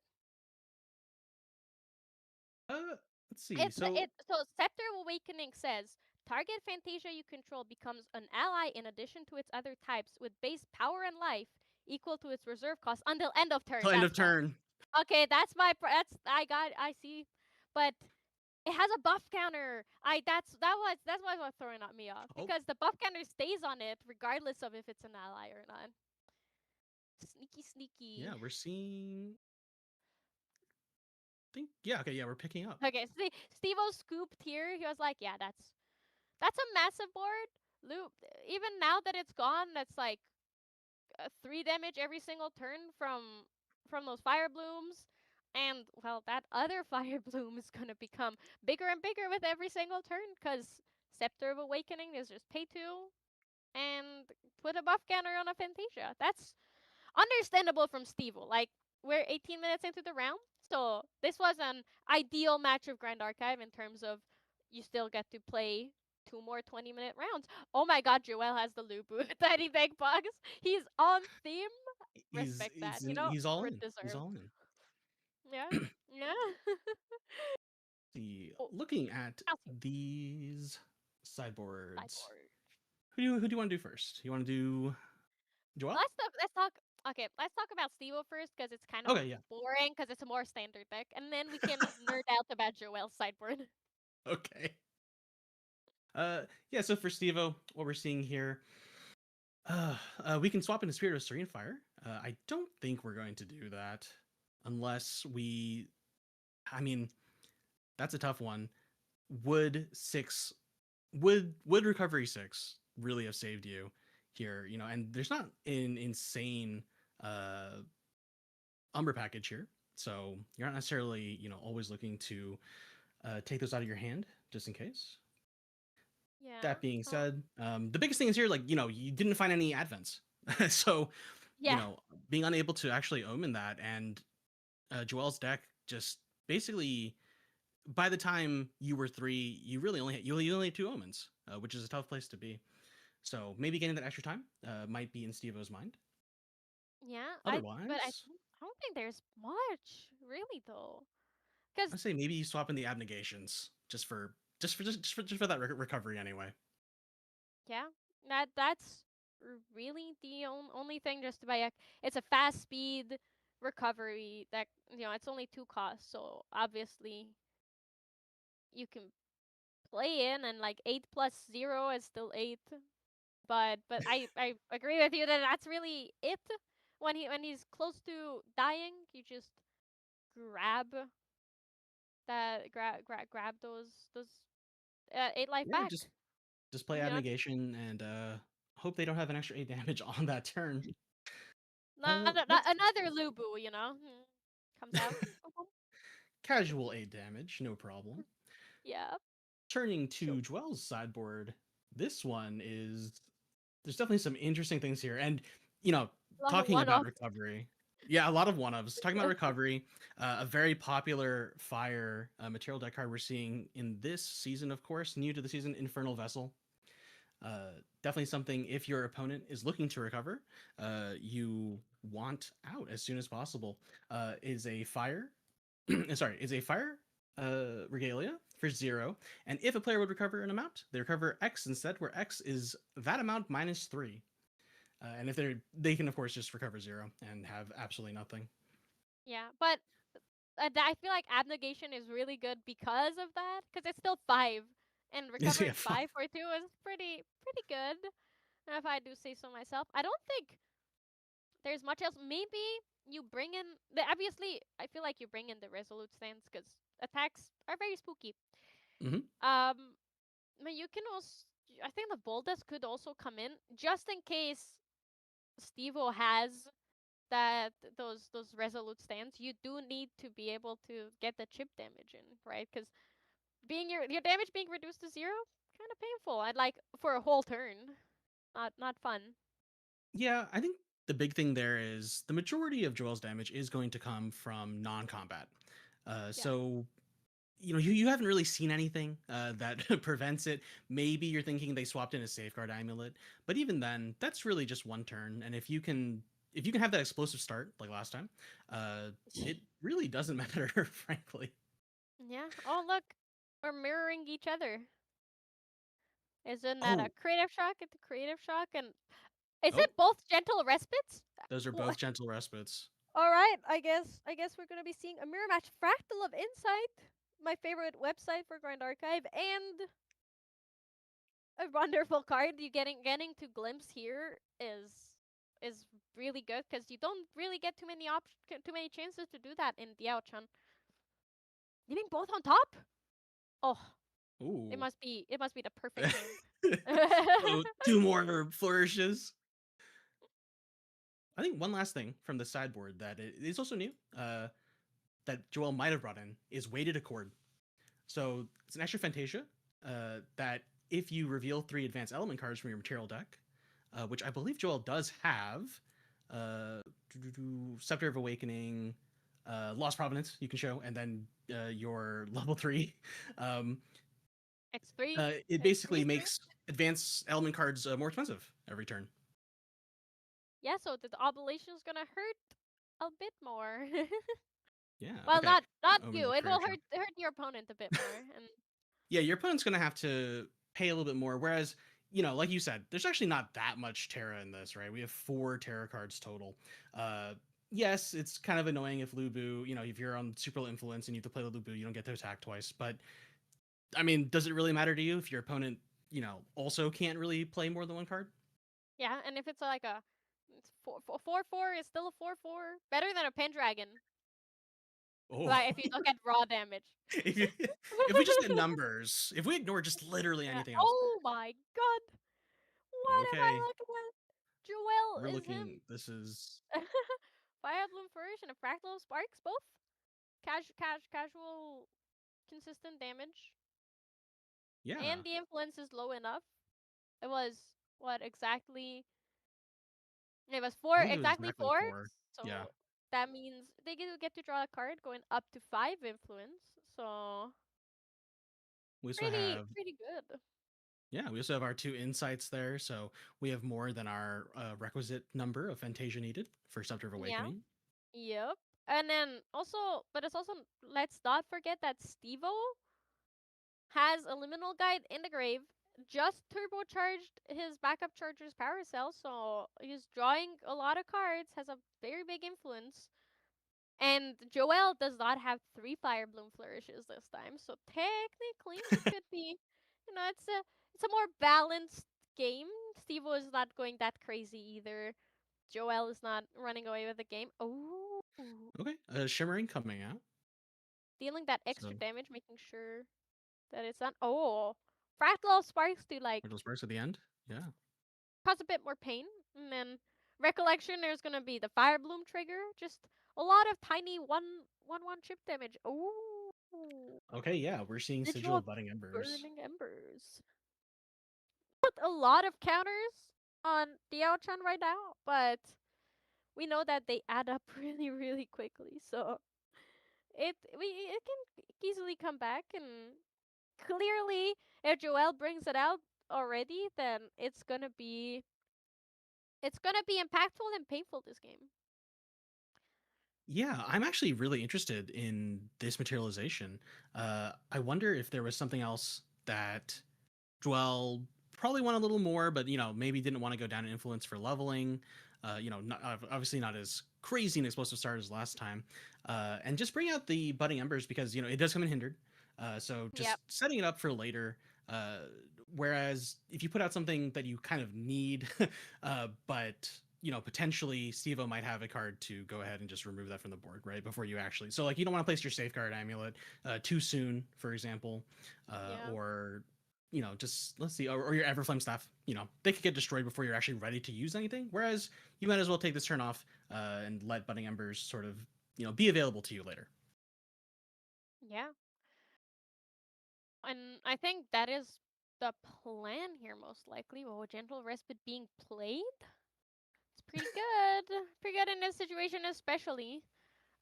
Uh, let's see. It's So it so Scepter of Awakening says target Fantasia you control becomes an ally in addition to its other types with base power and life equal to its reserve cost until end of turn. till end of That's why. turn. Okay, that's I see, but it has a buff counter. That's why it was throwing at me off Oh, because the buff counter stays on it regardless of if it's an ally or not. Sneaky, yeah, sneaky. we're seeing. Think yeah, okay, yeah, we're picking up. Okay, see, Steve-O scooped here. He was like, "Yeah, that's a massive board. Loop. Even now that it's gone, that's like 3 damage every single turn from those fire blooms." And well, that other fire bloom is gonna become bigger and bigger with every single turn, cause Scepter of Awakening is just pay 2 and put a buff counter on a Fantasia. That's understandable from Steve. Like we're 18 minutes into the round, so this was an ideal match of Grand Archive in terms of you still get to play 2 more 20-minute rounds. Oh my God, Joel has the Lubu Tiny Bag Box. He's on theme. Respect that. He's all in. He's Deserved. all in. Yeah, yeah. See, Oh, looking at calcium these sideboards, sideboard. who do you want to do first? You want to do Joel? Let's talk. Okay, let's talk about Stevo first because it's kind of Okay, yeah. boring because it's a more standard deck, and then we can nerd out about Joel's sideboard. Okay. Yeah. So for Stevo, what we're seeing here, we can swap into Spirit of Serene Fire. I don't think we're going to do that unless we. I mean, that's a tough one. Would six would recovery six really have saved you here? You know, and there's not an insane uh Umber package here, so you're not necessarily always looking to take those out of your hand just in case. Yeah. That being said, the biggest thing is here, like you didn't find any advents, so you Yeah. know being unable to actually omen that, and Joel's deck just basically by the time you were three, you only had two omens, which is a tough place to be. So maybe getting that extra time might be in Steve-O's mind. Yeah. But Otherwise, I don't think there's much really though, because I'd say maybe you swap in the abnegations just for that recovery anyway. yeah, that's really the only thing just to buy. It's a fast speed recovery that it's only 2 costs, so obviously you can play in and like 8 plus 0 is still 8. But I agree with you that that's really it. When he's close to dying, you just grab grab those 8 life Yeah, back. just play Yeah, abnegation and hope they don't have an extra 8 damage on that turn. Let's another Lubu, comes out. casual 8 damage, no problem. Yeah, Turning so to Dwell's sideboard, this one is there's definitely some interesting things here. And, you know, a lot of talking one about off. recovery, yeah, a lot of one ofs. Talking about recovery, a very popular fire material deck card we're seeing in this season, of course, new to the season, Infernal Vessel. Definitely something if your opponent is looking to recover, you want out as soon as possible. Is a fire sorry, is a fire regalia for 0. And if a player would recover an amount, they recover X instead, where X is that amount minus 3. And if they can of course just recover 0 and have absolutely nothing. Yeah, but I feel like abnegation is really good because of that, because it's still 5, and Yeah, recovering fine. 5 for 2 is pretty good. If I do say so myself, I don't think there's much else. Maybe you bring in obviously. I feel like you bring in the resolute stance because attacks are very spooky. Hmm. Um, but you can also, I think the boldest could also come in just in case Stevo has those resolute stands. You do need to be able to get the chip damage in, right? Because being your damage being reduced to zero, kind of painful, and like for a whole turn, not fun. Yeah, I think the big thing there is the majority of Joel's damage is going to come from non-combat. Yeah. So you haven't really seen anything that prevents it. Maybe you're thinking they swapped in a safeguard amulet, but even then, that's really just one turn. And if you can have that explosive start like last time, uh, it really doesn't matter, frankly. Yeah. Oh look, we're mirroring each other. Isn't that a Oh, creative shock into creative shock? And is oh, it both gentle respites? those are both What? gentle respites. All right. I guess we're gonna be seeing a mirror match fractal of insight, my favorite website for Grind Archive, and a wonderful card. You getting to glimpse here is really good because you don't really get too many chances to do that in Diao-chan. Leaving both on top? Oh, Ooh. it must be the perfect hand. Oh, two more flourishes. I think one last thing from the sideboard that is also new, that Joel might have brought in is weighted accord. So it's an extra Fantasia that if you reveal 3 advanced element cards from your material deck, which I believe Joel does have, uh, Scepter of Awakening, Lost Provenance you can show, and then your level 3. Um, X3, it X3 basically is great. makes advanced element cards more expensive every turn. Yeah, so the obulation is gonna hurt a bit more. Yeah. Well, Okay. not Omen of you. the It will Creation. hurt your opponent a bit more. And Yeah, your opponent's going to have to pay a little bit more. Whereas, like you said, there's actually not that much Terra in this, right? We have 4 Terra cards total. Uh, yes, it's kind of annoying if Lubu, if you're on super low influence and you have to play the Lubu, you don't get to attack twice. But I mean, does it really matter to you if your opponent, also can't really play more than one card? yeah, and if it's like a it's 4/4 is still a 4/4, better than a Pendragon. Oh, Like if you look at raw damage. if, you, if we just get numbers, if we ignore just literally Yeah. anything else, Oh my god. What am I okay, looking at? Joel we're is looking. him. This is Fire Bloom Flourish and a Fractal of Sparks, both casual, consistent damage, yeah. and the influence is low enough. It was what exactly? It was I four, believe it was exactly exactly four. 4. Yeah, So that means they get to draw a card going up to 5 influence. So we also pretty have pretty good. Yeah, we also have our 2 insights there, so we have more than our requisite number of Fantasia needed for Scepter of Yeah. Awakening. Yep. And then also, but it's also, let's not forget that Stevo has a liminal guide in the grave. Just turbocharged his backup charger's power cell, so he's drawing a lot of cards. Has a very big influence. And Joel does not have 3 Fire Bloom flourishes this time, so technically it could be, it's a more balanced game. Stevo is not going that crazy either. Joel is not running away with the game. Oh, Okay, Shimmering coming out. dealing that extra So damage, making sure that it's not. Oh, Fractal Sparks to like Little Sparks at the end. Yeah. cause a bit more pain, and then Recollection. There's gonna be the Fire Bloom trigger. Just a lot of tiny one chip damage. Oh. Okay, yeah, we're seeing Sigil Sigil of of Budding Embers. Burning Embers. Not a lot of counters on Diao-chan right now, but we know that they add up really, really quickly. So it can easily come back, and clearly, if Joel brings it out already, then it's gonna be impactful and painful this game. Yeah, I'm actually really interested in this materialization. I wonder if there was something else that Dwell probably want a little more, but maybe didn't want to go down in influence for leveling. Obviously not as crazy and explosive start as last time, and just bring out the budding embers because it does come in hindered. So Yep. just setting it up for later. Whereas if you put out something that you kind of need, but potentially Stevo might have a card to go ahead and just remove that from the board, right? Before you actually, so like you don't want to place your safeguard amulet too soon, for example, Yeah. or just let's see, or your Everflame staff. They could get destroyed before you're actually ready to use anything. Whereas you might as well take this turn off and let Budding Embers sort of be available to you later. Yeah. And I think that is the plan here, most likely. Well, Gentle Respite being played? It's pretty good. Pretty good in this situation, especially.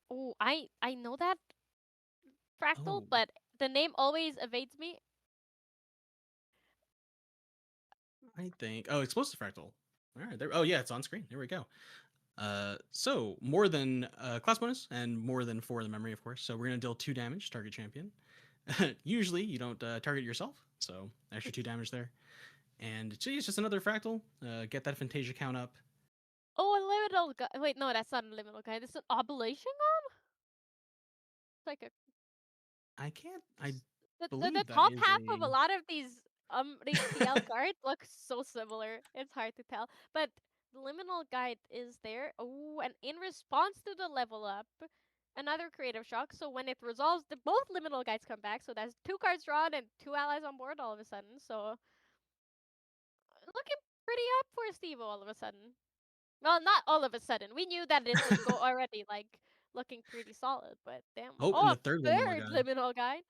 Oh, I know that fractal, Oh, but the name always evades me. I think. Oh, explosive fractal. All right. There. Oh yeah, it's on screen. There we go. So more than class bonus and more than 4 in the memory, of course. So we're gonna deal 2 damage, target champion. Usually you don't target yourself, so extra 2 damage there. And gee, it's just another fractal. Get that Fantasia count up. Oh, a liminal guy. Wait, no, that's not a liminal guy. This is an oblation god? It's like a I can't. I s- the believe that top is half of a a. lot of these TL cards look so similar. It's hard to tell. But the liminal guide is there. Oh, and in response to the level up, another creative shock. So when it resolves, both liminal guides come back. So that's 2 cards drawn and 2 allies on board all of a sudden. So looking pretty up for Steve all of a sudden. Well, not all of a sudden. We knew that it was already like looking pretty solid, but damn. Oh, and Oh, the third a liminal third guide. liminal guide.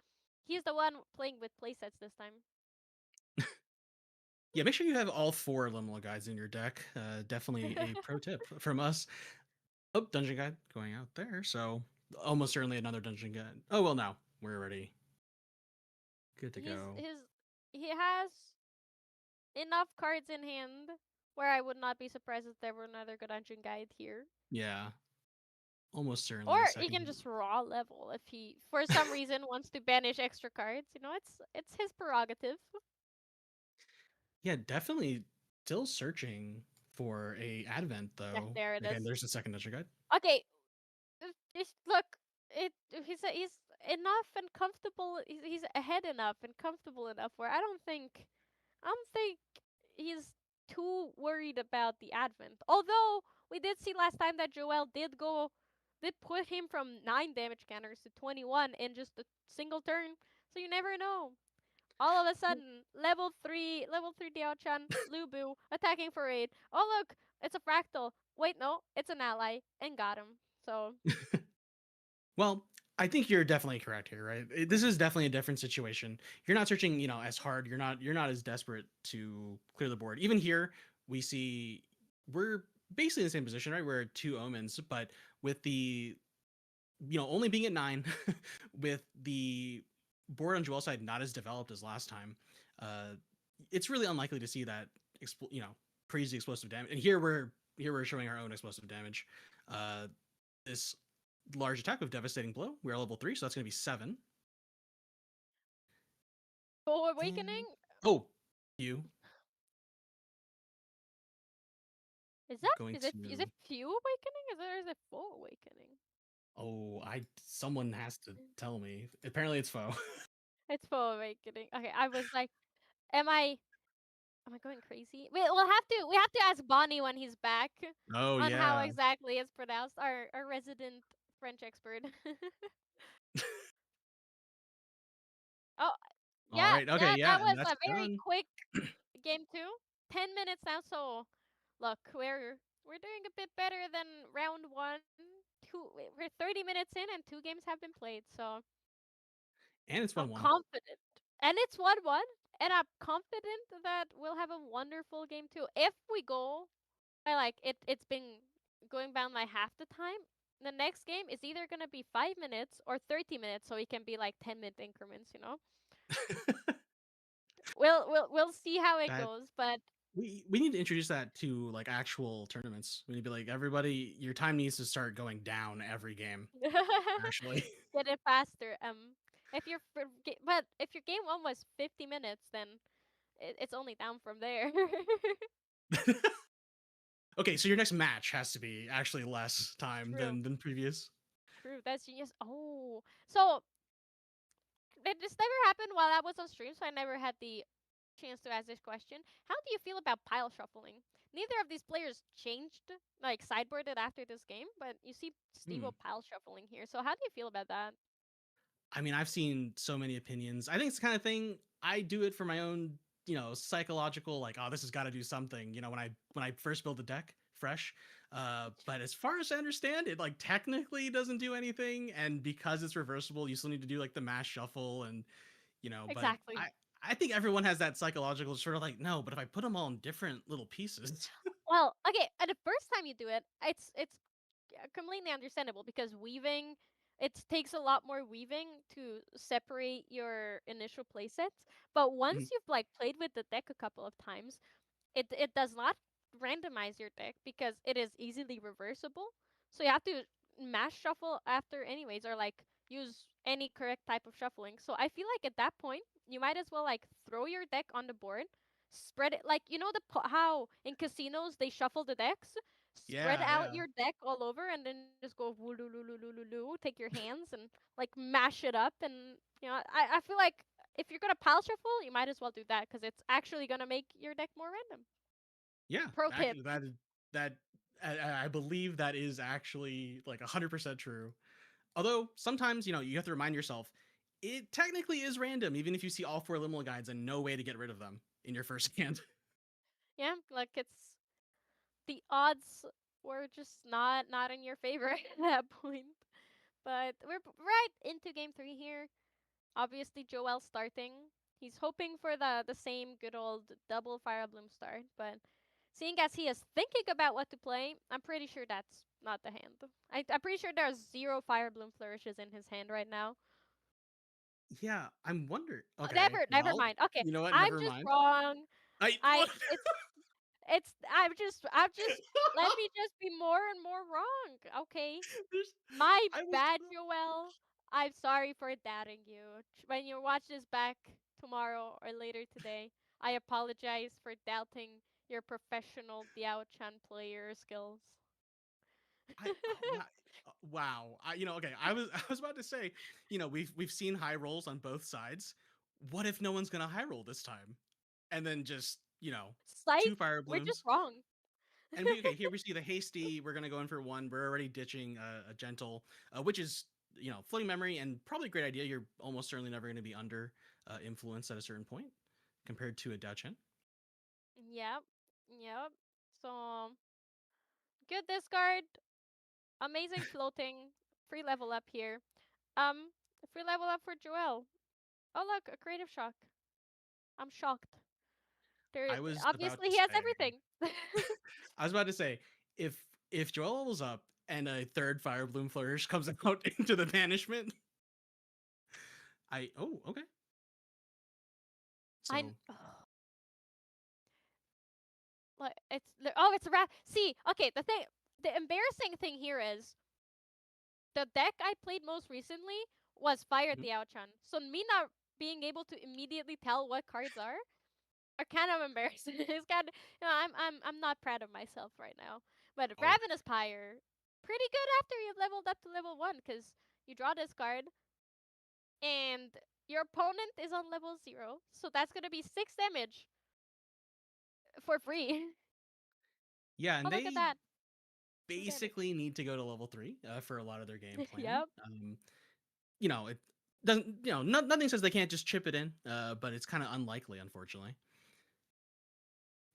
He's the one playing with playsets this time. Yeah, make sure you have all 4 liminal guides in your deck. Definitely a pro tip from us. Oh, dungeon guide going out there. So almost certainly another dungeon guide. Oh well, now we're already good to He's go. his he has enough cards in hand where I would not be surprised if there were another good dungeon guide here. Yeah, almost certainly a Or he can second. just raw level if he for some reason wants to banish extra cards. It's his prerogative. Yeah, definitely still searching for a advent Yeah, though. there it Again, is. there's the second dungeon guide. Okay, look, he's enough and comfortable. He's ahead enough and comfortable enough where I don't think he's too worried about the advent. Although we did see last time that Joel did put him from 9 damage counters to 21 in just a single turn. So you never know. All of a sudden, level 3 Diao-chan, Lubu, attacking for 8. Oh look, it's a fractal. Wait, no, it's an ally, and got him. So Well, I think you're definitely correct here, right? This is definitely a different situation. You're not searching, as hard. You're not as desperate to clear the board. Even here, we see we're basically in the same position, right? We're at 2 omens, but with the only being at 9, with the board on Joel's side not as developed as last time, uh, it's really unlikely to see that crazy explosive damage. And here we're showing our own explosive damage. Uh, this large attack with devastating blow. We're level 3, so that's going to be 7. Full And Awakening? oh, you Is that going is it to few awakening? Is it full awakening? I someone has to tell me. Apparently, it's foe. It's full awakening. Okay, I was like, am I am I going crazy? We have to ask Bonnie when he's back Oh on how yeah. exactly it's pronounced. Our resident French expert. Oh, All yeah, right. Okay. that Yeah, and was that's a very done. quick game too. 10 minutes now, so look, we're doing a bit better than round one. We're 30 minutes in, and 2 games have been played. So And it's I'm 1-1. confident, and it's 1-1, and I'm confident that we'll have a wonderful game too. If we go, I like it. It's been going down like half the time. The next game is either gonna be 5 minutes or 30 minutes, so it can be like 10-minute increments. We'll see how it that goes, but we need to introduce that to like actual tournaments. We need to be like, everybody, your time needs to start going down every game. Actually. get it faster. But if your game one was 50 minutes, then it's only down from there. Okay, so your next match has to be actually less time True, than previous. true. That's genius. Oh, so this never happened while I was on stream, so I never had the chance to ask this question. How do you feel about pile shuffling? neither of these players changed, like sideboarded after this game, but you see Hmm. Stevo pile shuffling here. So how do you feel about that? I mean, I've seen so many opinions. I think it's the kind of thing I do it for my own, psychological, like, oh, this has got to do something, when I first build a deck fresh. But as far as I understand, it like technically doesn't do anything, and because it's reversible, you still need to do like the mass shuffle and but Exactly. I think everyone has that psychological sort of like, no, but if I put them all in different little pieces. Well, okay, at the first time you do it, it's completely understandable because weaving it takes a lot more weaving to separate your initial playsets. But once you've like played with the deck a couple of times, it does not randomize your deck because it is easily reversible. So you have to mash shuffle after anyways, or like use any correct type of shuffling. So I feel like at that point you might as well like throw your deck on the board, spread it like how in casinos they shuffle the decks. Spread Yeah, out yeah. your deck all over and then just go woo, take your hands and like mash it up. And I feel like if you're gonna pile shuffle, you might as well do that because it's actually gonna make your deck more random. Yeah, Pro tip. actually, that I believe that is actually like 100% true. Although sometimes you have to remind yourself it technically is random, even if you see all four liminal guides and no way to get rid of them in your first hand. Yeah, like it's the odds were just not in your favor at that point. But we're right into game 3 here. Obviously Joel starting. He's hoping for the same good old double Fire Bloom start, but seeing as he is thinking about what to play, I'm pretty sure that's not the hand. I'm pretty sure there's zero Fire Bloom flourishes in his hand right now. Yeah, I'm wondering. Okay, Never well, mind. Okay, you know what? I'm Never just mind. wrong. I I it's I'm just let me just be more and more wrong. Okay. there's My I was bad, Joel. I'm sorry for doubting you. When you watch this back tomorrow or later today, I apologize for doubting your professional Diao-chan player skills. wow. Wow. Okay. I was about to say, we've seen high rolls on both sides. What if no one's gonna high roll this time? And then just, two Psych, fire we're just blooms. wrong. And here we see the hasty. We're gonna go in for one. We're already ditching a gentle, which is floating memory and probably a great idea. You're almost certainly never going to be under influence at a certain point compared to a Dachen. Yep. Yep. So, good discard. Amazing floating. Free level up here. Um, Free level up for Joel. Oh look, a creative shock. I'm shocked. There, I was about obviously to he has say. everything. I was about to say if Joel levels up and a third Fire Bloom Flourish comes out into the banishment, okay. I So like it's a wrap. See, okay, the embarrassing thing here is the deck I played most recently was Fire mhm. Diao-chan. So me not being able to immediately tell what cards are kind of embarrassing. It's kind of, I'm not proud of myself right now. But Oh Ravenous Pyre, pretty good after you've leveled up to level 1 because you draw this card and your opponent is on level 0. So that's going to be 6 damage for free. yeah, and Oh, look at they that. 2 damage. basically need to go to level 3 for a lot of their game plan. Yep. It doesn't. Nothing says they can't just chip it in, but it's kind of unlikely, unfortunately.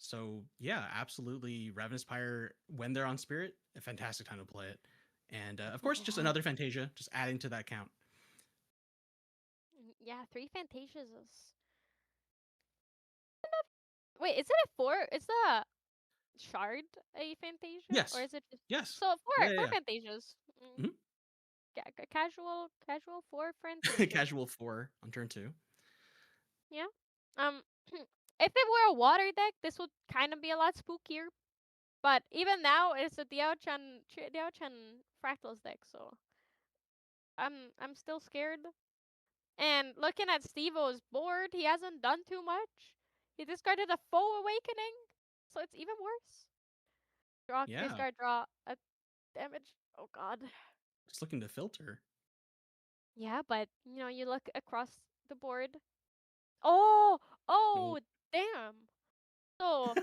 So yeah, absolutely. Ravenous Pyre, when they're on Spirit, a fantastic time to play it. And of course, just Yeah. another Fantasia, just adding to that count. Yeah, 3 Fantasias is... Wait, is it a 4? Is the Shard a Fantasia? Or Yes, is it just... yes, So, yeah, 4 yeah, Fantasias. yeah. Casual 4 Fantasias. Casual 4 on turn 2. Yeah. If it were a water deck, this would kind of be a lot spookier. But even now, it's a Diao-chan Fractals deck, so I'm still scared. And looking at Steve-O's board, he hasn't done too much. He discarded a Foe Awakening, so it's even worse. Yeah, Discard, draw a damage. Oh god. just looking to filter. Yeah, but you look across the board. Oh, No, oh, damn. So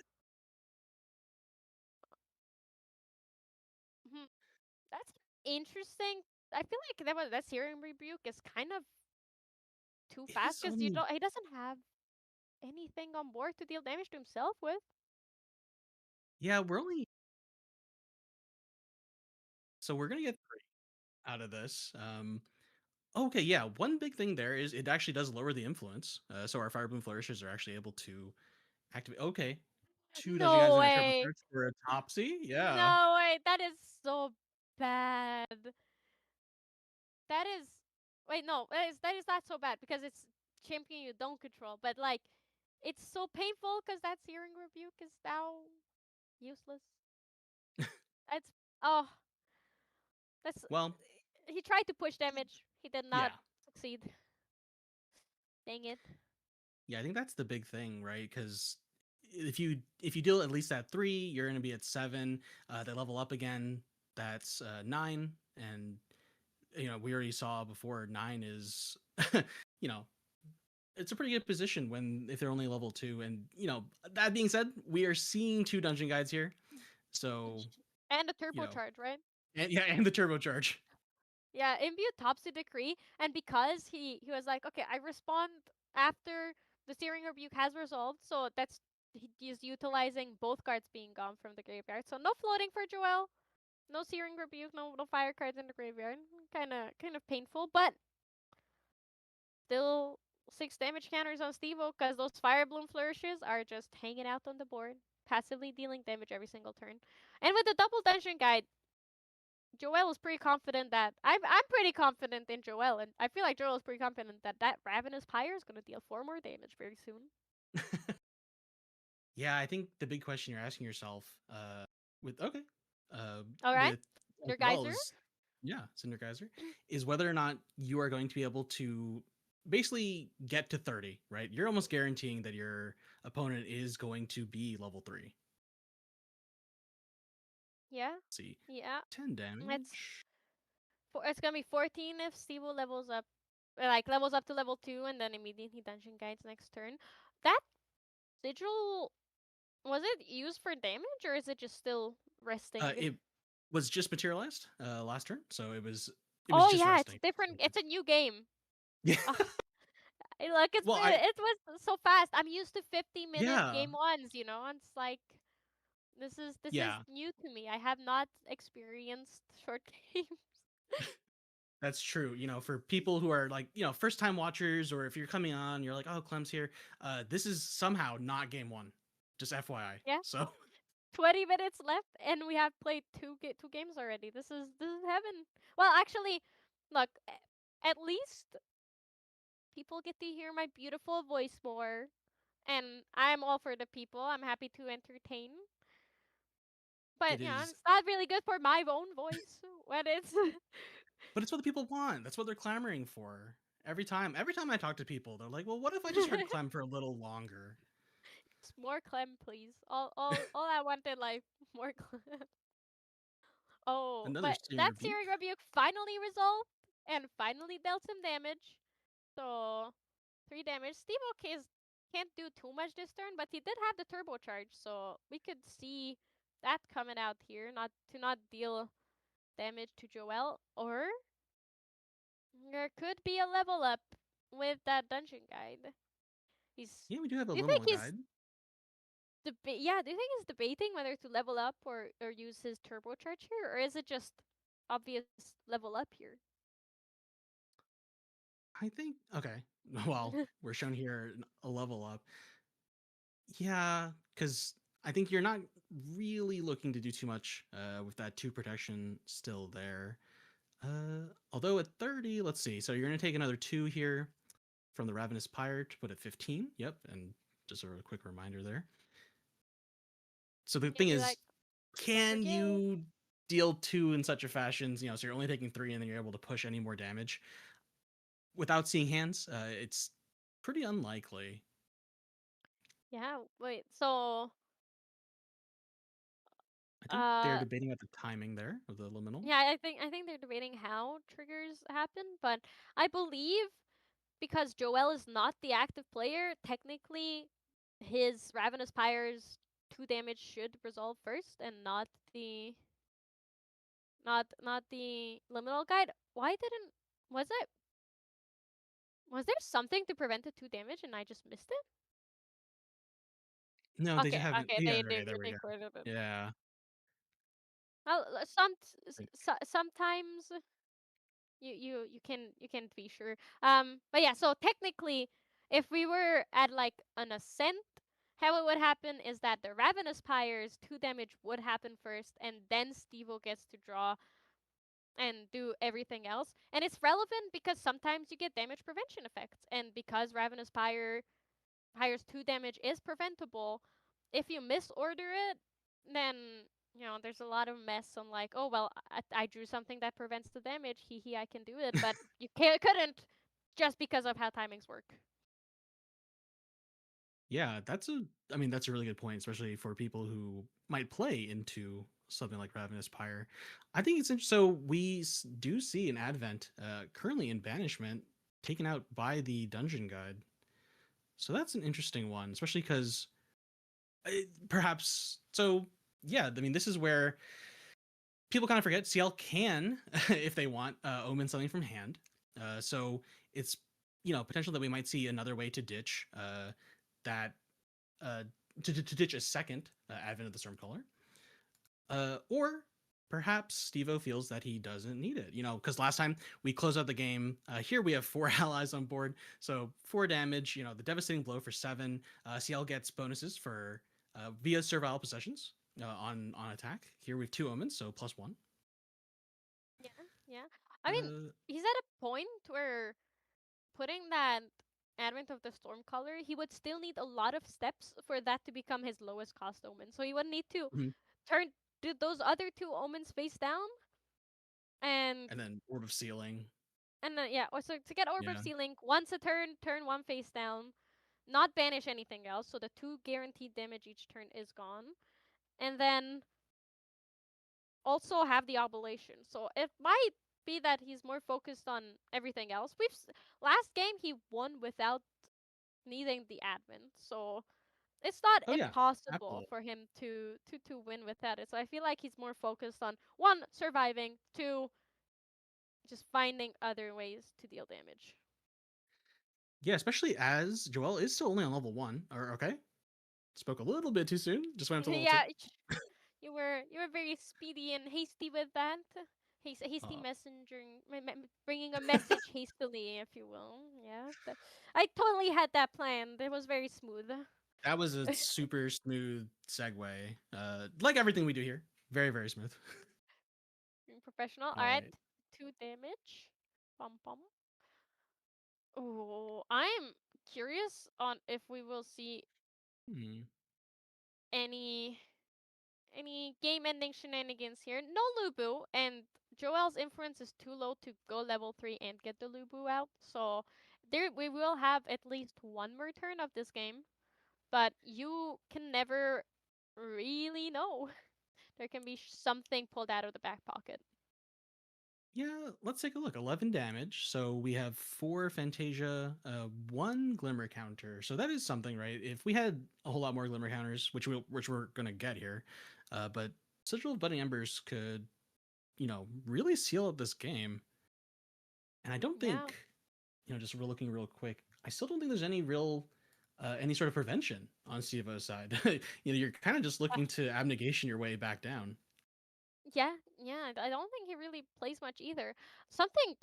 interesting. I feel like that Searing Rebuke is kind of too It fast is because only he doesn't have anything on board to deal damage to himself with. yeah, we're only so we're gonna get three out of this. Okay, yeah. One big thing there is it actually does lower the influence. So our Fire Bloom Flourishes are actually able to activate. Okay, two Dungeon Guides No and a way. Turbocharge for a Topsy. Yeah. No way. That is so bad. That is. Wait, no. That is not so bad because it's champion you don't control. But like, it's so painful because that Searing Rebuke is now useless. It's oh, that's. Well, He tried to push damage. He did not yeah, succeed. Dang it. yeah. I think that's the big thing, right? Because if you deal at least at three, you're gonna be at seven. They level up again. That's nine, and we already saw before nine is you know it's a pretty good position when if they're only level two. And that being said, we are seeing two dungeon guides here, so And a you know, turbocharge, right? and yeah, and the turbocharge. Yeah, imbue Topsy Decree, and because he was like, okay, I respond after the Searing Rebuke has resolved, so he's utilizing both cards being gone from the graveyard. So no floating for Joel, no Searing Rebuke, no fire cards in the graveyard. Kind of painful, but still 6 damage counters on Stevo because those Fire Bloom Flourishes are just hanging out on the board, passively dealing damage every single turn. And with the double dungeon guide, Joel is pretty confident that I'm pretty confident in Joel, and I feel like Joel is pretty confident that that Ravenous Pyre is gonna deal 4 more damage very soon. Yeah, I think the big question you're asking yourself, with okay, All right, with as your well geyser. is yeah, Syndergeyser, is whether or not you are going to be able to basically get to 30, right? You're almost guaranteeing that your opponent is going to be level three. Yeah, Let's see, yeah. 10 It's damage. it's gonna be 14 if Stevo levels up, like levels up to level 2, and then immediately dungeon guides next turn. That sigil, was it used for damage or is it just still resting? It was just materialized last turn, so it was Oh just yeah, it's resting. different. It's a new game. Yeah. Hey, look, Well, I it was so fast. I'm used to 50-minute yeah game ones, you know. And it's like this is yeah new to me. I have not experienced short games. That's true. For people who are like, first time watchers, or if you're coming on, you're like, oh, Clem's here. This is somehow not game one. Just FYI. Yeah, So 20 minutes left, and we have played two games already. This is heaven. Well, actually, look, at least people get to hear my beautiful voice more, and I'm all for the people. I'm happy to entertain. it But yeah, is, it's not really good for my own voice when it's but it's what the people want. That's what they're clamoring for. Every time I talk to people, they're like, well, what if I just heard Clem for a little longer? it's more Clem, please. All I want in life, more Clem. Oh, Another but searing that rebuke. Searing Rebuke finally resolved and finally dealt some damage. So 3 damage. Steve O'K's can't do too much this turn, but he did have the turbocharge, so we could see that coming out here, not deal damage to Joel, or there could be a level up with that dungeon guide. He's. Yeah, we do have a Do you level think up he's guide. Yeah, do you think he's debating whether to level up or use his turbocharge here, or is it just obvious level up here? I think okay. Well, we're shown here a level up. Yeah, because I think you're not really looking to do too much with that two protection still there. Although at 30, let's see. So you're going to take another two here from the Ravenous Pyre to put at 15. Yep. And just a quick reminder there. So the He'll thing be is, like, "Don't can forget." you deal two in such a fashion, so you're only taking three and then you're able to push any more damage without seeing hands? It's pretty unlikely. Yeah. Wait. So, I think they're uh, debating about the timing there of the liminal. yeah, I think they're debating how triggers happen, but I believe because Joel is not the active player, technically his Ravenous Pyre's 2 damage should resolve first, and not not the liminal guide. Why didn't was it was there something to prevent the 2 damage and I just missed it? No, they just Okay, haven't. okay, Yeah, right. There we they go. created it. Yeah. Well, Right. sometimes you can't be sure. But yeah, so technically, if we were at like an ascent, how it would happen is that the Ravenous Pyre's 2 damage would happen first, and then Stevo gets to draw and do everything else. And it's relevant because sometimes you get damage prevention effects, and because Ravenous Pyre's 2 damage is preventable, if you misorder it, then there's a lot of mess on like, oh well, I drew something that prevents the damage. Hee hee, I can do it, but you couldn't just because of how timings work. Yeah, I mean, that's a really good point, especially for people who might play into something like Ravenous Pyre. I think it's interesting. So do see an Advent currently in banishment, taken out by the Dungeon Guide. So that's an interesting one, especially because perhaps. So yeah, I mean, this is where people kind of forget CL can, if they want, omen something from hand. So it's potential that we might see another way to ditch that uh, to ditch a second Advent of the Stormcaller, or perhaps Stevo feels that he doesn't need it. Because last time we close out the game, here we have 4 allies on board, so 4 damage. The devastating blow for 7. CL gets bonuses for via servile possessions on attack. Here we have 2 omens, so +1. Yeah, yeah. I mean, Uh, he's at a point where putting that Advent of the Stormcaller, he would still need a lot of steps for that to become his lowest cost omen. So he would need to mhm. turn do those other 2 omens face down, and And then Orb of Sealing. yeah, or so to get Orb of Yeah. Sealing once a turn one face down, not banish anything else, so the 2 guaranteed damage each turn is gone, and then also have the oblation. So it might be that he's more focused on everything else. Last game he won without needing the admin, so it's not Oh yeah, impossible absolutely. for him to win without it. So I feel like he's more focused on one surviving, two just finding other ways to deal damage. Yeah, especially as Joel is still only on level 1. Or okay, spoke a little bit too soon. Just went up to level 2. Yeah, you were very speedy and hasty with that. Hasty Uh, messaging, bringing a message hastily, if you will. Yeah, I totally had that planned. It was very smooth. that was a super smooth segue. Like everything we do here, very very smooth. Professional. All All right, right. 2 damage. Bum bum. Oh, I'm curious on if we will see Hmm. any game-ending shenanigans here. No Lubu, and Joel's influence is too low to go level 3 and get the Lubu out. So there we will have at least one more turn of this game, but you can never really know. There can be something pulled out of the back pocket. Yeah, let's take a look. 11 damage. So we have 4 Fantasia, 1 Glimmer counter. So that is something, right? If we had a whole lot more Glimmer counters, which we're gonna get here, but Sigil of Budding Embers could, really seal up this game. And I don't Yeah. think, just we're looking real quick. I still don't think there's any real, any sort of prevention on Sivo's side. You're kind of just Uh, looking to abnegation your way back down. yeah, yeah. I don't think he really plays much either. Something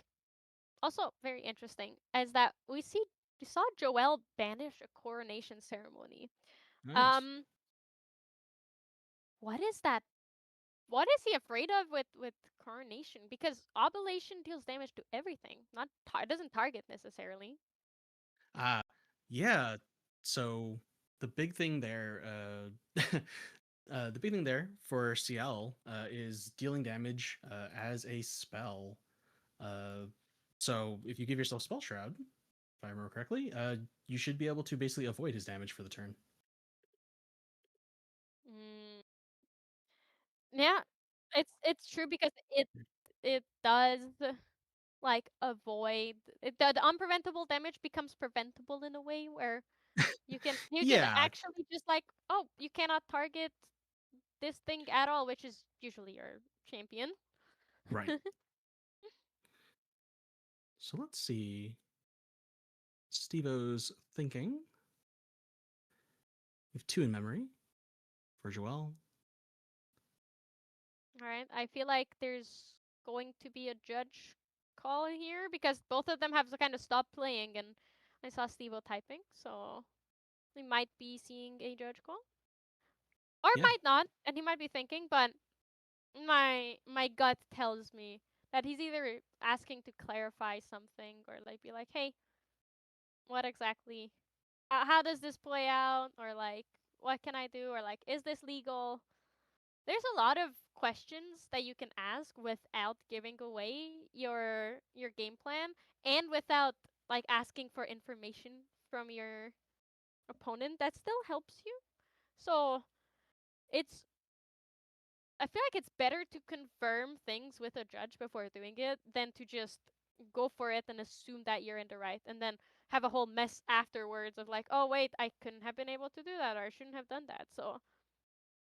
also very interesting is that we saw Joel banish a coronation ceremony. Nice. Um, what is that? What is he afraid of with coronation? Because oblation deals damage to everything. Not it doesn't target necessarily. Ah, yeah. So the big thing there, the big thing there for CL is dealing damage as a spell. Uh, so if you give yourself Spell Shroud, if I remember correctly, you should be able to basically avoid his damage for the turn. Mm, yeah, it's true because it does like avoid the unpreventable damage becomes preventable in a way where you can Yeah, actually just like, oh, you cannot target this thing at all, which is usually your champion. Right. So let's see. Steve-O's thinking. We have two in memory for Joelle. All right. I feel like there's going to be a judge call here because both of them have kind of stopped playing, and I saw Steve typing, so we might be seeing a judge call, or Yeah. might not, and he might be thinking, but my gut tells me that he's either asking to clarify something or like be like, hey, what exactly? How does this play out? Or like, what can I do? Or like, is this legal? There's a lot of questions that you can ask without giving away your game plan and without like asking for information from your opponent that still helps you. So it's I feel like it's better to confirm things with a judge before doing it than to just go for it and assume that you're in the right and then have a whole mess afterwards of like, oh wait, I couldn't have been able to do that or I shouldn't have done that. So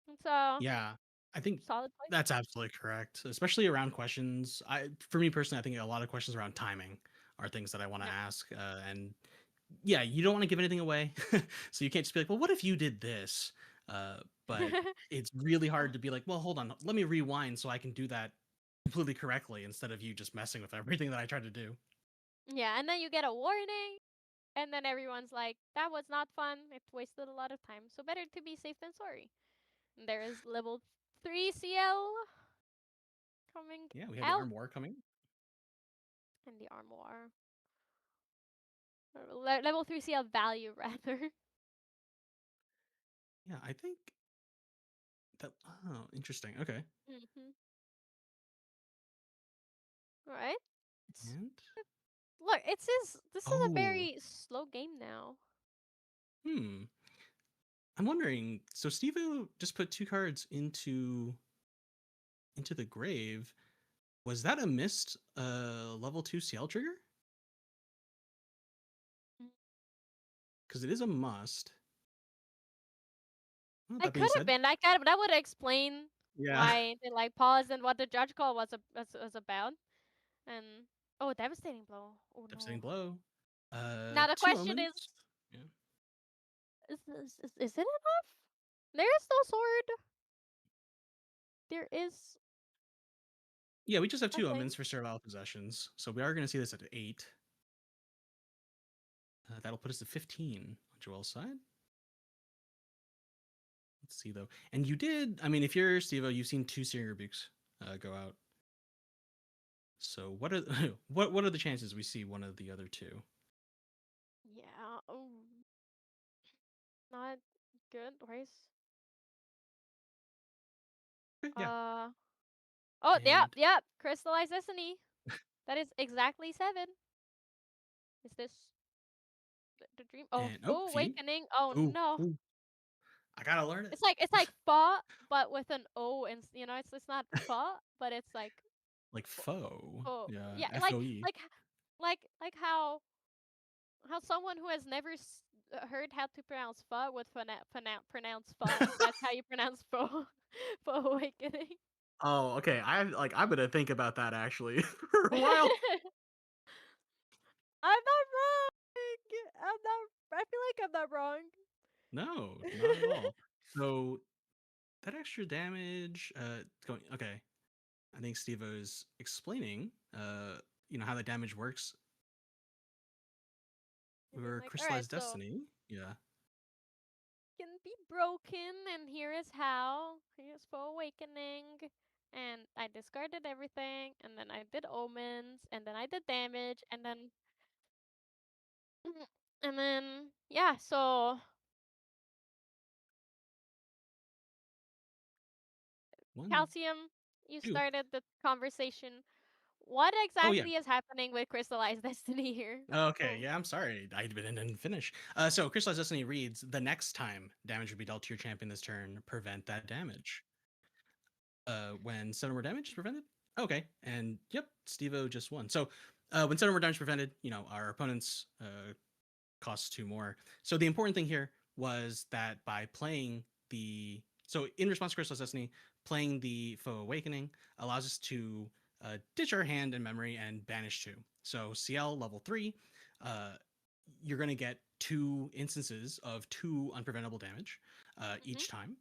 it's a Yeah. I think solid point. that's absolutely correct, especially around questions. For me personally, I think a lot of questions around timing are things that I want to Yeah. ask. And yeah, you don't want to give anything away. So you can't just be like, well, what if you did this? But it's really hard to be like, well, hold on, let me rewind so I can do that completely correctly instead of you just messing with everything that I tried to do. Yeah, and then you get a warning and then everyone's like, that was not fun. It wasted a lot of time. So better to be safe than sorry. And there is level 3 CL coming Yeah, we have the out arm war coming. and the armor. Level 3 CL value rather. Yeah, I think that. Oh, interesting. Okay. Mm-hmm. All right. And Look, this is a oh, very slow game now. hmm. I'm wondering. So Steve just put two cards into the grave. Was that a missed level 2 CL trigger? Mm. Because it is a must. Well, It that being could have said, been like that would explain yeah. why they like paused and what the judge call was about. And oh, devastating blow. Oh Devastating no. blow. Now the Two question omens. is, Yeah. is it enough? There is no sword. There is Yeah, we just have a two thing. omens for servile possessions, so we are going to see this at 8. That'll put us at 15 on Joel's side. Let's see though. And you did. I mean, if you're Stevo, you've seen two Searing Rebukes go out. So what are what are the chances we see one of the other two? Yeah. Oh, not good. Where's Okay, yeah. uh oh, yeah, And yeah. Crystallized Destiny. That is exactly 7. Is this the dream? Oh, and oh, Full Fiend. Awakening. Oh Ooh, no. ooh, I gotta learn it. It's like fa but with an O and it's not fa but it's like Like foe. oh Yeah, yeah FOE. like how someone who has never heard how to pronounce fa would pronounce fa. That's how you pronounce fo for awakening. Oh, okay. I'm gonna think about that actually for a while. I'm not wrong. I'm not. I feel like I'm not wrong. No, not at all. So that extra damage, going okay. I think Steve is explaining, how that damage works And being for like, all right, Crystallized so Destiny. Yeah. can be broken, and here is how. Here's for awakening. And I discarded everything, and then I did omens, and then I did damage, and then yeah. So One, calcium, you two. started the conversation. What Oh yeah. exactly is happening with crystallized destiny here? Okay, Oh, yeah, I'm sorry. I didn't finish. So Crystallized Destiny reads the next time damage would be dealt to your champion this turn, prevent that damage. When 7 more damage is prevented. Okay, and yep, Stevo just won. So when 7 more damage is prevented, our opponent's costs 2 more. So the important thing here was that by playing in response to Crystal Destiny, playing the Foe Awakening allows us to ditch our hand and memory and banish two. So CL level three, uh, you're going to get two instances of two unpreventable damage Mm-hmm. each time.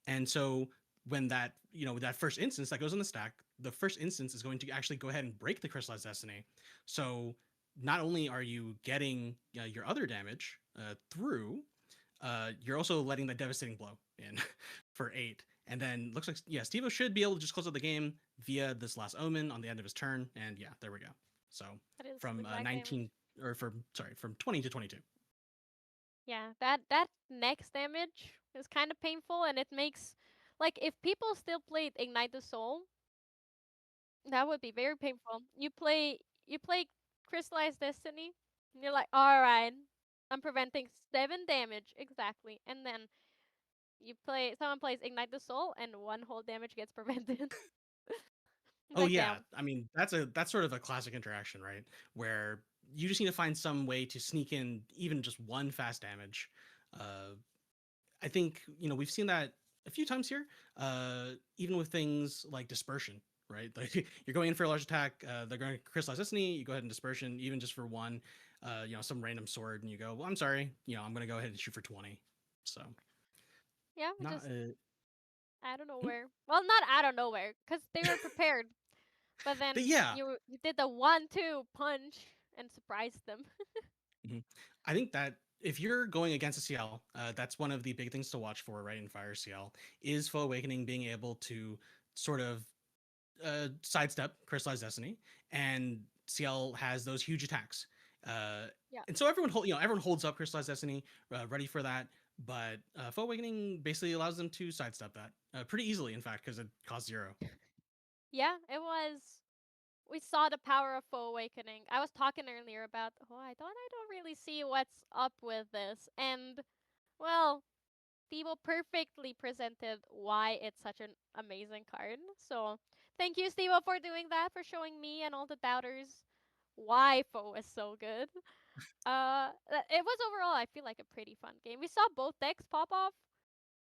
And so when that, that first instance that goes in the stack, the first instance is going to actually go ahead and break the Crystallized Destiny. So not only are you getting your other damage through, you're also letting that devastating blow in for eight. And then looks like, yeah, Stevo should be able to just close out the game via this last omen on the end of his turn. And yeah, there we go. So That is the from exact damage. 19 or from sorry, from 20 to 22. Yeah, that next damage is kind of painful, and it makes like if people still played Ignite the Soul, that would be very painful. You play Crystallized Destiny, and you're like, all right, I'm preventing 7 damage exactly, and then someone plays Ignite the Soul, and one whole damage gets prevented. It's Oh like, yeah, damn. I mean that's sort of a classic interaction, right? Where you just need to find some way to sneak in even just one fast damage. Uh, I think we've seen that a few times here, even with things like dispersion, right? Like you're going in for a large attack, they're going to crystallize destiny, you go ahead and dispersion, even just for one, some random sword, and you go, well, I'm sorry, I'm going to go ahead and shoot for 20. So Yeah, not, just out of nowhere. Well, not out of nowhere, cause they were prepared. But but then yeah, you did the 1-2 punch and surprised them. mhm. I think that if you're going against a CL, that's one of the big things to watch for, right? In Fire CL is Foe Awakening being able to sort of sidestep Crystallized Destiny, and CL has those huge attacks. Uh, Yeah. and so everyone holds up Crystallized Destiny, ready for that. But Foe Awakening basically allows them to sidestep that pretty easily, in fact, because it costs zero. Yeah, it was. We saw the power of Foe Awakening. I was talking earlier about, oh, I don't really see what's up with this. And, well, Tivo perfectly presented why it's such an amazing card. So, thank you, Stevo, for doing that, for showing me and all the doubters why Foe is so good. It was overall, I feel like a pretty fun game. We saw both decks pop off.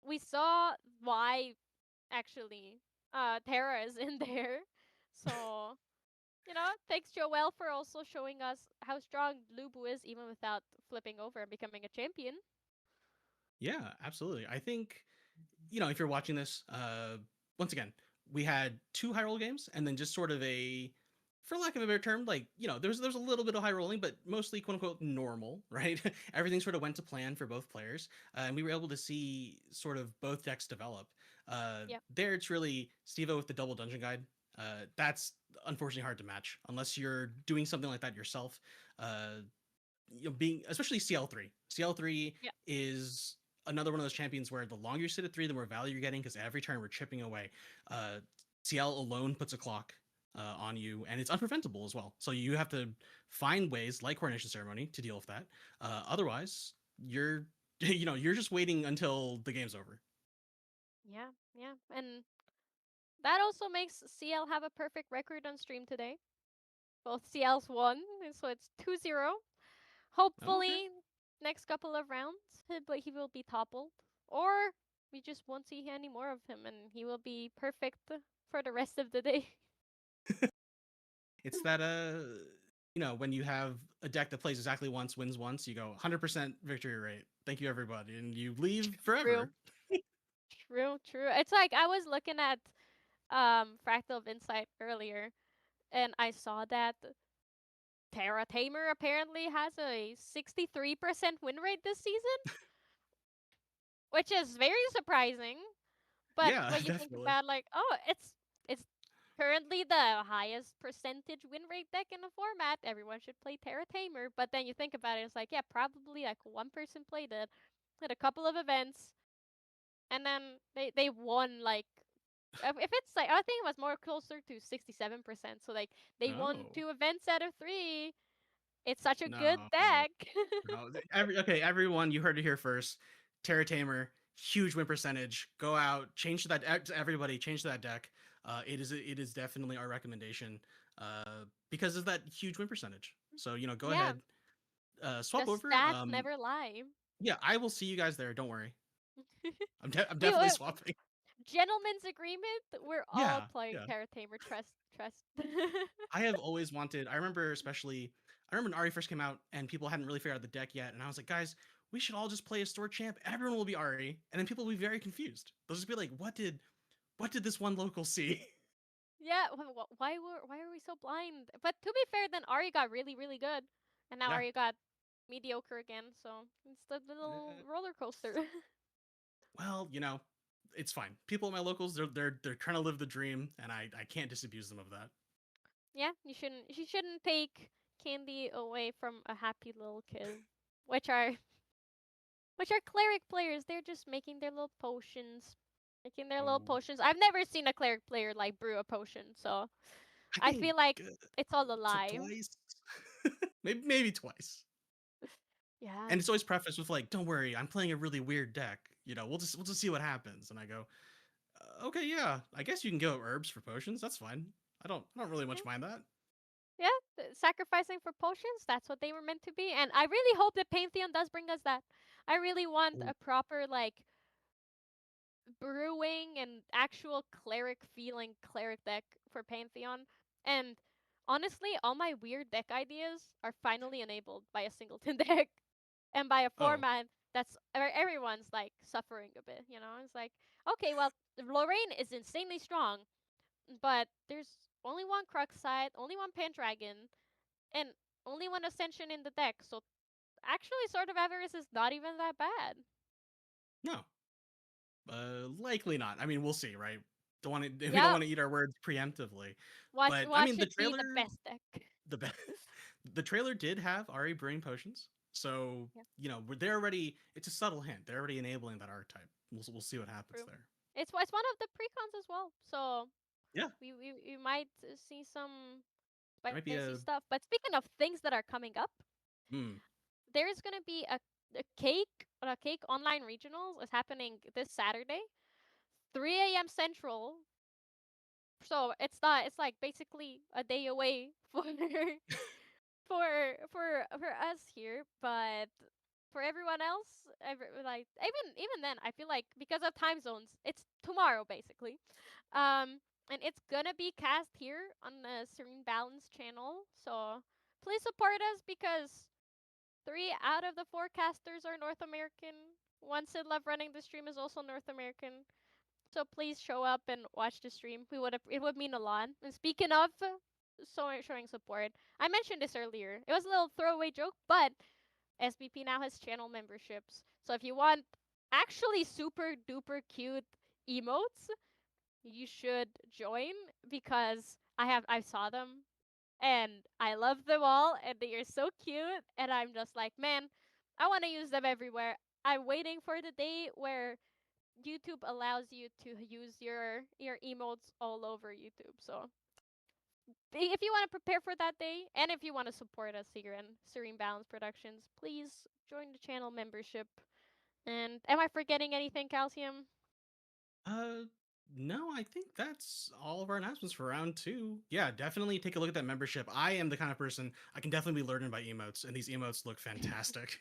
We saw why actually Terra is in there. So, thanks Joel for also showing us how strong Lubu is even without flipping over and becoming a champion. Yeah, absolutely. I think if you're watching this, once again, we had two high roll games, and then just sort of a, for lack of a better term, like there's a little bit of high rolling, but mostly quote unquote normal, right? Everything sort of went to plan for both players, and we were able to see sort of both decks develop. Yep. There, it's really Stevo with the double dungeon guide. That's unfortunately hard to match unless you're doing something like that yourself. Uh, being especially CL3. CL3 Yeah. is another one of those champions where the longer you sit at three, the more value you're getting because every turn we're chipping away. Uh, CL alone puts a clock on you, and it's unpreventable as well. So you have to find ways, like Coronation Ceremony, to deal with that. Otherwise, you're you're just waiting until the game's over. Yeah. Yeah. And that also makes CL have a perfect record on stream today. Both CLs won, and so it's 2-0. Oh, okay. Hopefully, next couple of rounds, but he will be toppled. Or we just won't see any more of him and he will be perfect for the rest of the day. It's that when you have a deck that plays exactly once, wins once, you go 100% victory rate. Thank you everybody, and you leave True. forever. True. It's like I was looking at Fractal of Insight earlier and I saw that Terra Tamer apparently has a 63% win rate this season, which is very surprising. But Yeah, when you think definitely. about like, oh, it's currently the highest percentage win rate deck in the format. Everyone should play Terra Tamer. But then you think about it, it's like, yeah, probably like one person played it at a couple of events, and then they won like if it's like I think it was more closer to 67%. So like they won Oh 2 events out of 3. It's such a good no, deck. no. Everyone, you heard it here first. Terra Tamer, huge win percentage. Go out, change to that. Everybody, change to that deck. It is definitely our recommendation because of that huge win percentage. So go Yeah, ahead, the swap over. stats never lie. Yeah, I will see you guys there. Don't worry. I'm we, definitely we swapping. gentleman's agreement. We're all Yeah, playing yeah. Terra Trust. Trust. I have always wanted. I remember especially. I remember when Ari first came out and people hadn't really figured out the deck yet, and I was like, guys, we should all just play a store champ. Everyone will be Ari, and then people will be very confused. They'll just be like, what did this one local see? Yeah, why are we so blind? But to be fair, then Ari got really really good, and now Yeah. Ari got mediocre again. So it's the little Eh, roller coaster. well, it's fine. People at my locals, they're trying to live the dream, and I can't disabuse them of that. Yeah, you shouldn't take candy away from a happy little kid, which are which are cleric players. They're just making their little potions. Making their little Oh, potions. I've never seen a cleric player like brew a potion, so I I think feel like it's all a lie. twice, maybe twice. Yeah. And it's always prefaced with like, "Don't worry, I'm playing a really weird deck. We'll just see what happens." And I go, "Okay, yeah, I guess you can go herbs for potions. That's fine. I don't really Yeah. much mind that." Yeah, sacrificing for potions, that's what they were meant to be. And I really hope that Pantheon does bring us that. I really want Oh, a proper, like, brewing and actual cleric feeling cleric deck for Pantheon. And honestly, all my weird deck ideas are finally enabled by a singleton deck and by a oh, format that's where everyone's like suffering a bit, It's like, okay, well, Lorraine is insanely strong, but there's only one Crux side, only one Pendragon, and only one Ascension in the deck. So actually, Sword of Avarice is not even that bad. no, likely not. I mean, we'll see, right? Don't want to. We don't Yeah, want to eat our words preemptively, watch but I mean, watch the it be the trailer, best deck. the be- the trailer did have Ari brewing potions, so Yeah, they're already. It's a subtle hint. They're already enabling that archetype. We'll see what happens true. there. It's one of the precons as well. So Yeah, we might see some there might be spicy a. stuff. But speaking of things that are coming up, Hmm. there is gonna be a cake online regionals is happening this Saturday, 3 a.m. Central. So it's like basically a day away for for us here, but for everyone else, like even then, I feel like because of time zones, it's tomorrow basically, and it's gonna be cast here on the Serene Balance channel. So please support us because 3 out of the 4 casters are North American. One Sid Love running the stream is also North American. So please show up and watch the stream. It would mean a lot. And speaking of showing support, I mentioned this earlier. It was a little throwaway joke, but SBP now has channel memberships. So if you want actually super duper cute emotes, you should join because I saw them and I love them all and they are so cute and I'm just like, man, I want to use them everywhere. I'm waiting for the day where YouTube allows you to use your emotes all over YouTube. So if you want to prepare for that day, and if you want to support us here in Serene Balance Productions, please join the channel membership. And am I forgetting anything, Calcium? Uh, no, I think that's all of our announcements for round two. Yeah, definitely take a look at that membership. I am the kind of person I can definitely be learning by emotes, and these emotes look fantastic.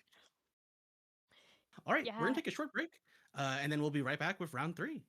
All right, we're gonna Yeah. take a short break, and then we'll be right back with round three.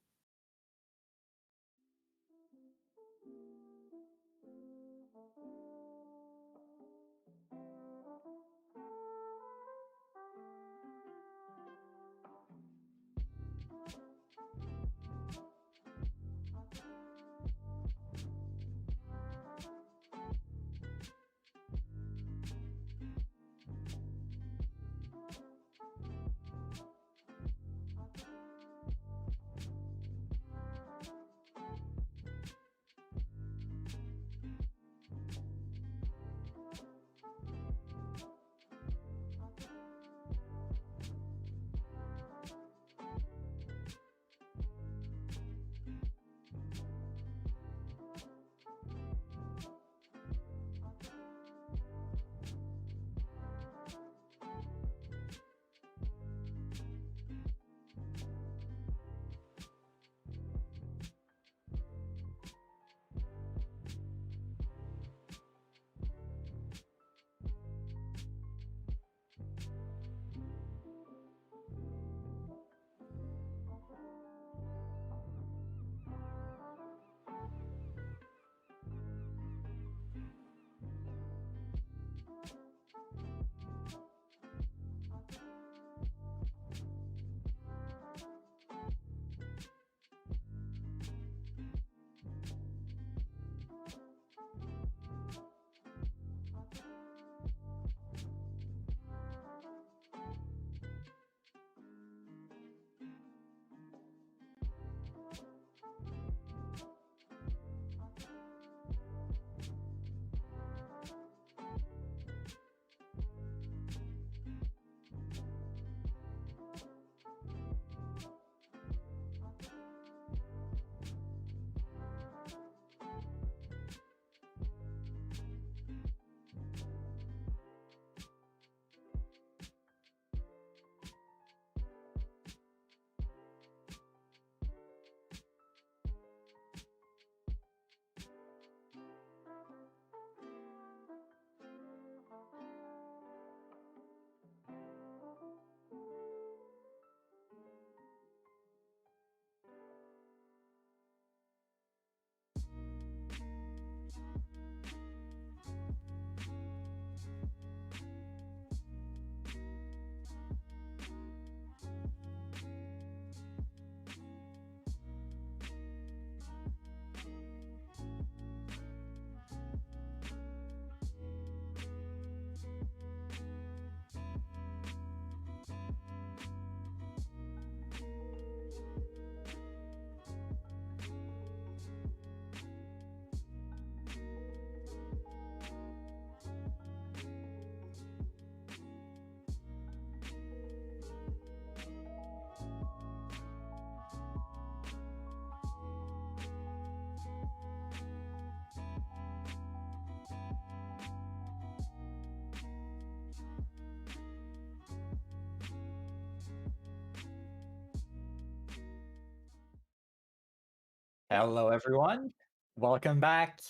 Hello, everyone. Welcome back.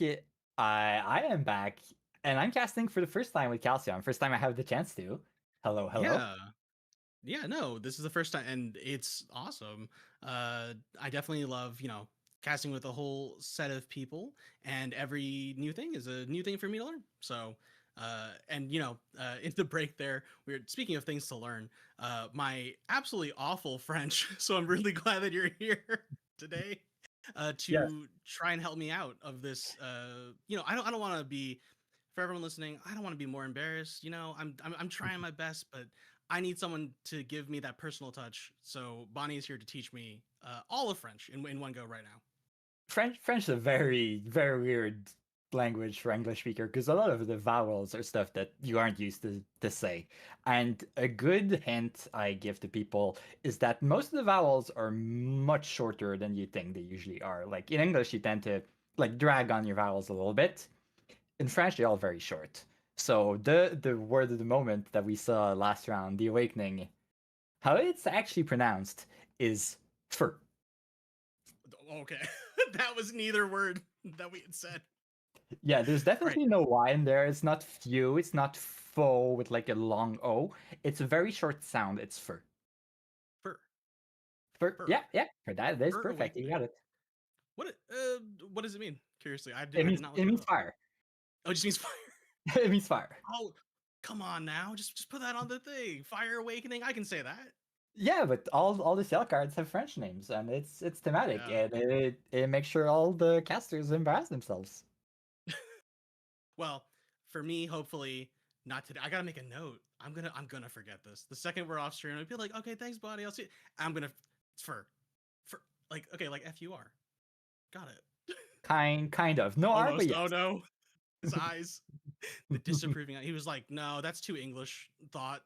I am back, and I'm casting for the first time with Calcium. First time I have the chance to. Hello, hello. Yeah. Yeah, no, this is the first time and it's awesome. I definitely love, casting with a whole set of people and every new thing is a new thing for me to learn. So, and in the break there, we were speaking of things to learn. My absolutely awful French, so I'm really glad that you're here today Yes. to try and help me out of this. I don't want to be for everyone listening. I don't want to be more embarrassed. I'm trying my best, but I need someone to give me that personal touch. So Bonnie is here to teach me all of French in one go right now. French is a very, very weird language for English speaker because a lot of the vowels are stuff that you aren't used to say. And a good hint I give to people is that most of the vowels are much shorter than you think they usually are. Like in English, you tend to like drag on your vowels a little bit. In French, they're all very short. So the word of the moment that we saw last round, the awakening, how it's actually pronounced is fur. Okay, that was neither word that we had said. Yeah, there's All right, definitely no Y in there. It's not few. It's not faux with like a long O. It's a very short sound. It's fur. fur, Fur. fur, Yeah, yeah. For that, it is fur perfect. You awakening. got it. What does it mean? Curiously, It I means did not it look that means up. fire. Oh, it just means fire. It means fire. Oh, come on now, just put that on the thing. Fire awakening. I can say that. Yeah, but all the cell cards have French names, and it's thematic, Yeah. and it makes sure all the casters embarrass themselves. Well, for me, hopefully not today. I gotta make a note. I'm gonna forget this. The second we're off stream, I'd be like, okay, thanks, buddy. I'll see. I'm gonna it's for like okay, like FUR. Got it. Kind of. No R, but Almost. Oh yes. no, his eyes, the disapproving. He was like, no, that's too English. Thought.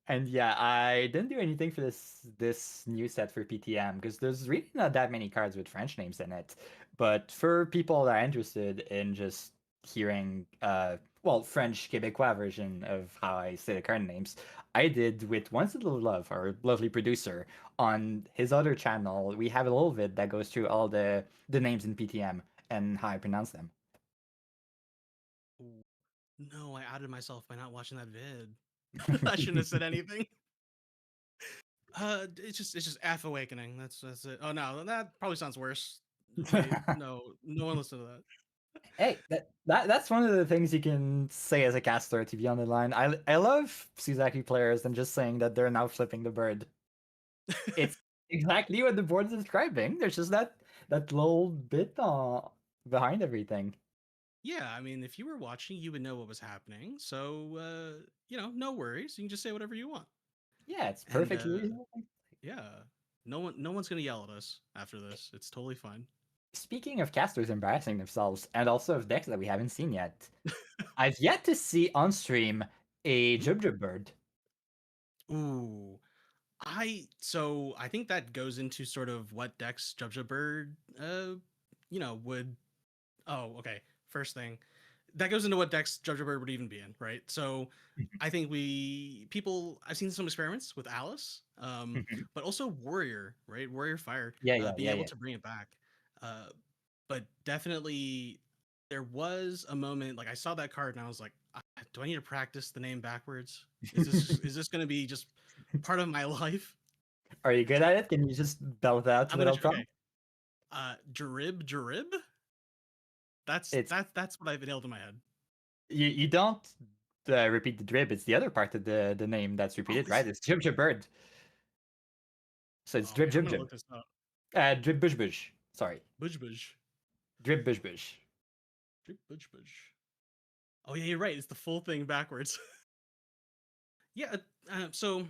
And yeah, I didn't do anything for this new set for PTM because there's really not that many cards with French names in it. But for people that are interested in just hearing well, French Quebecois version of how I say the card names, I did with Once a Little Love, our lovely producer, on his other channel. We have a little vid that goes through all the names in PTM and how I pronounce them. Ooh, no, I outed myself by not watching that vid. I shouldn't have said anything. It's just F awakening. That's it. Oh no, that probably sounds worse. Wait, no, no one listen to that. Hey, that's one of the things you can say as a caster to be on the line. I love Suzaki players and just saying that they're now flipping the bird. It's exactly what the board is describing. There's just that little bit behind everything. Yeah, I mean, if you were watching, you would know what was happening. So, no worries. You can just say whatever you want. Yeah, it's And perfectly reasonable. yeah, no one's gonna yell at us after this. It's totally fine. Speaking of casters embarrassing themselves, and also of decks that we haven't seen yet, I've yet to see on stream a Jub Jub bird. Ooh, I think that goes into sort of what decks Jubja Bird, would. Oh, okay. First thing, that goes into what decks Judge Bird would even be in, right? So Mhm, I think I've seen some experiments with Alice, mhm. but also Warrior, right? Warrior Fire, Yeah, yeah, being yeah, able yeah. to bring it back. Uh, but definitely there was a moment like I saw that card and I was like, do I need to practice the name backwards? Is this going to be just part of my life? Are you good at it? Can you just belt it out I'm gonna without okay. prompt? Jarib. That's It's that's that's what I've nailed in my head. you don't repeat the drib. It's the other part of the name that's Oh, repeated, is right? it? It's Jib Jib Bird. So it's Oh drib man, I'm jib gonna jib. look this up. Drib bush bush. Sorry, Budge budge. drib bush bush. Budge budge. Oh yeah, you're right. It's the full thing backwards. Yeah. So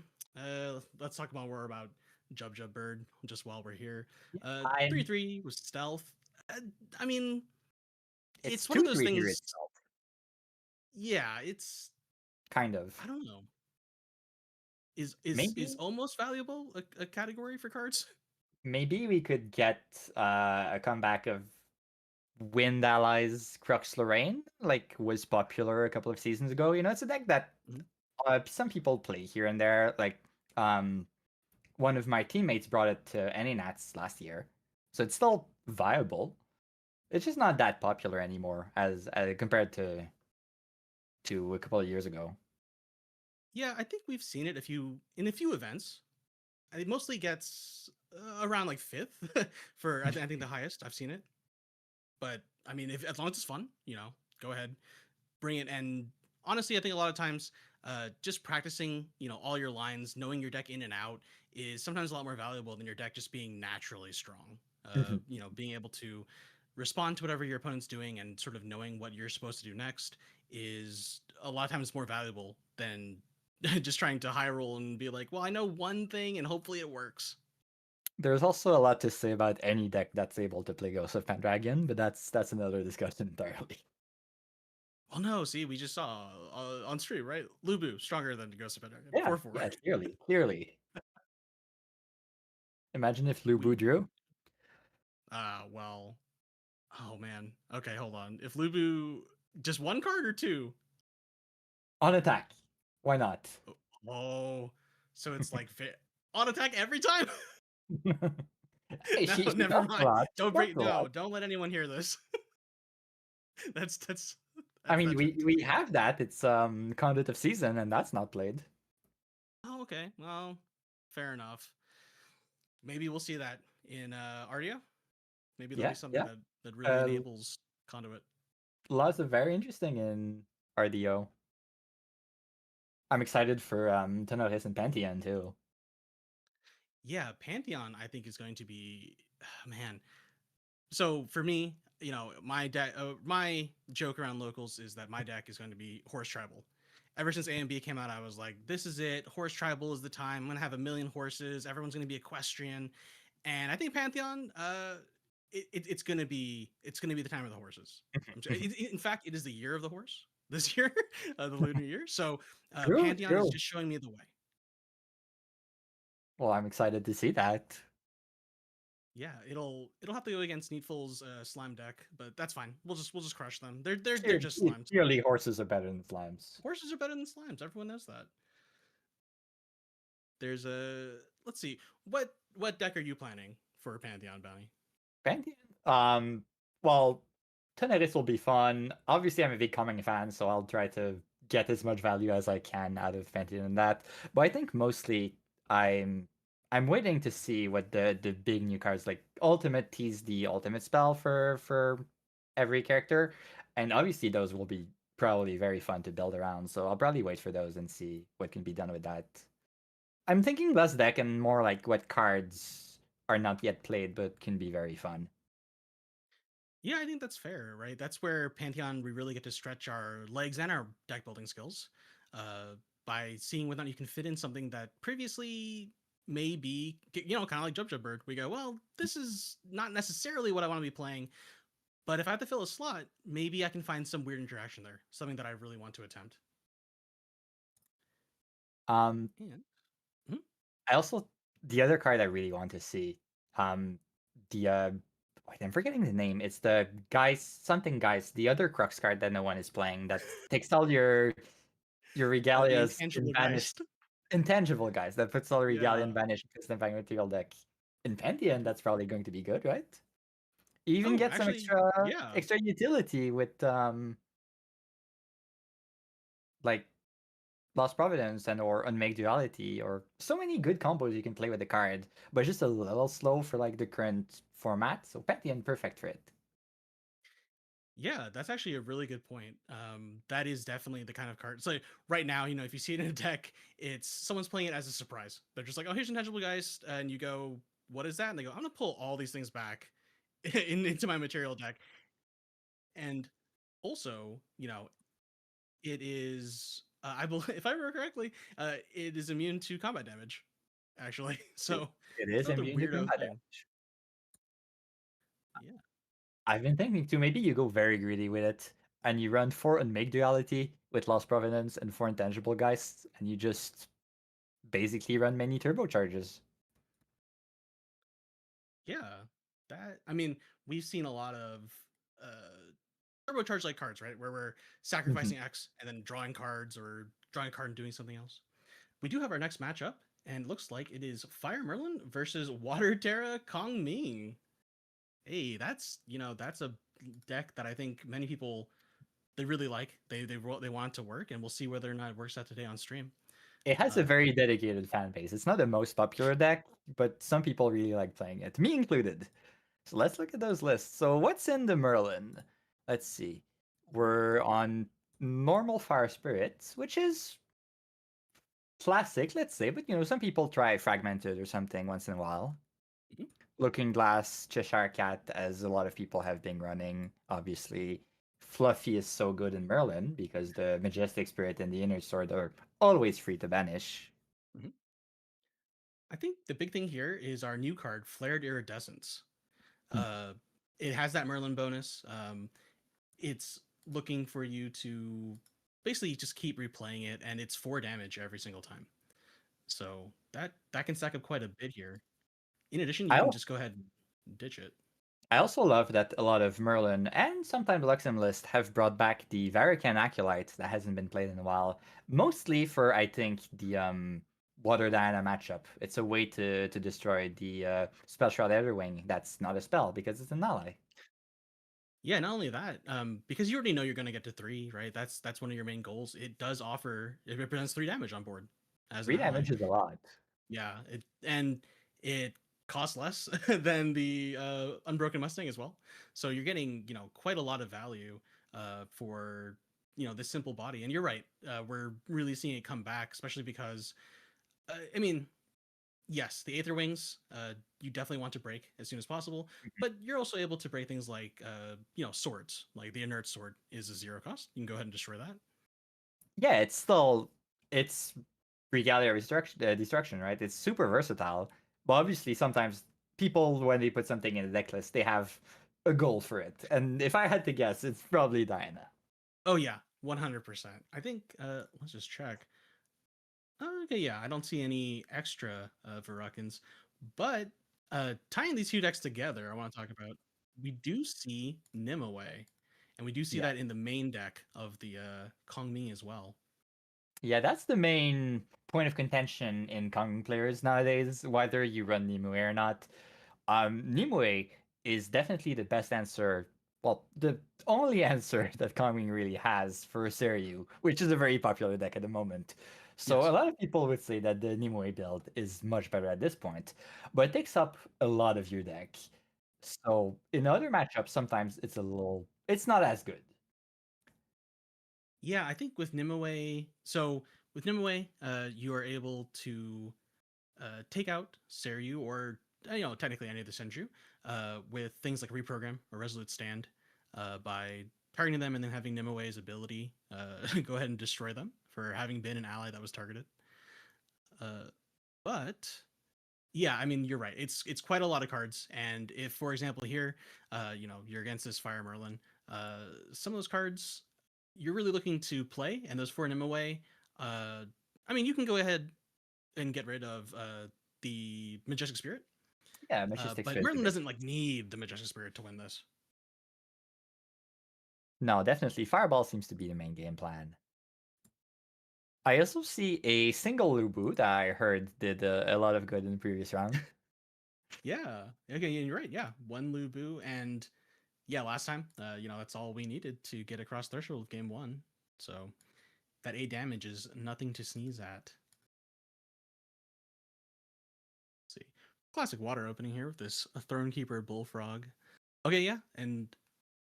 let's talk more about Jub Jub Bird just while we're here. Three I'm. three with stealth. Uh, I mean, It's it's one of two those three here things. itself, Yeah, it's. kind of. I don't know. Is Maybe almost valuable a category for cards? maybe we could get a comeback of Wind Allies Crux Lorraine, like was popular a couple of seasons ago. You know, it's a deck that Mhm. some people play here and there. Like um, one of my teammates brought it to NA Nats last year. so it's still viable. It's just not that popular anymore as compared to a couple of years ago. Yeah, I think we've seen it in a few events. It mostly gets around like fifth for I think the highest I've seen it. But I mean, if as long as it's fun, go ahead, bring it. And honestly, I think a lot of times, just practicing, all your lines, knowing your deck in and out, is sometimes a lot more valuable than your deck just being naturally strong. Mhm. Being able to respond to whatever your opponent's doing and sort of knowing what you're supposed to do next is a lot of times more valuable than just trying to high roll and be like, well, I know one thing and hopefully it works. There's also a lot to say about any deck that's able to play Ghost of Pendragon, but that's another discussion entirely. Well, no, see, we just saw on stream, right? Lubu stronger than Ghost of Dragon, Yeah, 4/4. yeah, clearly. Imagine if Lubu We drew well, oh man. Okay, hold on. If Lubu just one card or two? on attack. Why not? Oh, so it's like on attack every time. Hey, No, she never helps a mind. lot. She Don't helps break. a lot. No, don't let anyone hear this. that's I mean, that's we have that. It's Conduit of Season, and that's not played. Oh, okay. Well, fair enough. Maybe we'll see that in Ardia. Maybe there'll be Yeah, something yeah. that really Uh, enables conduit. Lots of very interesting in RDO. I'm excited for Tenoris and Pantheon too. Yeah, Pantheon I think is going to be man. So for me, my deck, my joke around locals is that my deck is going to be horse tribal. Ever since A and B came out, I was like, this is it. Horse tribal is the time. I'm gonna have a million horses. Everyone's gonna be equestrian, and I think Pantheon, it's gonna be the time of the horses. In fact, it is the year of the horse this year, the lunar year. So True, Pantheon is true. just showing me the way. Well, I'm excited to see that. Yeah, it'll have to go against Needful's slime deck, but that's fine. We'll just crush them. They're just slimes. Clearly, horses are better than slimes. Horses are better than slimes. Everyone knows that. There's a let's see. What deck are you planning for Pantheon Bounty? Pantheon. Well, Tenoris will be fun. Obviously, I'm a big Coming fan, so I'll try to get as much value as I can out of Pantheon in that. But I think mostly I'm I'm waiting to see what the big new cards like Ultimate tease the ultimate spell for every character, and obviously those will be probably very fun to build around. So I'll probably wait for those and see what can be done with that. I'm thinking less deck and more like what cards are not yet played but can be very fun. Yeah, I think that's fair, right? That's where Pantheon we really get to stretch our legs and our deck building skills uh, by seeing whether or not you can fit in something that previously may be, kind of like Jub Jub Bird. We go, well, this is not necessarily what I want to be playing, but if I have to fill a slot, maybe I can find some weird interaction there, something that I really want to attempt. Um, And mhm. I also the other card I really want to see, um, the wait, I'm forgetting the name. It's the guys something guys, the other Crux card that no one is playing that takes all your The regalias and intangible banish geist. intangible guys that puts all regalia Yeah. and banish and puts them back into your deck. In Pantheon, Mhm. that's probably going to be good, right? You even Oh, get some actually, yeah. extra utility with like Lost Providence and or Unmake Duality or so many good combos you can play with the card, but just a little slow for like the current format. So Pantheon perfect for it. Yeah, that's actually a really good point. That is definitely the kind of card. So right now, if you see it in a deck, it's someone's playing it as a surprise. They're just like, "Oh, here's intangible geist," and you go, "What is that?" And they go, "I'm gonna pull all these things back into my material deck." And also, it is, I believe, if I remember correctly, it is immune to combat damage. Actually, It, so it it's is another immune to weirdo combat thing. damage. Yeah. I've been thinking too, maybe you go very greedy with it and you run 4 Unmake Duality with Lost Providence and 4 Intangible Geists, and you just basically run many turbocharges. Yeah, that I mean, we've seen a lot of uh turbocharge like cards, right? Where we're Mhm. sacrificing X and then drawing cards or drawing a card and doing something else. We do have our next matchup, and it looks like it is Fire Merlin versus Water Terra Kong Ming. Hey, that's a deck that I think many people they really like. They want it to work, and we'll see whether or not it works out today on stream. It has a Uh, very dedicated fan base. It's not the most popular deck, but some people really like playing it, me included. So let's look at those lists. So what's in the Merlin? Let's see. We're on normal Fire Spirits, which is classic, let's say, but some people try Fragmented or something once in a while. mhm. Looking Glass, Cheshire Cat, as a lot of people have been running. Obviously, Fluffy is so good in Merlin because the Majestic Spirit and the Inner Sword are always free to banish. Mhm. I think the big thing here is our new card, Flared Iridescence. Hmm. Uh, it has that Merlin bonus. It's looking for you to basically just keep replaying it, and it's 4 damage every single time. So that can stack up quite a bit here. In addition, you I can just go ahead and ditch it. I also love that a lot of Merlin and sometimes Luxem list have brought back the Varican Acolyte that hasn't been played in a while. Mostly for I think the Water Diana matchup. It's a way to destroy the Spell Shroud Elderwing. That's not a spell because it's an ally. Yeah, not only that, because you already know you're going to get to 3, right? That's one of your main goals. It represents 3 damage on board as an Three ally. damage is a lot. Yeah, it costs less than the Unbroken Mustang as well. So you're getting quite a lot of value for this simple body. And you're right, we're really seeing it come back, especially because I mean, yes, the Aether Wings you definitely want to break as soon as possible, but you're also able to break things like swords, like the Inert Sword is a 0 cost. You can go ahead and destroy that. Yeah, it's Regalia Destruction, right? It's super versatile. But obviously sometimes people when they put something in a deck list, they have a goal for it. And if I had to guess, it's probably Diana. Oh yeah, 100%. I think let's just check. Okay, yeah, I don't see any extra Verrucans, but tying these two decks together, I want to talk about. We do see Nimue, and we do see Yeah. that in the main deck of the Kong Mi as well. Yeah, that's the main point of contention in Kong players nowadays, whether you run Nimue or not. Nimue is definitely the best answer. Well, the only answer that Kongming really has for Seiryu, which is a very popular deck at the moment. So a Yes. lot of people would say that the Nimue build is much better at this point, but it takes up a lot of your deck. So in other matchups, sometimes it's not as good. Yeah, I think with Nimue, so with Nimue, you are able to take out Seryu or technically any of the Senju with things like Reprogram or Resolute Stand by targeting them and then having Nimue's ability go ahead and destroy them for having been an ally that was targeted. Uh, but yeah, I mean you're right. It's quite a lot of cards, and if for example here, you're against this Fire Merlin, some of those cards you're really looking to play, and those 4 Nimue, I mean you can go ahead and get rid of the Majestic Spirit. Yeah, Majestic But Spirit is the Merlin big. doesn't like need the Majestic Spirit to win this. No, definitely Fireball seems to be the main game plan. I also see a single Lubu that I heard did a lot of good in the previous round. Yeah. Okay, you're right. Yeah, one Lubu, and yeah, last time, that's all we needed to get across threshold with game 1. So that 8 damage is nothing to sneeze at. Let's see, classic water opening here with this Thronekeeper Bullfrog. Okay, yeah, and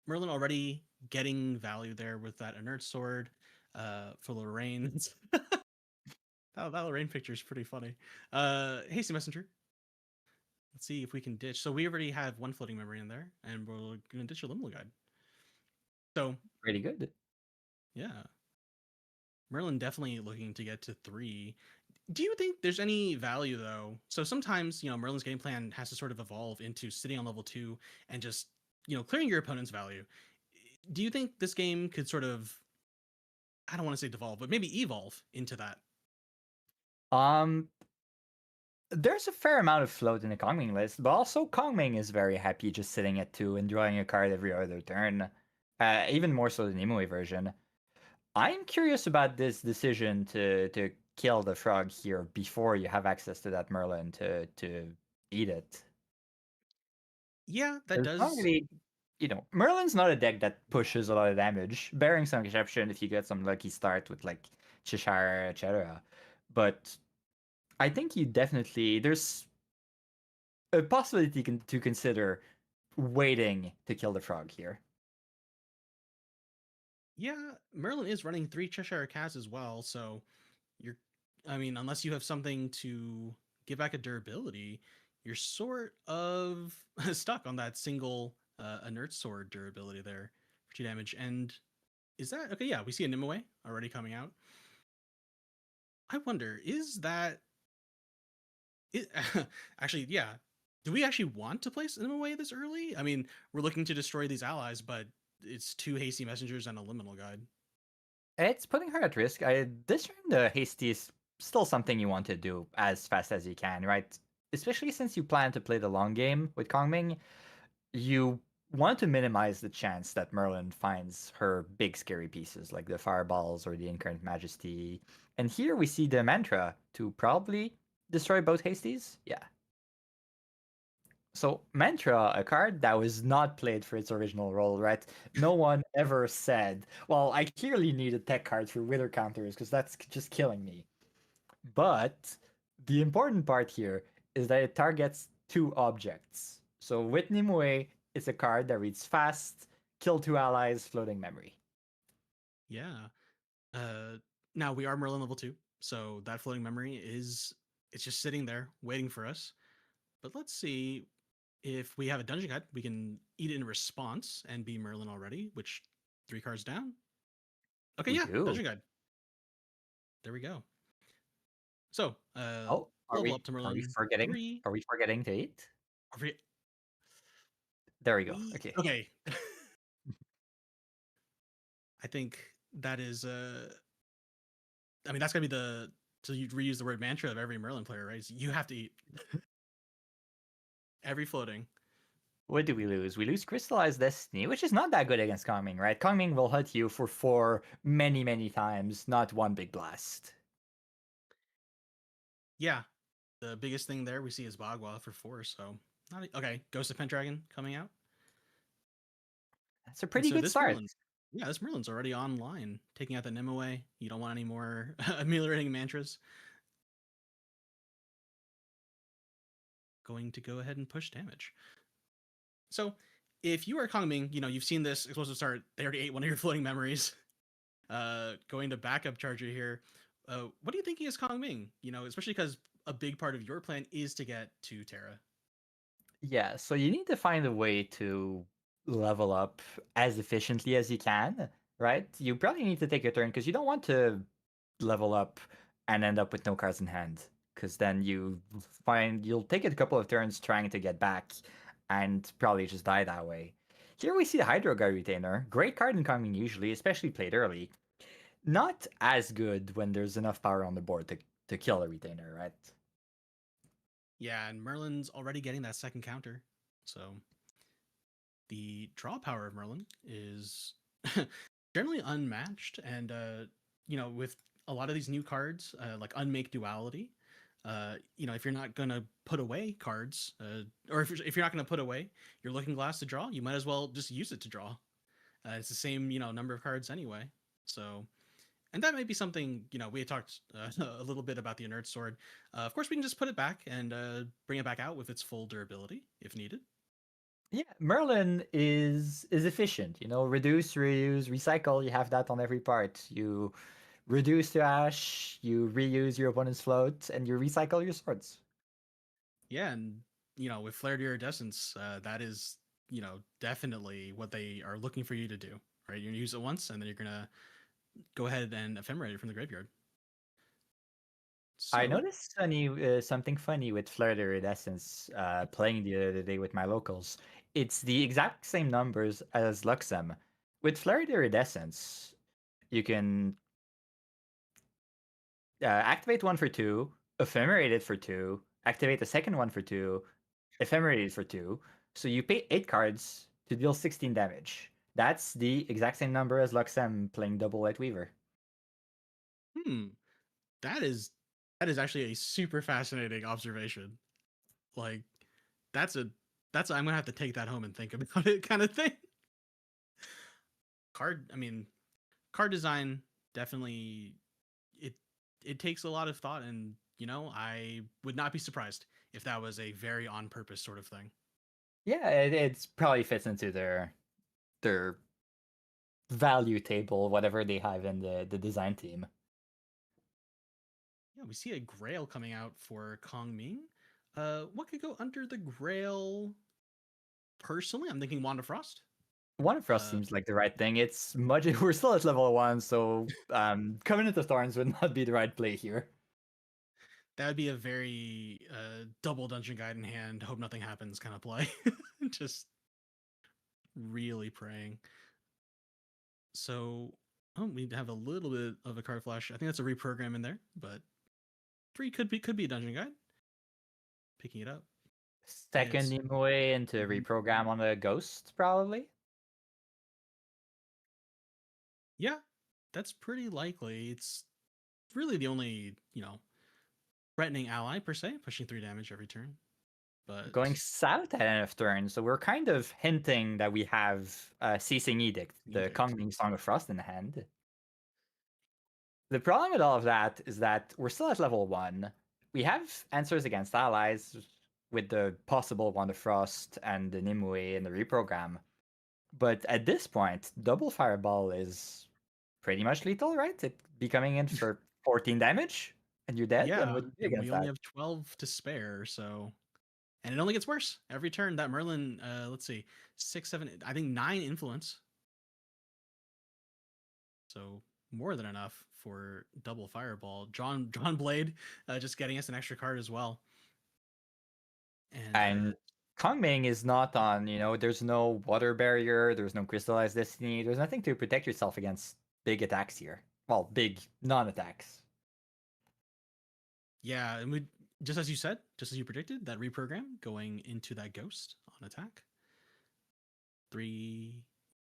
Merlin already getting value there with that inert sword for Lorraine's. That Lorraine picture is pretty funny. Hasty Messenger. Let's see if we can ditch. So we already have one floating memory in there, and we're gonna ditch a liminal guide. So Pretty good. yeah, Merlin definitely looking to get to 3. Do you think there's any value though? So sometimes Merlin's game plan has to sort of evolve into sitting on level 2 and just clearing your opponent's value. Do you think this game could sort of, I don't want to say devolve, but maybe evolve into that? Um, there's a fair amount of float in the Kongming list, but also Kongming is very happy just sitting at 2 and drawing a card every other turn. Even more so than the Nimue version. I'm curious about this decision to kill the frog here before you have access to that Merlin to eat it. Yeah, that There's not does. really, Merlin's not a deck that pushes a lot of damage, bearing some exception if you get some lucky start with like Cheshire, etc. But I think you definitely there's a possibility to consider waiting to kill the frog here. Yeah, Merlin is running 3 Cheshire Cats as well, so you're I mean, unless you have something to give back a durability, you're sort of stuck on that single inert sword durability there for 2 damage. And is that okay? Yeah, we see a Nimue already coming out. I wonder, is that it? Actually, yeah. Do we actually want to place Nimue this early? I mean, we're looking to destroy these allies, but it's 2 hasty messengers and a liminal guide. It's putting her at risk. This turn, the hasty is still something you want to do as fast as you can, right? Especially since you plan to play the long game with Kongming, you want to minimize the chance that Merlin finds her big scary pieces like the fireballs or the incarnate majesty. And here we see the mantra to probably destroy both hasties. Yeah. So mantra, a card that was not played for its original role, right? No one ever said, "Well, I clearly need a tech card for wither counters because that's just killing me." But the important part here is that it targets two objects. So with Nimue, it's a card that reads fast, kill two allies, floating memory. Yeah. Uh, Now we are Merlin level 2, so that floating memory is it's just sitting there waiting for us. But let's see if we have a dungeon guide, we can eat it in response and be Merlin already. Which 3 cards down? Okay, We yeah, do. dungeon guide. There we go. So Oh, are level we up to are we Merlin forgetting? 3. Are we forgetting to eat? Are we? There we go. Okay. Okay. I think that is. I mean, that's gonna be the to reuse the word mantra of every Merlin player, right? You have to eat every floating. What do we lose? We lose Crystallized Destiny, which is not that good against Kongming, right? Kongming will hurt you for four many, many times, not one big blast. Yeah, the biggest thing there we see is Bagua for 4. So not okay. Ghost of Pendragon coming out, That's a and pretty so good this start. Merlin, yeah, this Merlin's already online, taking out the Nimue. You don't want any more ameliorating mantras. Going to go ahead and push damage. So if you are Kongming, you've seen this explosive start. They already ate one of your floating memories. Going to backup charger here. What do you think is Kongming? Especially because a big part of your plan is to get to Terra. Yeah, so you need to find a way to level up as efficiently as you can, right? You probably need to take a turn because you don't want to level up and end up with no cards in hand. Because then you'll take it a couple of turns trying to get back and probably just die that way. Here we see the Hydro Guard Retainer. Great card in coming usually, especially played early. Not as good when there's enough power on the board to kill a Retainer, right? Yeah, and Merlin's already getting that second counter. So the draw power of Merlin is generally unmatched. And, with a lot of these new cards, like Unmake Duality, if you're not going to put away cards, or if you're not going to put away your Looking Glass to draw, you might as well just use it to draw. It's the same, number of cards anyway. So, and that may be something, we had talked a little bit about the Inert Sword. Of course, we can just put it back and bring it back out with its full durability if needed. Yeah, Merlin is efficient. Reduce, reuse, recycle. You have that on every part. You reduce to ash, you reuse your opponent's float, and you recycle your swords. Yeah, and with Flared Iridescence, that is definitely what they are looking for you to do. Right, you're gonna use it once, and then you're gonna go ahead and ephemerate it from the graveyard. I So, noticed something funny with Flare Iridescence playing the other day with my locals. It's the exact same numbers as Luxem. With Flare Iridescence, you can activate one for two, ephemerate it for two, activate the second one for two, ephemerate it for two. So you pay 8 cards to deal 16 damage. That's the exact same number as Luxem playing double Light Weaver. hmm, that is actually a super fascinating observation. Like, that's a That's I'm gonna have to take that home and think about it, kind of thing. Card, I mean, card design definitely it it takes a lot of thought, and I would not be surprised if that was a very on purpose sort of thing. Yeah, it's probably fits into their value table, whatever they have in the design team. Yeah, we see a Grail coming out for Kong Ming. What could go under the Grail? Personally, I'm thinking Wand of Frost. One of us Uh, seems like the right thing. It's much. We're still at level 1, so Covenant of Thorns would not be the right play here. that would be a very double dungeon guide in hand, hope nothing happens kind of play. Just really praying. So, we have a little bit of a card flash. I think that's a reprogram in there, but 3 could be a dungeon guide. Picking it up. Second It's Nimue into reprogram on the Ghost, probably. yeah, that's pretty likely. It's really the only, threatening ally per se, pushing 3 damage every turn. Going But south at end of turn, so we're kind of hinting that we have Ceasing Edict, the Edict. Kongming Song of Frost in hand. The problem with all of that is that we're still at level 1. We have answers against allies with the possible Wand of Frost and the Nimue and the reprogram. But at this point, double Fireball is pretty much lethal, right? It be coming in for 14 damage, and you're dead. And Yeah, what do you do and we against only that? have 12 to spare, so and it only gets worse every turn. That Merlin, let's see, 6, 7, I think 9 influence. So more than enough for double fireball. John Blade, just getting us an extra card as well. And And Kongming is not on, there's no water barrier, there's no crystallized destiny, there's nothing to protect yourself against big attacks here. Well, big non-attacks. yeah, and we just as you said, just as you predicted, that reprogram going into that ghost on attack. 3,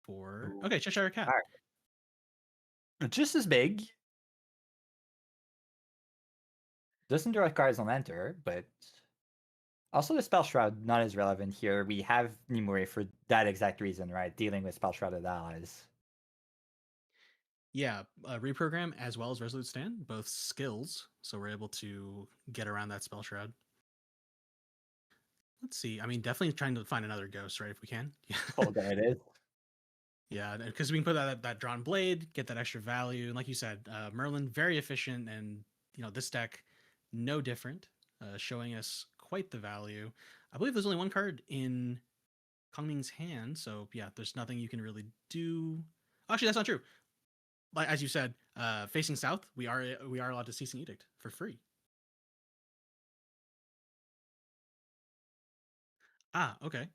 4. Ooh. Okay, Cheshire Cat. Alright. Just as big. Doesn't draw cards on enter, but also the Spell Shroud not as relevant here. We have Nimue for that exact reason, right? Dealing with Spell Shrouded allies. Yeah, reprogram as well as Resolute Stand, both skills, so we're able to get around that spell shroud. Let's see. I mean, definitely trying to find another ghost, right? If we can. Oh, there it is. Yeah, because we can put that drawn blade, get that extra value, and like you said, Merlin very efficient, and this deck no different, showing us quite the value. I believe there's only one card in Kongming's hand, so yeah, there's nothing you can really do. Actually, that's not true. Like as you said, facing south, we are allowed to cease an edict for free. Ah, okay.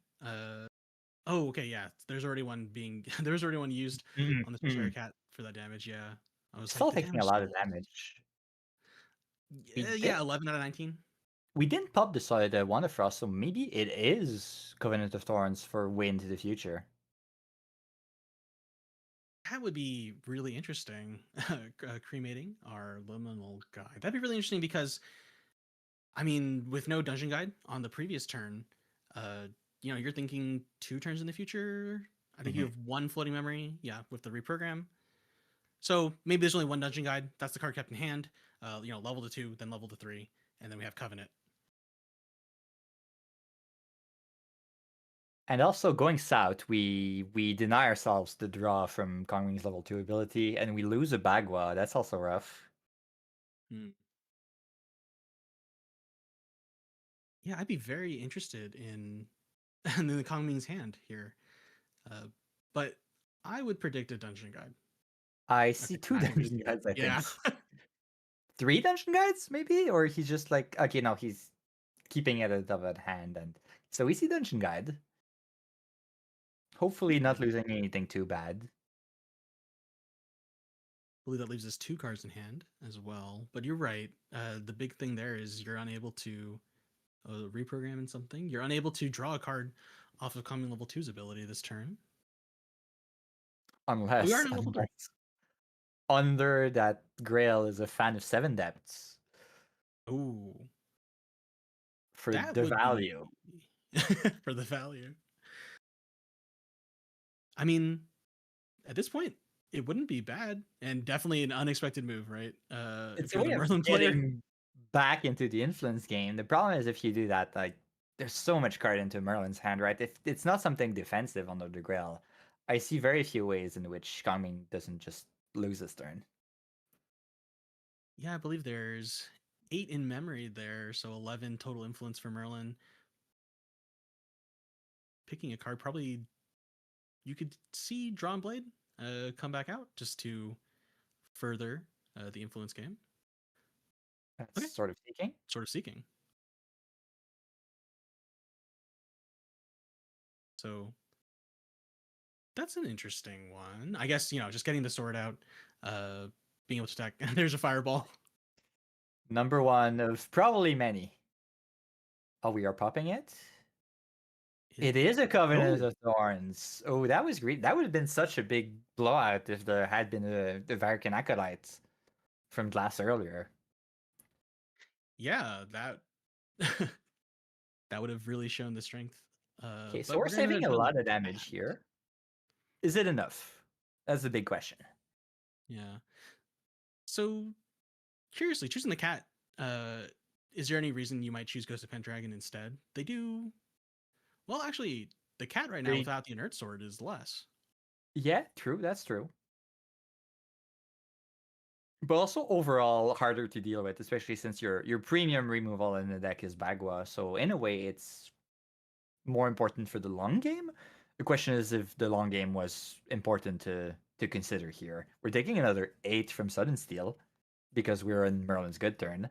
Oh, okay, yeah. There's already one being there's already one used Mm-mm, on the Cheshire mm-mm. Cat for that damage. Yeah, I was like, Still the taking a damage lot of still holds. damage. We Yeah, did 11 out of 19. we didn't pop the solid Wonder Frost, so maybe it is Covenant of Thorns for way into the future. That would be really interesting. Cremating our liminal guide. That'd be really interesting because, I mean, with no dungeon guide on the previous turn, uh, you're thinking 2 turns in the future. I think you Mhm. have 1 floating memory. Yeah, with the reprogram. So maybe there's only 1 dungeon guide. That's the card kept in hand. Level to 2, then level to 3, and then we have Covenant. And also going south, we deny ourselves the draw from Kongming's level 2 ability, and we lose a Bagua. That's also rough. Hmm. Yeah, I'd be very interested in in the Kongming's hand here, uh, but I would predict a dungeon guide. I see Okay, 2 I think we just dungeon do that. guides, I think. Yeah, 3 dungeon guides, maybe? Or he's just like, okay, no, he's keeping it at hand. And so we see dungeon guide. Hopefully not okay. losing anything too bad. I believe that leaves us 2 cards in hand as well. But you're right. The big thing there is you're unable to reprogram in something. You're unable to draw a card off of Kongming level two's ability this turn. We are Unless, in level 3. unless under that Grail is a fan of 7 depths Ooh, for that the would be value. for the value. I mean, at this point, it wouldn't be bad, and definitely an unexpected move, right? It's If a you're the way of Merlin player. getting back into the influence game. The problem is if you do that, like there's so much card into Merlin's hand, right? If it's not something defensive under the Grail, I see very few ways in which Kangming doesn't just lose his turn. Yeah, I believe there's 8 in memory there, so 11 total influence for Merlin. Picking a card, probably you could see Drawn Blade come back out just to further the influence game. That's Okay, sort of seeking. sort of seeking. So that's an interesting one. I guess, just getting the sword out, uh, being able to attack. There's a fireball. Number one of probably many. Oh, we are popping it? It, It is a Covenant oh, of Thorns. Oh, that was great. That would have been such a big blowout if there had been the Varrican Acolyte from Glass earlier. yeah, that that would have really shown the strength. Okay, so But we're we're gonna saving a draw the lot of damage hand. here. Is it enough? That's the big question. Yeah. So curiously, choosing the cat, uh, is there any reason you might choose Ghost of Pendragon instead? They do well. Actually, the cat right now They, without the inert sword is less. yeah, true. That's true. But also overall harder to deal with, especially since your premium removal in the deck is Bagua. So in a way, it's more important for the long game. The question is if the long game was important to consider here. We're taking another 8 from Sudden Steel because we're in Merlin's good turn.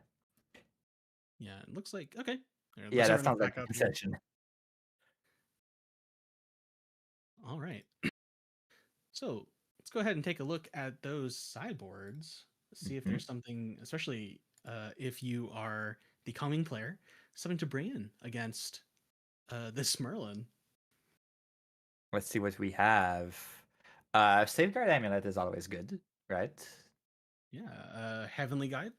Yeah, it looks like okay. All right, Yeah, let's that run it sounds like back the up here. concession. All right. So let's go ahead and take a look at those sideboards. See if Mhm. there's something, especially if you are the coming player, something to bring in against this Merlin. Let's see what we have. Safeguard Amulet is always good, right? Yeah, Heavenly Guide,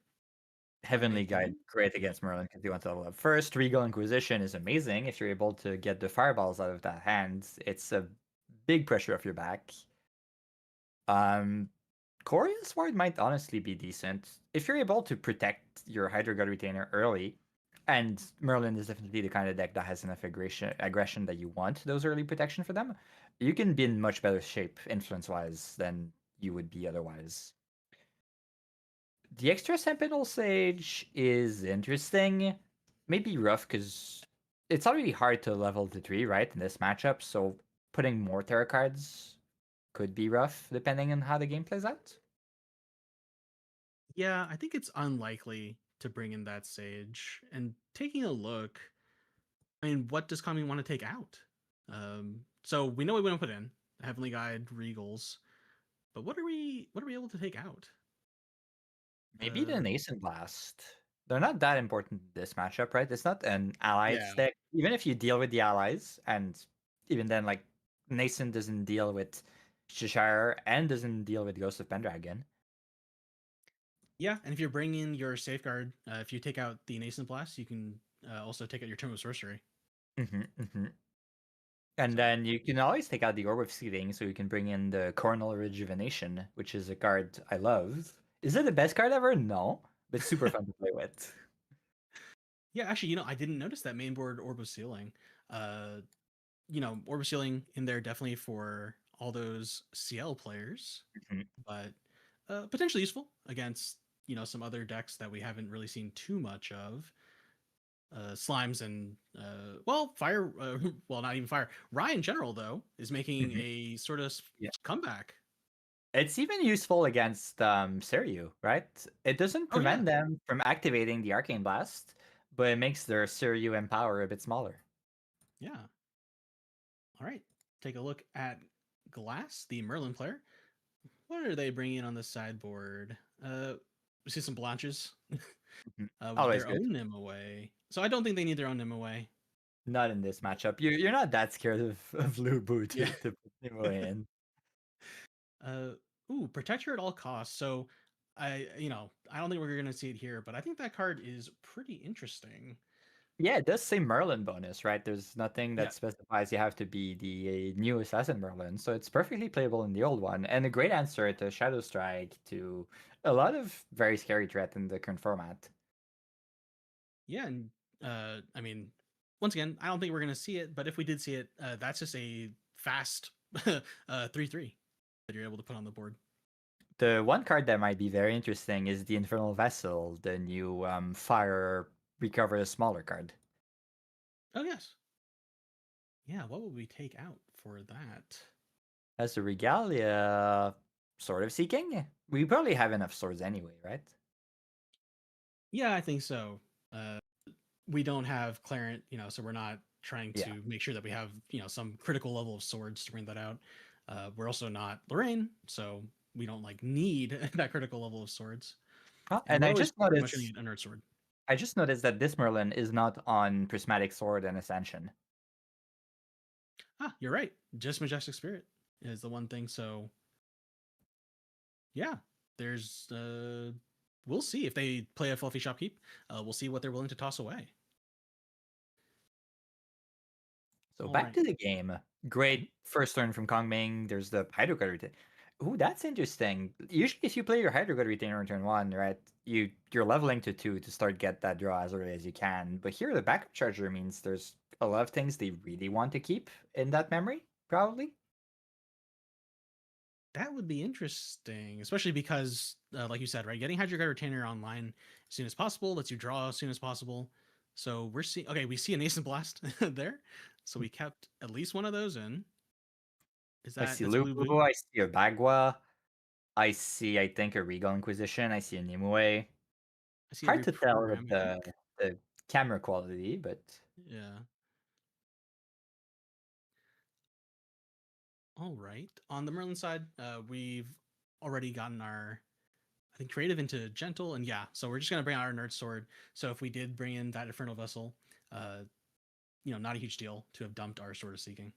Heavenly big Guide, one. great against Merlin because you want to level up first. Regal Inquisition is amazing if you're able to get the fireballs out of that hand. It's a big pressure off your back. Um, Coria's Ward might honestly be decent if you're able to protect your Hydro God Retainer early. And Merlin is definitely the kind of deck that has enough aggression that you want those early protection for them. You can be in much better shape influence wise than you would be otherwise. The extra Sentinel Sage is interesting. Maybe rough because it's already hard to level the tree, right, in this matchup. So putting more tarot cards could be rough depending on how the game plays out. Yeah, I think it's unlikely to bring in that Sage. And taking a look, I mean, what does Kami want to take out? So we know we want to put in Heavenly Guide, Regals, but what are we able to take out? Maybe the Uh, Nascent Blast. They're not that important in this matchup, right? It's not an allies yeah, deck. Even if you deal with the allies, and even then, like Nascent doesn't deal with Cheshire and doesn't deal with Ghost of Pendragon. yeah. And if you're bringing your Safeguard, if you take out the Nascent Blast, you can also take out your Tome of Sorcery. Hmm. And So then you can always take out the Orb of Seeding, so you can bring in the Coronal Rejuvenation, which is a card I love. Is it the best card ever? No, but super fun to play with. yeah, actually, I didn't notice that mainboard Orb of Sealing. Uh, Orb of Sealing in there definitely for all those CL players, Mhm. but potentially useful against some other decks that we haven't really seen too much of. Slimes and well, fire. Well, not even fire. Rye in general, though, is making Mhm. a sort of Yeah. comeback. It's even useful against Seiryu, right? It doesn't Oh yeah, prevent them from activating the Arcane Blast, but it makes their Seiryu Empower a bit smaller. yeah. All right, take a look at Glass, the Merlin player. What are they bringing on the sideboard? We see some Blanches Mhm. with Always their good. own Nimue. So I don't think they need their own Nimue. Not in this matchup. You're not that scared of Lubu Yeah. to put him away in. Uh, Protect her at all costs. So I don't think we're gonna see it here, but I think that card is pretty interesting. Yeah, it does say Merlin bonus, right? There's nothing Yeah. that specifies you have to be the new assassin Merlin, so it's perfectly playable in the old one, and a great answer to Shadow Strike, to a lot of very scary threat in the current format. Yeah, and I mean, once again, I don't think we're gonna see it, but if we did see it, that's just a fast 3/3 that you're able to put on the board. The one card that might be very interesting is the Infernal Vessel, the new fire recover a smaller card. Oh yes, yeah. What would we take out for that? As a Regalia, Sword of Seeking? We probably have enough swords anyway, right? Yeah, I think so. Uh, we don't have Clarent, so we're not trying Yeah. to make sure that we have some critical level of swords to bring that out. We're also not Lorraine, so we don't like need that critical level of swords, Oh, and and we're always pretty much gonna need a nerd sword. I just noticed that this Merlin is not on Prismatic Sword and Ascension. Ah, you're right. Just Majestic Spirit is the one thing. So yeah, there's we'll see if they play a fluffy shopkeep. We'll see what they're willing to toss away. So All back right. to the game. Mhm. Great first turn from Kongming. There's the Hydro God Retainer. Ooh, that's interesting. Usually, if you play your Hydro God Retainer on turn one, right, you're leveling to 2 to start get that draw as early as you can. But here, the backup charger means there's a lot of things they really want to keep in that memory, probably. That would be interesting, especially because, like you said, right, getting Hydro Guard Retainer online as soon as possible lets you draw as soon as possible. So we're seeing, okay, we see a Nascent Blast there. So we kept at least one of those in. Is I see that's blue Lubu, blue? I see a Bagua, I see, I think, a Regal Inquisition, I see a Nimue. I see a Hard to tell with reprogram, I think. the camera quality, but Yeah. All right. On the Merlin side, we've already gotten our, I think, creative into gentle, and yeah. So we're just gonna bring out our nerd sword. So if we did bring in that Infernal Vessel, uh, not a huge deal to have dumped our Sword of Seeking.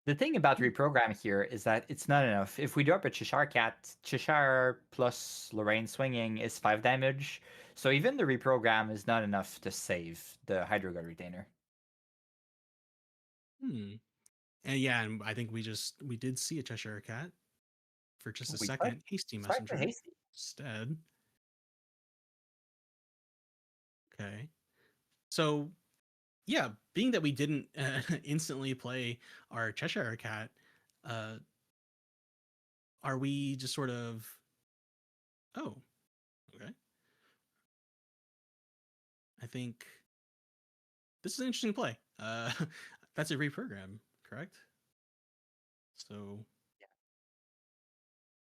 the thing about reprogram here is that it's not enough. If we drop a Cheshire Cat, Cheshire plus Lorraine swinging is 5 damage. So even the reprogram is not enough to save the Hydro God Retainer. Hmm. And yeah, and I think we did see a Cheshire Cat for just a We tried, second. Hasty tried to Messenger hasty. instead. Okay. So yeah, being that we didn't instantly play our Cheshire Cat, uh, are we just sort of, oh, okay. I think this is an interesting play. That's a reprogram, correct? So,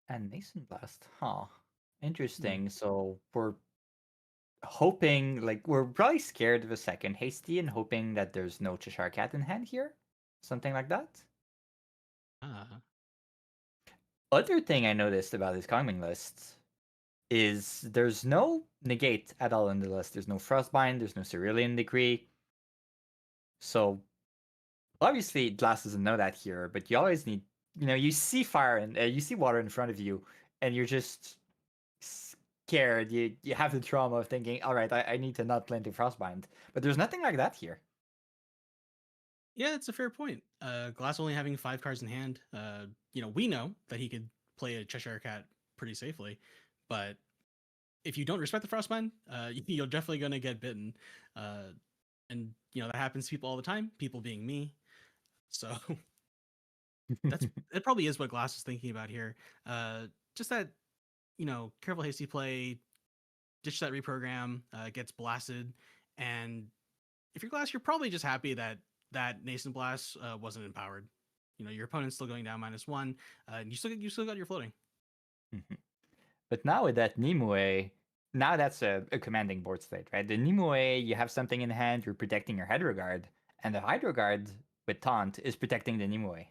And Mason Blast, huh? hmm. Interesting. So we're hoping, like, we're probably scared of a second hasty and hoping that there's no Cheshire Cat in hand here. Something like that. Ah, Other thing I noticed about this Kongming list is there's no negate at all in the list. There's no Frostbind, there's no Cerulean Decree. So obviously Glass doesn't know that here, but you always need, you see fire and you see water in front of you, and you're just scared. You have the trauma of thinking, all right, I need to not play into Frostbind. But there's nothing like that here. yeah, that's a fair point. Glass only having 5 cards in hand, we know that he could play a Cheshire Cat pretty safely, but if you don't respect the Frostbind, you're definitely gonna get bitten. Uh, and that happens to people all the time. People being me, so that's it. Probably is what Glass is thinking about here. Just that careful hasty play, ditch that reprogram, gets blasted, and if you're Glass, you're probably just happy that that Nascent Blast wasn't empowered. Your opponent's still going down -1, and you still got your floating. But now with that Nimue, now that's a commanding board state, right? The Nimue, you have something in hand, you're protecting your Hydro Guard, and the Hydro Guard with Taunt is protecting the Nimue.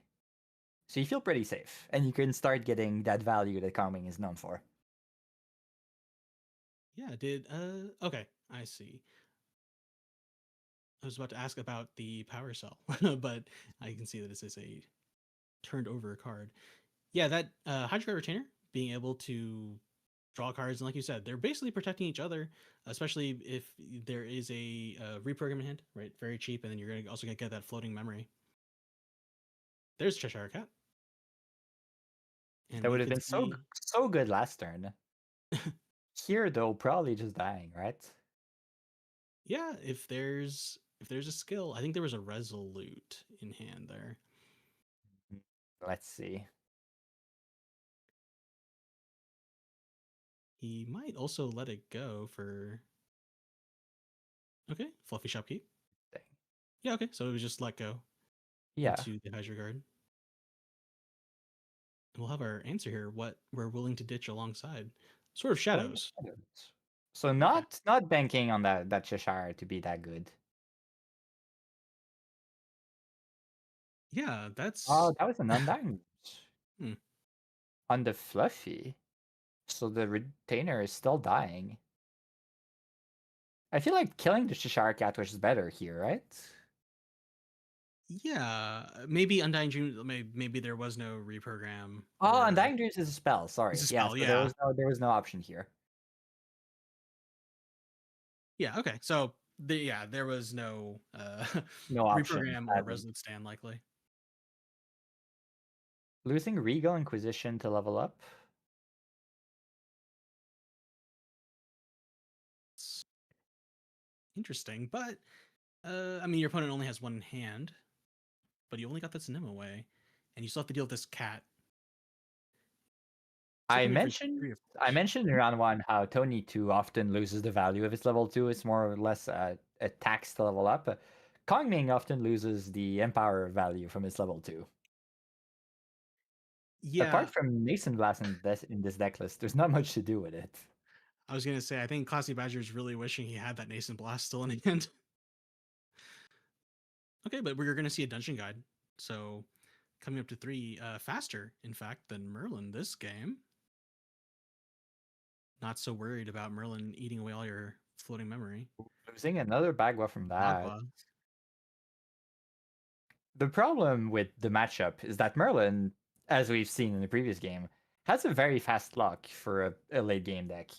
So you feel pretty safe, and you can start getting that value that Calming is known for. Yeah, did okay, I see. I was about to ask about the power cell, but I can see that this is a turned over card. Yeah, that Hydro Retainer being able to draw cards, and like you said, they're basically protecting each other, especially if there is a reprogram hint, right? Very cheap, and then you're gonna also get that floating memory. There's Cheshire Cat, and That we would have can been see, so good last turn. Here though, probably just dying, right? yeah, if there's a skill, I think there was a Resolute in hand there. Let's see. He might also let it go for okay, Fluffy Shopkeep. Thing. Yeah, okay, so it was just let go Yeah. into the Hydra Guard. We'll have our answer here. What we're willing to ditch alongside, sort of Playing the shadows. shadows. So Okay. not banking on that Cheshire to be that good. Yeah, Oh, that's that was an undying hmm. on the fluffy. So the retainer is still dying. I feel like killing the Cheshire Cat was better here, right? Yeah, maybe Undying Dream. Maybe there was no reprogram, Oh, or Undying Dreams is a spell. it's Sorry. a Yeah, spell. so Yeah, there was no option here. yeah. Okay, so yeah, there was no No option, reprogram or sadly. Resolute Stand likely. Losing Regal Inquisition to level up. It's interesting, but I mean, your opponent only has one in hand, but you only got this Nim away, and you still have to deal with this cat. Still I coming for mentioned 3 of 4. in round one how Tony 2 often loses the value of his level 2. It's more or less a tax to level up. Kongming often loses the Empower value from his level 2. Apart Yeah, from Mason Blast in this deck list, there's not much to do with it. I was gonna say I think Classy Badger is really wishing he had that Nascent Blast still in hand. Okay, but we're gonna see a dungeon guide. So coming up to 3, faster, in fact, than Merlin this game. Not so worried about Merlin eating away all your floating memory. Losing another Bagua from that. Bagua. The problem with the matchup is that Merlin, as we've seen in the previous game, has a very fast lock for a late game deck.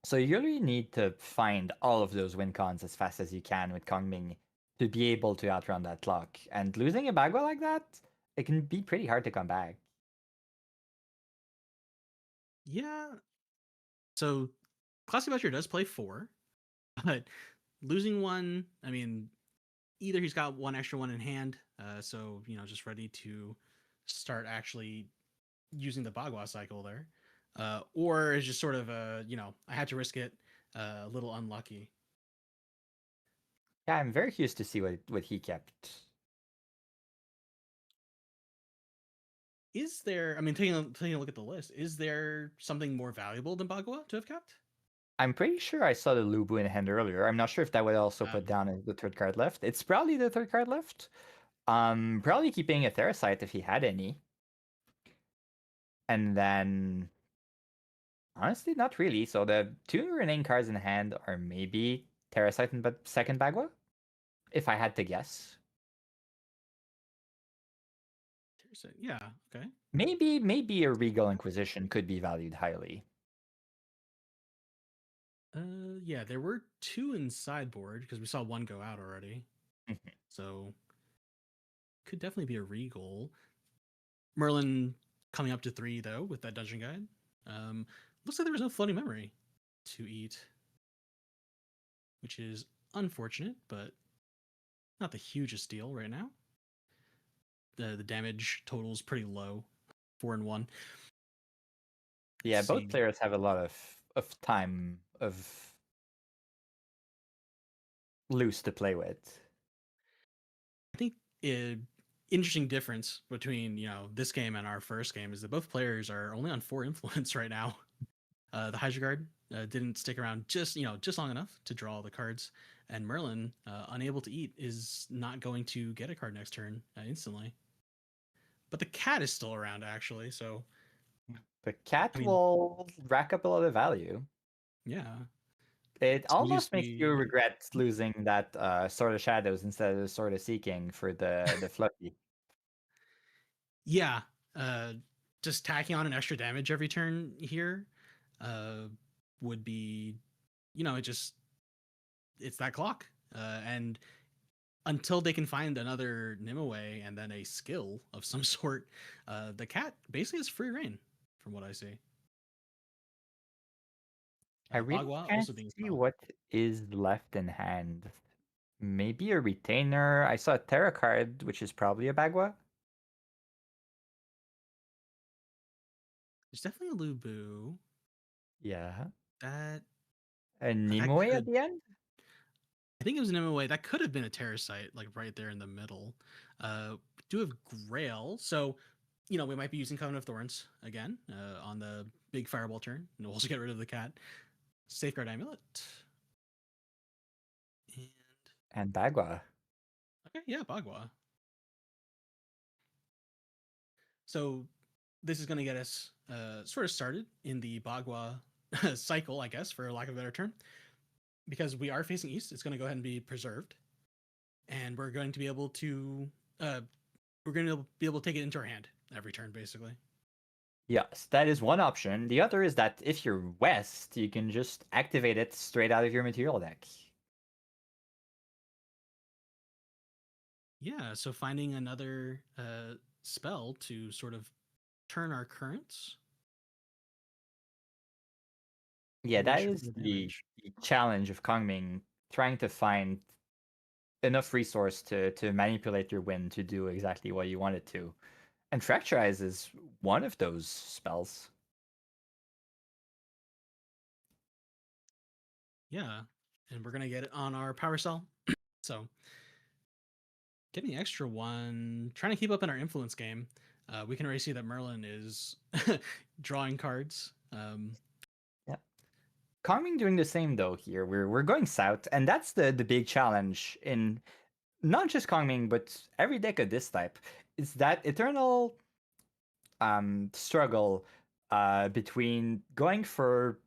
So you really need to find all of those win cons as fast as you can with Kongming to be able to outrun that clock. And losing a Bagua like that, it can be pretty hard to come back. Yeah. So Classy Badger does play 4, but losing one, I mean, either he's got one extra one in hand, so just ready to start actually using the Bagua cycle there, or it's just sort of I had to risk it, a little unlucky. Yeah, I'm very curious to see what he kept. Is there? I mean, taking a look at the list, is there something more valuable than Bagua to have kept? I'm pretty sure I saw the Lubu in hand earlier. I'm not sure if that would also put Um, down the third card left. It's probably the third card left. Probably keeping a Therasite if he had any. And then honestly, not really. So the two remaining cards in hand are maybe Terracite and second Bagua, if I had to guess. yeah. Okay. Maybe a Regal Inquisition could be valued highly. Yeah, there were 2 in sideboard because we saw one go out already. So could definitely be a Regal. Merlin coming up to 3 though with that dungeon guide. Um, Looks like there was no floating memory to eat, which is unfortunate, but not the hugest deal right now. The damage total is pretty low, 4-1. Yeah, Let's both see. players have a lot of time of loose to play with. I think interesting difference between this game and our first game is that both players are only on 4 influence right now. The Hydra Guard didn't stick around just long enough to draw the cards, and Merlin, unable to eat, is not going to get a card next turn instantly. But the cat is still around actually, so The cat I mean, will rack up a lot of value. yeah, It it's almost makes you usually regret losing that Sword of Shadows instead of Sword of Seeking for the Fluffy. yeah, just tacking on an extra damage every turn here. uh, would be, it just it's that clock, and until they can find another Nimue and then a skill of some sort, the cat basically has free reign, from what I see. I really Bagua can't also being see spelled. what is left in hand. Maybe a retainer. I saw a Terra card, which is probably a Bagua. There's definitely a Lubu Yeah. that A that Nimue at could. the end? I think it was an MOA that could have been a Terrasite, like right there in the middle. We do have Grail, so we might be using Covenant of Thorns again on the big Fireball turn, and we'll also get rid of the cat. Safeguard Amulet, and And Bagua. okay, yeah, Bagua. So this is going to get us sort of started in the Bagua cycle, I guess, for lack of a better term, because we are facing east. It's going to go ahead and be preserved, and we're going to be able to uh, take it into our hand every turn, basically. Yes, that is one option. The other is that if you're west, you can just activate it straight out of your material deck. Yeah, so finding another spell to sort of turn our currents Yeah, or that should is go the, damage. the challenge of Kongming, trying to find enough resource to manipulate your wind to do exactly what you want it to. And Fracturize is one of those spells. Yeah, and we're gonna get it on our power cell. So getting the extra one, trying to keep up in our influence game. We can already see that Merlin is drawing cards. Yeah. Kongming doing the same though here. We're going south, and that's the big challenge in not just Kongming, but every deck of this type. Is that eternal struggle between going for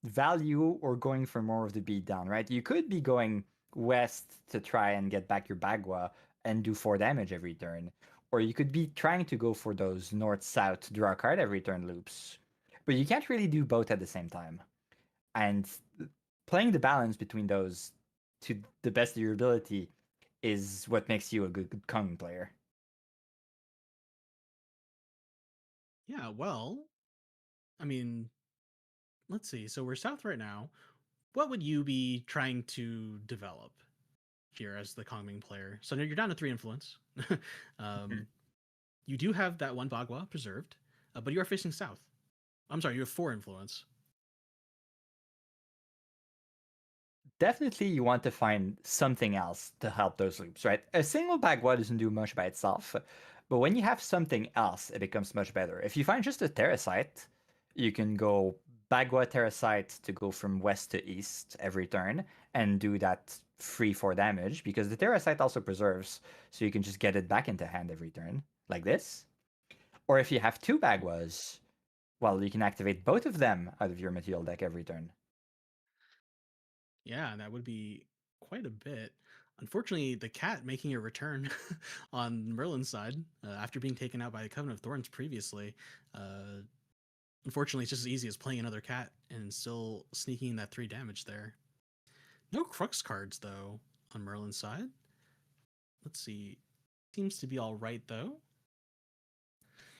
value or going for more of the beat down, right? You could be going west to try and get back your Bagua and do 4 damage every turn. Or you could be trying to go for those north south draw a card every turn loops. But you can't really do both at the same time. And playing the balance between those to the best of your ability is what makes you a good Kong player. Yeah, well, I mean, let's see. So we're south right now. What would you be trying to develop here as the Kongming player? So now you're down to 3 influence. um, you do have that one Bagua preserved, but you are facing south. I'm sorry, you have 4 influence. Definitely you want to find something else to help those loops, right? A single Bagua doesn't do much by itself, but when you have something else, it becomes much better. If you find just a Terrasite, you can go Bagua Terrasite to go from west to east every turn and do that free 4 damage because the Terrasite also preserves, so you can just get it back into hand every turn, like this. Or if you have 2 Baguas, well, you can activate both of them out of your material deck every turn. Yeah, that would be quite a bit. Unfortunately, the cat making a return on Merlin's side after being taken out by the Covenant of Thorns previously. Uh, Unfortunately, it's just as easy as playing another cat and still sneaking in that 3 damage there. No Crux cards, though, on Merlin's side. Let's see. Seems to be all right, though.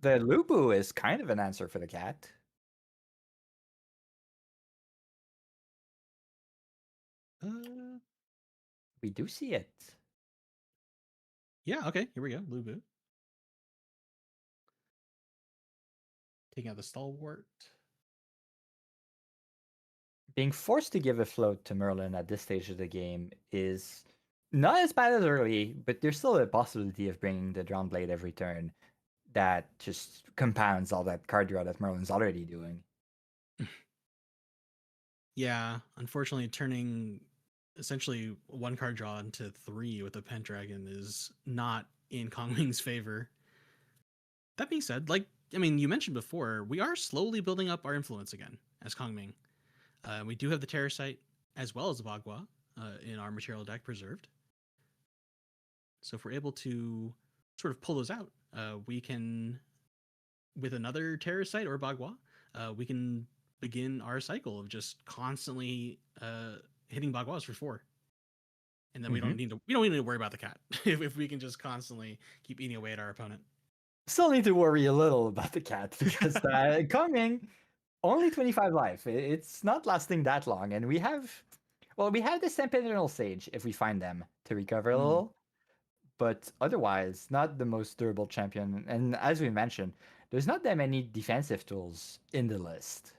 The Lubu is kind of an answer for the cat. Uh, We do see it. yeah, okay, here we go. Lubu. Taking out the Stalwart. Being forced to give a float to Merlin at this stage of the game is not as bad as early, but there's still a possibility of bringing the Drown Blade every turn that just compounds all that card draw that Merlin's already doing. Yeah, unfortunately, turning essentially 1 card draw into 3 with the Pendragon is not in Kongming's favor. That being said, you mentioned before, we are slowly building up our influence again as Kongming. We do have the Terrasite as well as the Bagua in our material deck preserved. So if we're able to sort of pull those out, we can, with another Terrasite or Bagua, we can begin our cycle of just constantly hitting Bagwas for 4. And then Mm-hmm. we don't need to worry about the cat if we can just constantly keep eating away at our opponent. Still need to worry a little about the cat because coming only 25 life. It's not lasting that long, and we have the Sempiternal Sage if we find them to recover a Mm. little, but otherwise not the most durable champion. And as we mentioned, there's not that many defensive tools in the list.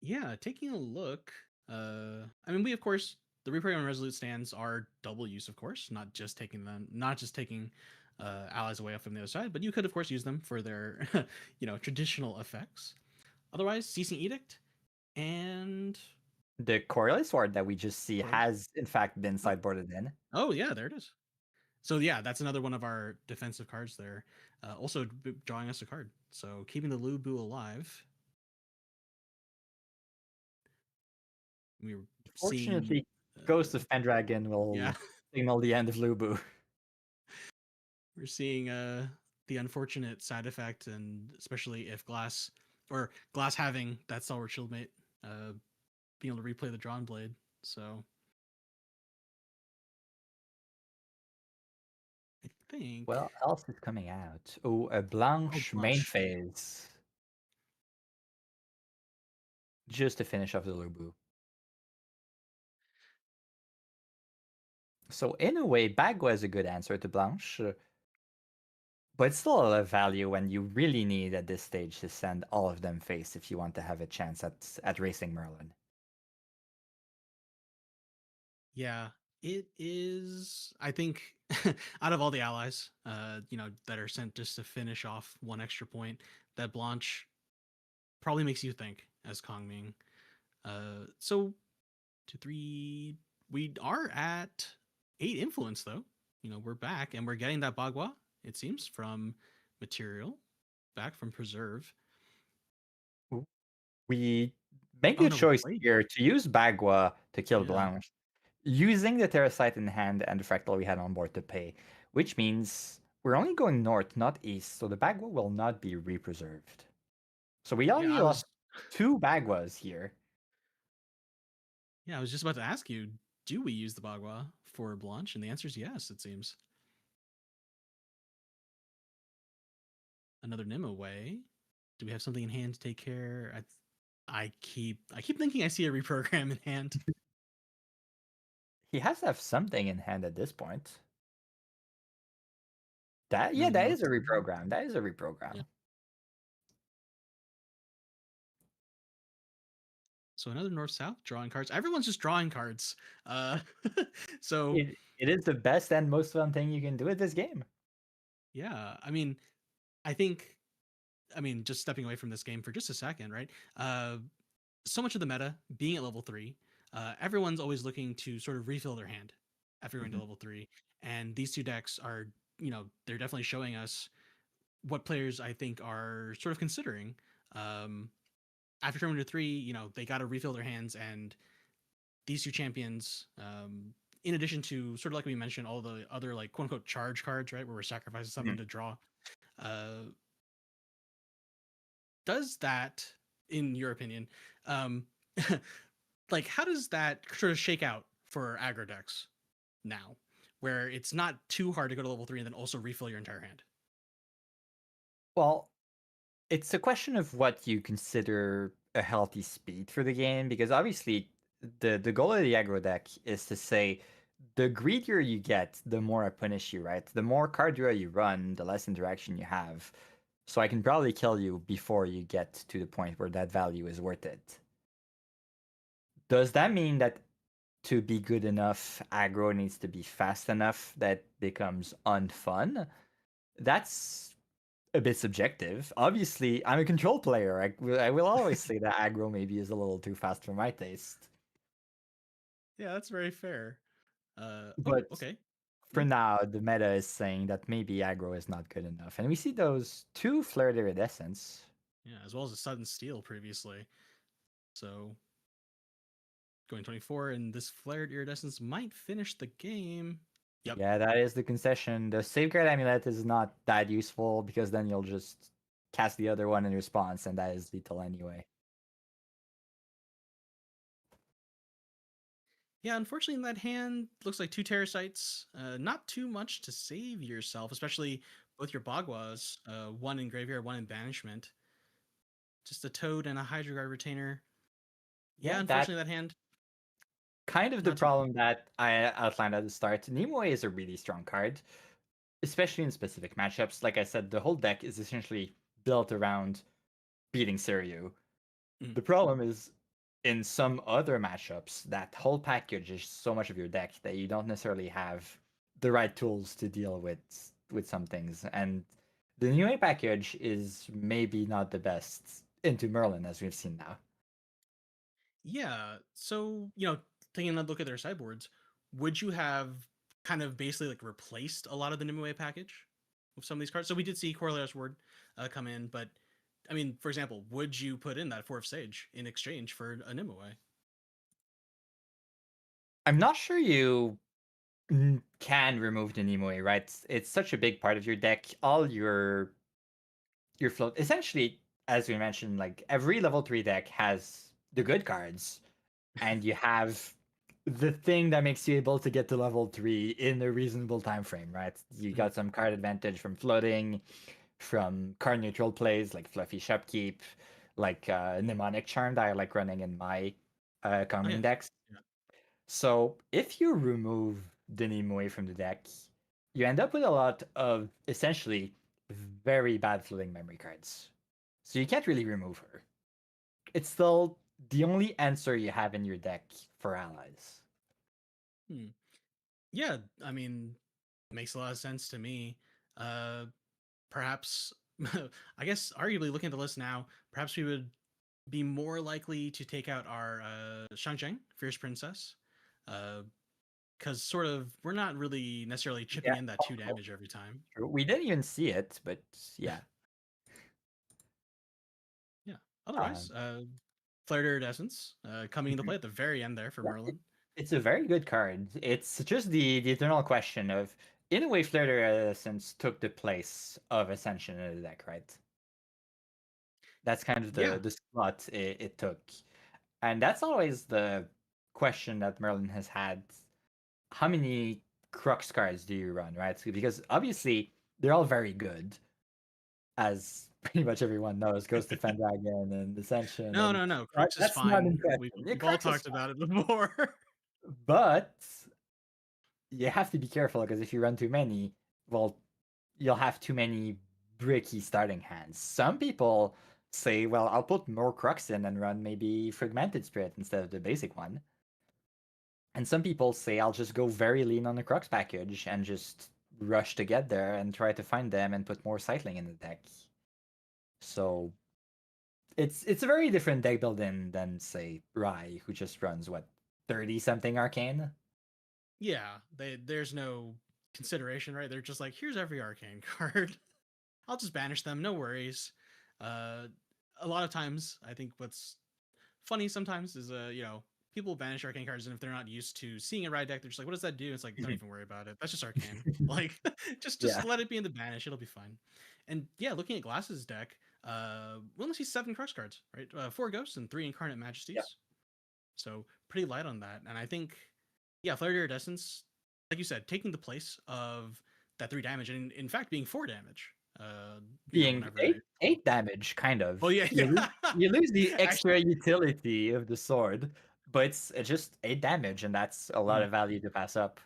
Yeah, taking a look. I mean, we of course the reprogram and resolute stands are double use, of course, not just taking allies away from the other side, but you could of course use them for their traditional effects. Otherwise, ceasing edict and The Coriolis Sword that we just see Coriolis. has in fact been Oh, sideboarded in. oh yeah, there it is. So yeah, that's another one of our defensive cards there. Also drawing us a card. So keeping the Lubu alive. We were seeing, Fortunately, Ghost uh, of Pendragon yeah, will signal the end of Lubu. we're seeing the unfortunate side effect, and especially if glass having that stalwart shieldmate, being able to replay the drawn blade. So I think, What else is coming out? Oh, a oh Blanche main blush, phase. Just to finish off the Lubu. So in a way, Bagua is a good answer to Blanche, but it's still a lot of value when you really need at this stage to send all of them face if you want to have a chance at racing Merlin. yeah, it is. I think out of all the allies, that are sent just to finish off one extra point, that Blanche probably makes you think as Kongming. So 2, 3, we are at 8 influence though. We're back and we're getting that Bagua, it seems, from material, back from preserve. We make Oh the no, choice wait. here to use Bagua to kill Yeah. Blanche, using the Terracite in hand and the Fractal we had on board to pay, which means we're only going north, not east, so the Bagua will not be represerved. So we Yeah, already lost two Baguas here. I was just about to ask you, do we use the Bagua for Blanche? And the answer is yes, it seems. Another Nim away. Do we have something in hand to take care? I keep thinking I see a reprogram in hand. He has to have something in hand at this point. That yeah, Another that North. is a reprogram. That is a Yeah. reprogram. So another north south drawing cards. Everyone's just drawing cards. Uh, so It is the best and most fun thing you can do at this game. yeah, I mean, I think, just stepping away from this game for just a second, right? So much of the meta being at level 3, everyone's always looking to sort of refill their hand after going to Mhm. level 3, and these two decks are, they're definitely showing us what players I think are sort of considering. Um, After turn 3, they got to refill their hands, and these two champions, in addition to sort of like we mentioned, all the other like quote unquote charge cards, right, where we're sacrificing something Mhm. to draw, uh, does that, in your opinion, um, like how does that sort of shake out for aggro decks now, where it's not too hard to go to level 3 and then also refill your entire hand? Well, it's a question of what you consider a healthy speed for the game, because obviously the goal of the aggro deck is to say the greedier you get, the more I punish you, right? The more card draw you run, the less interaction you have. So I can probably kill you before you get to the point where that value is worth it. Does that mean that to be good enough, aggro needs to be fast enough that becomes unfun? That's a bit subjective. Obviously, I'm a control player. I will always say that aggro maybe is a little too fast for my taste. Yeah, that's very fair. Oh, But okay. for Yeah, now, the meta is saying that maybe aggro is not good enough. And we see those two flared iridescents. yeah, as well as a sudden steal previously. So going 24, and this flared iridescence might finish the game. Yep. Yeah, that is the concession. The safeguard amulet is not that useful because then you'll just cast the other one in response, and that is lethal anyway. Yeah, unfortunately, in that hand, looks like two Terrasites. Not too much to save yourself, especially both your Bagwas, one in Graveyard, one in Banishment. Just a Toad and a Hydro Guard Retainer. Yeah, Yeah, that unfortunately, that hand, kind of the not too great. problem that I outlined at the start. Nimue is a really strong card, especially in specific matchups. Like I said, the whole deck is essentially built around beating Seiryu. Mm. The problem is in some other matchups, that whole package is so much of your deck that you don't necessarily have the right tools to deal with some things. And the new A package is maybe not the best into Merlin as we've seen now. Yeah, so, taking a look at their sideboards, would you have kind of basically like replaced a lot of the Nimue package with some of these cards? So we did see Corollaris Word come in, but I mean, for example, would you put in that Fourth Sage in exchange for a Nimue? I'm not sure you can remove the Nimue, right? It's such a big part of your deck. All your float essentially, as we mentioned, like every level 3 deck has the good cards, and you have the thing that makes you able to get to level 3 in a reasonable time frame, right? You Mhm. got some card advantage from floating, from card neutral plays like Fluffy Shopkeep, like Mnemonic Charm that I like running in my Oh common yeah, decks. yeah. So if you remove the Nimue from the deck, you end up with a lot of essentially very bad floating memory cards. So you can't really remove her. It's still the only answer you have in your deck for allies. Hmm. Yeah, I mean, makes a lot of sense to me. Uh, perhaps, I guess, arguably looking at the list now, perhaps we would be more likely to take out our Shangzheng, Fierce Princess, because sort of we're not really necessarily chipping Yeah, in that two also damage every time. true. We didn't even see it, but yeah. Yeah. Um, Otherwise, Flare Iridescence coming into mhm. play at the very end there for Yeah, Merlin. it's a very good card. It's just the eternal question of, in a way, Flitter Essence took the place of Ascension in the deck, right? That's kind of Yeah. the spot it took. And that's always the question that Merlin has had. How many Crux cards do you run, right? Because obviously they're all very good, as pretty much everyone knows. Ghost of Fendragon and Ascension, No, and no, no. Crux is that's not fine. in We've question. Yeah, we've all Crux is talked about it before. fine, but you have to be careful because if you run too many, well, you'll have too many bricky starting hands. Some people say, well, I'll put more Crux in and run maybe Fragmented Spirit instead of the basic one. And some people say I'll just go very lean on the Crux package and just rush to get there and try to find them and put more cycling in the deck. So it's a very different deck building than say Rai, who just runs what 30 something arcane. Yeah, there's no consideration, right? They're just like, here's every arcane card. I'll just banish them, no worries. Uh, a lot of times, I think what's funny sometimes is, people banish arcane cards, and if they're not used to seeing a ride deck, they're just like, what does that do? It's like, don't even worry about it. That's just arcane. Like, just Yeah. let it be in the banish. It'll be fine. And yeah, looking at Glass's deck, we only see 7 Crux cards, right? 4 Ghosts and 3 Incarnate Yeah. Majesties. So pretty light on that. And I think, yeah, Flare Iridescence, like you said, taking the place of that 3 damage, and in fact being 4 damage. Being Whenever eight damage, kind well, of. yeah, You lose, yeah. you lose the extra Actually, utility of the sword, but it's just 8 damage, and that's a lot mm, of value to pass up.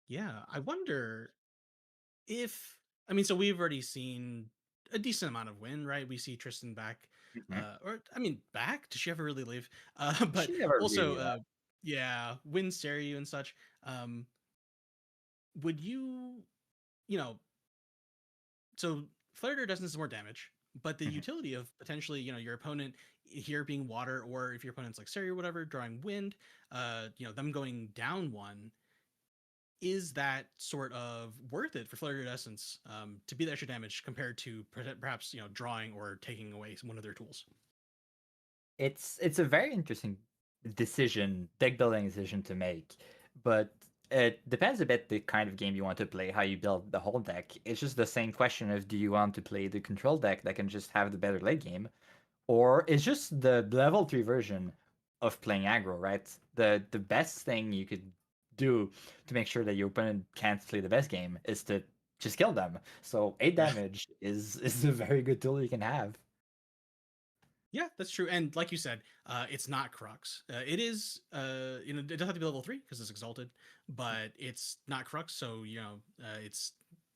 yeah. I wonder if, I mean, so we've already seen a decent amount of win, right? We see Tristan back, Mhm. or I mean, back. Does she ever really leave? But She never also, really left. yeah, win Stereo and such. Um, would you, you know, so Flare does more damage, but the Mhm. utility of potentially, your opponent here being water, or if your opponent's like Seri or whatever, drawing wind, them going down one, is that sort of worth it for Flare Iridescence to be the extra damage compared to perhaps drawing or taking away one of their tools? It's a very interesting decision, deck building decision to make, but It depends a bit the kind of game you want to play, how you build the whole deck. It's just the same question of do you want to play the control deck that can just have the better late game, or it's just the level 3 version of playing aggro, right? The best thing you could do to make sure that your opponent can't play the best game is to just kill them. So 8 Yeah. damage is a very good tool you can have. Yeah, that's true. And like you said, it's not Crux. It is, it doesn't have to be level 3 because it's exalted, but it's not Crux. So it's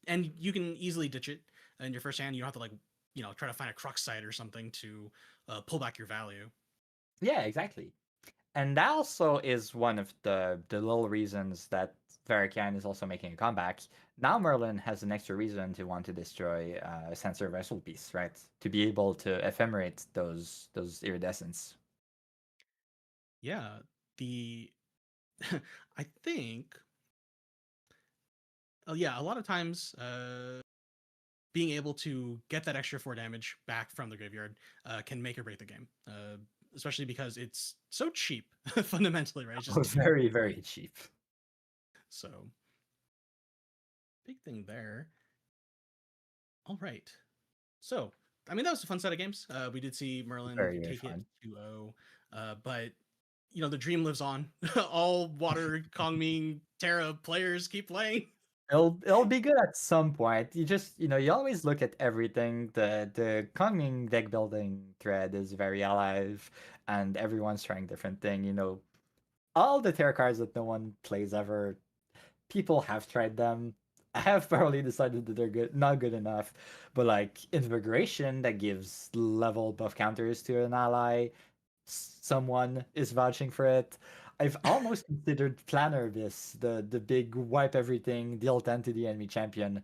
and you can easily ditch it in your first hand. You don't have to try to find a Crux site or something to pull back your value. Yeah, exactly. And that also is one of the little reasons that Varican is also making a comeback. Now Merlin has an extra reason to want to destroy Sensor Vessel Piece, right? To be able to ephemerate those iridescence. Yeah, the I think, oh yeah, a lot of times, being able to get that extra 4 damage back from the graveyard can make or break the game. Especially because it's so cheap, fundamentally, right? It's just two. Very, very cheap. So big thing there. All right. So I mean that was a fun set of games. We did see Merlin Very, very take it fun. 2-0, but the dream lives on. All Water, Kongming, Terra players keep playing. It'll be good at some point. You just you always look at everything. The Kongming deck building thread is very alive, and everyone's trying different thing. All the tarot cards that no one plays ever, people have tried them. I have probably decided that they're good, not good enough. But like Invigoration that gives level buff counters to an ally, someone is vouching for it. I've almost considered Planner Abyss, the big wipe everything, deal 10 to the enemy champion,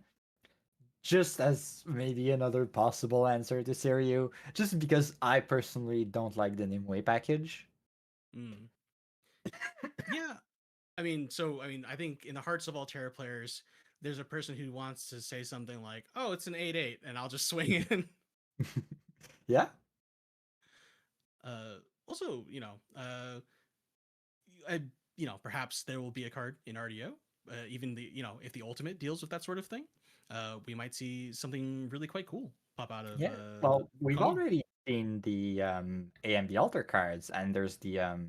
just as maybe another possible answer to Seiryu, just because I personally don't like the Nimue package. Mm. Yeah, I think in the hearts of all Terra players, there's a person who wants to say something like, "Oh, it's an 8/8," and I'll just swing in. Yeah, Also, I, perhaps there will be a card in RDO. Even if the ultimate deals with that sort of thing, we might see something really quite cool pop out of yeah. Well, we've Kongming. already seen the AMB altar cards, and there's the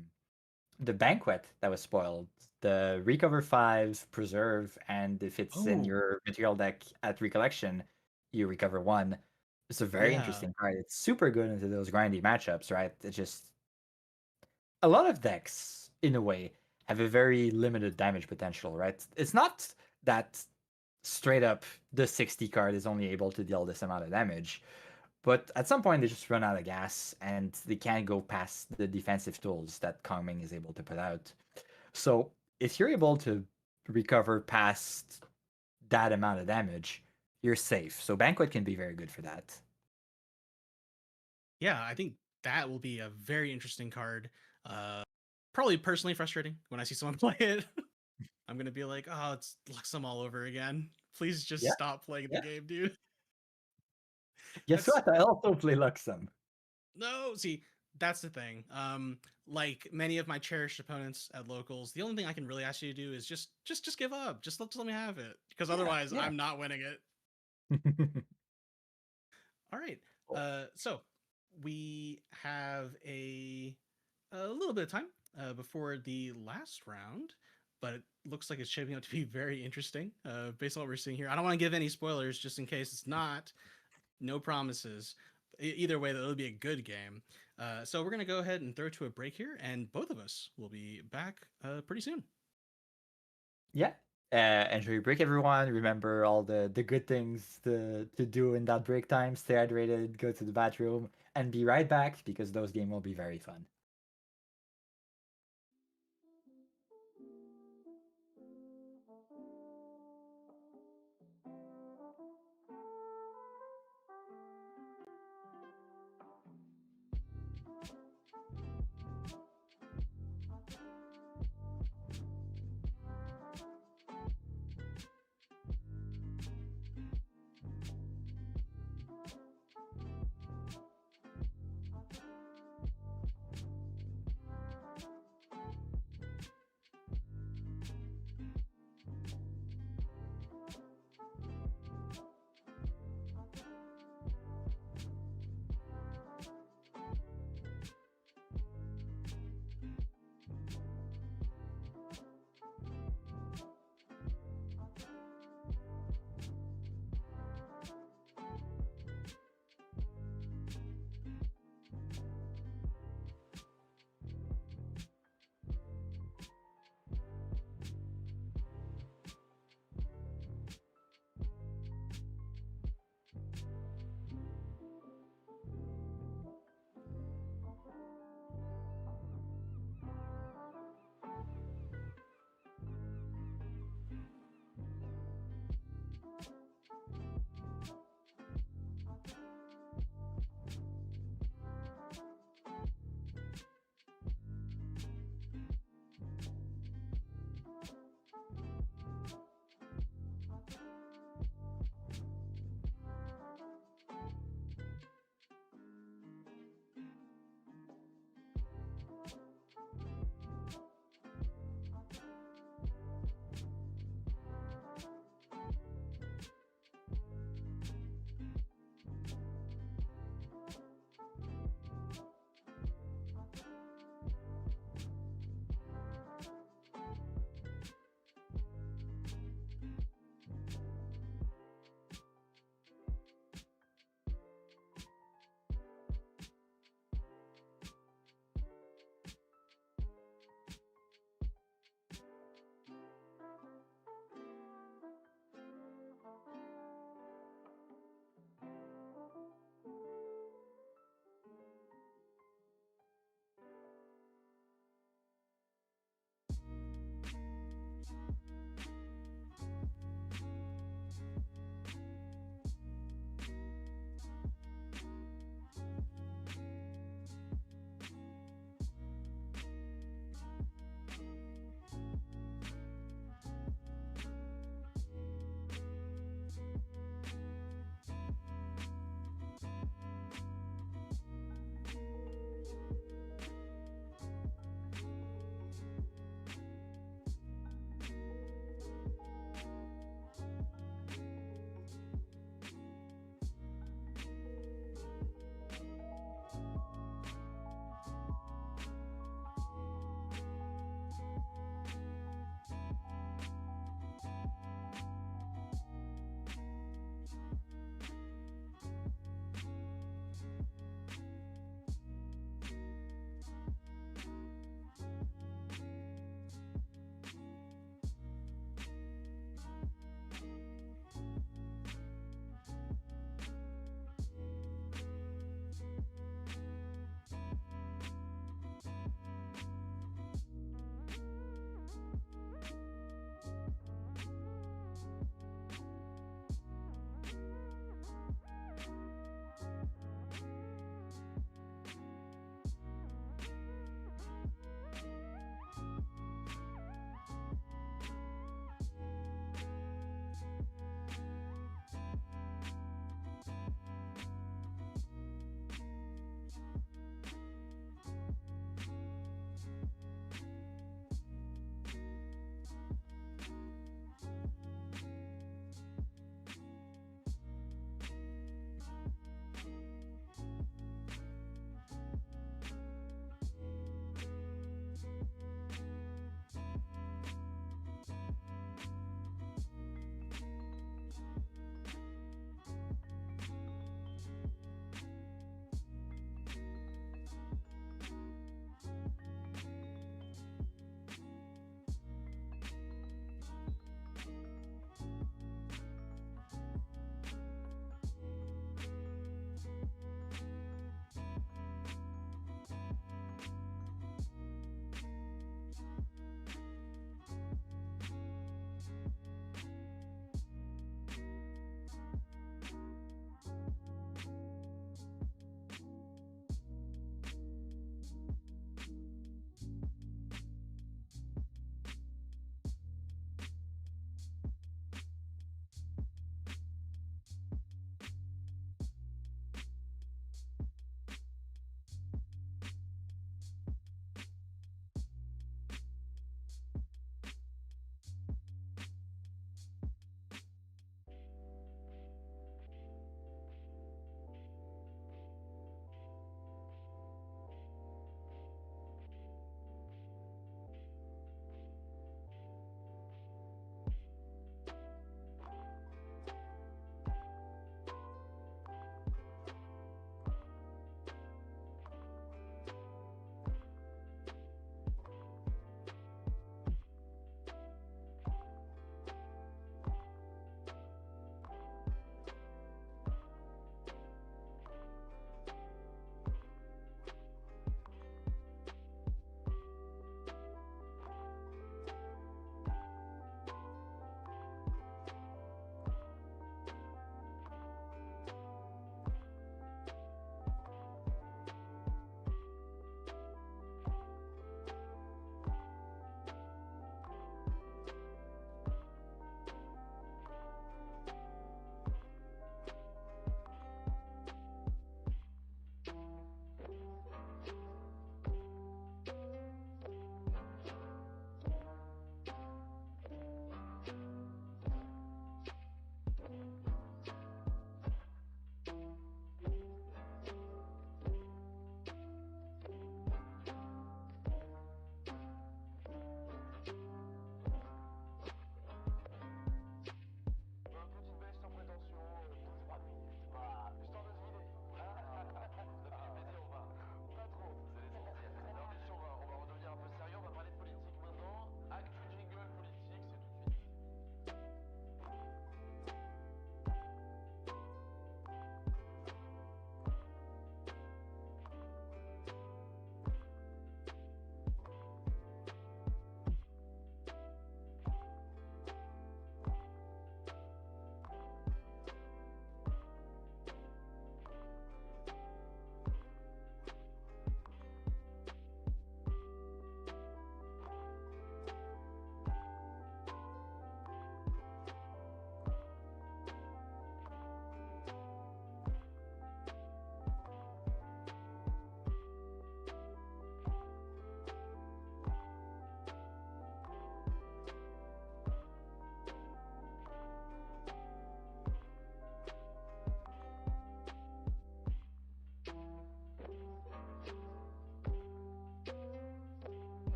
banquet that was spoiled. The recover 5, preserve, and if it's in Oh, your material deck at recollection, you recover 1. It's a very yeah, interesting card. It's super good into those grindy matchups, right? It's just a lot of decks, in a way, have a very limited damage potential, right? It's not that straight up the 60 card is only able to deal this amount of damage. But at some point, they just run out of gas and they can't go past the defensive tools that Kongming is able to put out. So if you're able to recover past that amount of damage, you're safe. So Banquet can be very good for that. yeah. I think that will be a very interesting card. Uh, Probably personally frustrating when I see someone play it. I'm gonna be like, "Oh, it's Luxem all over again. Please just Yeah, stop playing the yeah. game, dude." Guess That's what? I also play Luxem. No, see, that's the thing. Like many of my cherished opponents at locals, the only thing I can really ask you to do is just give up. Just let me have it, because Yeah, otherwise yeah. I'm not winning it. All right. Cool. So we have a little bit of time before the last round, but it looks like it's shaping up to be very interesting based on what we're seeing here. I don't want to give any spoilers just in case it's not. No promises. Either way, that'll be a good game. So we're gonna go ahead and throw to a break here, and both of us will be back pretty soon. Yeah. Enjoy your break, everyone. Remember all the good things to do in that break time. Stay hydrated, go to the bathroom, and be right back because those games will be very fun.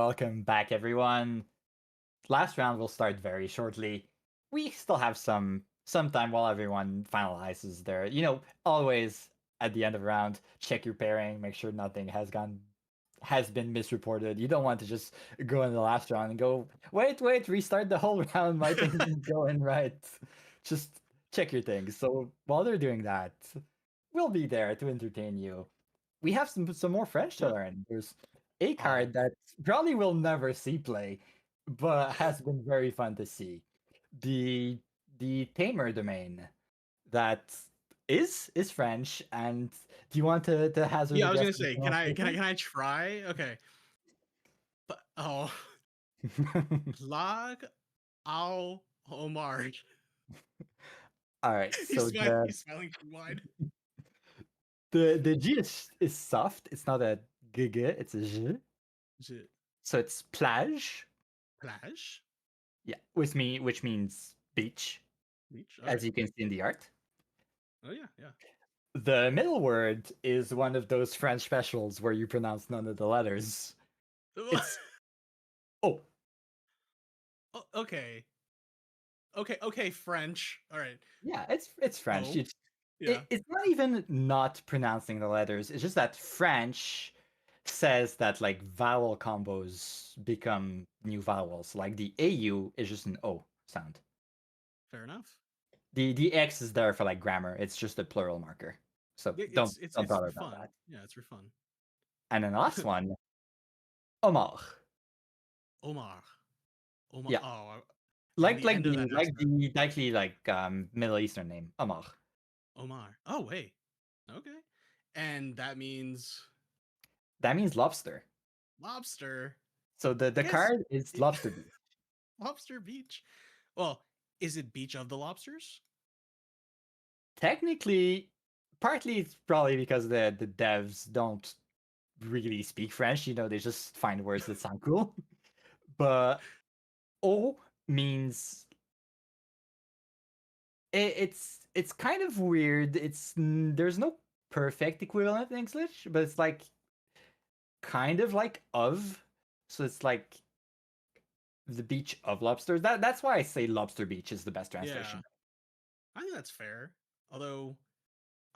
Welcome back, everyone. Last round will start very shortly. We still have some time while everyone finalizes their, always at the end of the round, check your pairing, make sure nothing has been misreported. You don't want to just go in the last round and go, wait, restart the whole round. My thing didn't go in right. Just check your things. So while they're doing that, we'll be there to entertain you. We have some more French to Yeah. learn. There's a Oh, card that probably will never see play, but has been very fun to see. The the Tamer domain that is French. And do you want to hazard yeah. a I was guess gonna at the say, pronunciation? can I try? Okay, but Lag Al Omar. All right, so the He's smiling too wide. the G is soft. It's not a GG, it's a J. Is it So it's plage. plage? Yeah, which means beach, Beach? Okay. as you can see in the art. Oh yeah, yeah. The middle word is one of those French specials where you pronounce none of the letters. It's oh, Okay. Okay, French. All right. yeah, it's French. Oh, yeah. It's not even not pronouncing the letters. It's just that French says that like vowel combos become new vowels. Like the AU is just an O sound. Fair enough. The X is there for like grammar. It's just a plural marker. So Yeah, don't it's bother for about fun. that. Yeah, it's for fun. And then the last one, Omar. Omar. Omar. Yeah, Oh, and like the like end of that the S like there. the likely like Middle Eastern name, Omar. Omar. Oh wait. Okay. And that means That means lobster. lobster. So I the guess card is lobster beef. lobster beach. Well, is it beach of the lobsters? Technically, partly it's probably because the devs don't really speak French. They just find words that sound cool. But O means it's kind of weird. There's no perfect equivalent in English, but it's like kind of like of. So it's like the beach of lobsters. That's why I say lobster beach is the best Yeah, translation. I think that's fair. Although,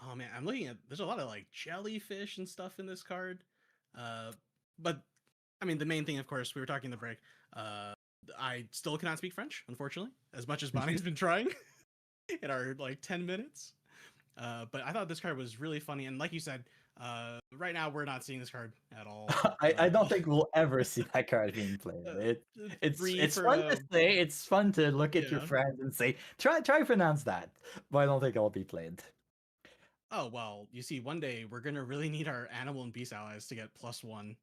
oh man, I'm looking at there's a lot of like jellyfish and stuff in this card. Uh, but I mean, the main thing, of course, we were talking in the break. Uh, I still cannot speak French, unfortunately, as much as Bonnie's been trying in our like 10 minutes. But I thought this card was really funny, and like you said, right now we're not seeing this card at all. I don't think we'll ever see that card being played. It's Three it's for fun to say. It's fun to look at your yeah. friends and say, try pronounce that. But I don't think it'll be played. Oh well, you see, one day we're gonna really need our animal and beast allies to get +1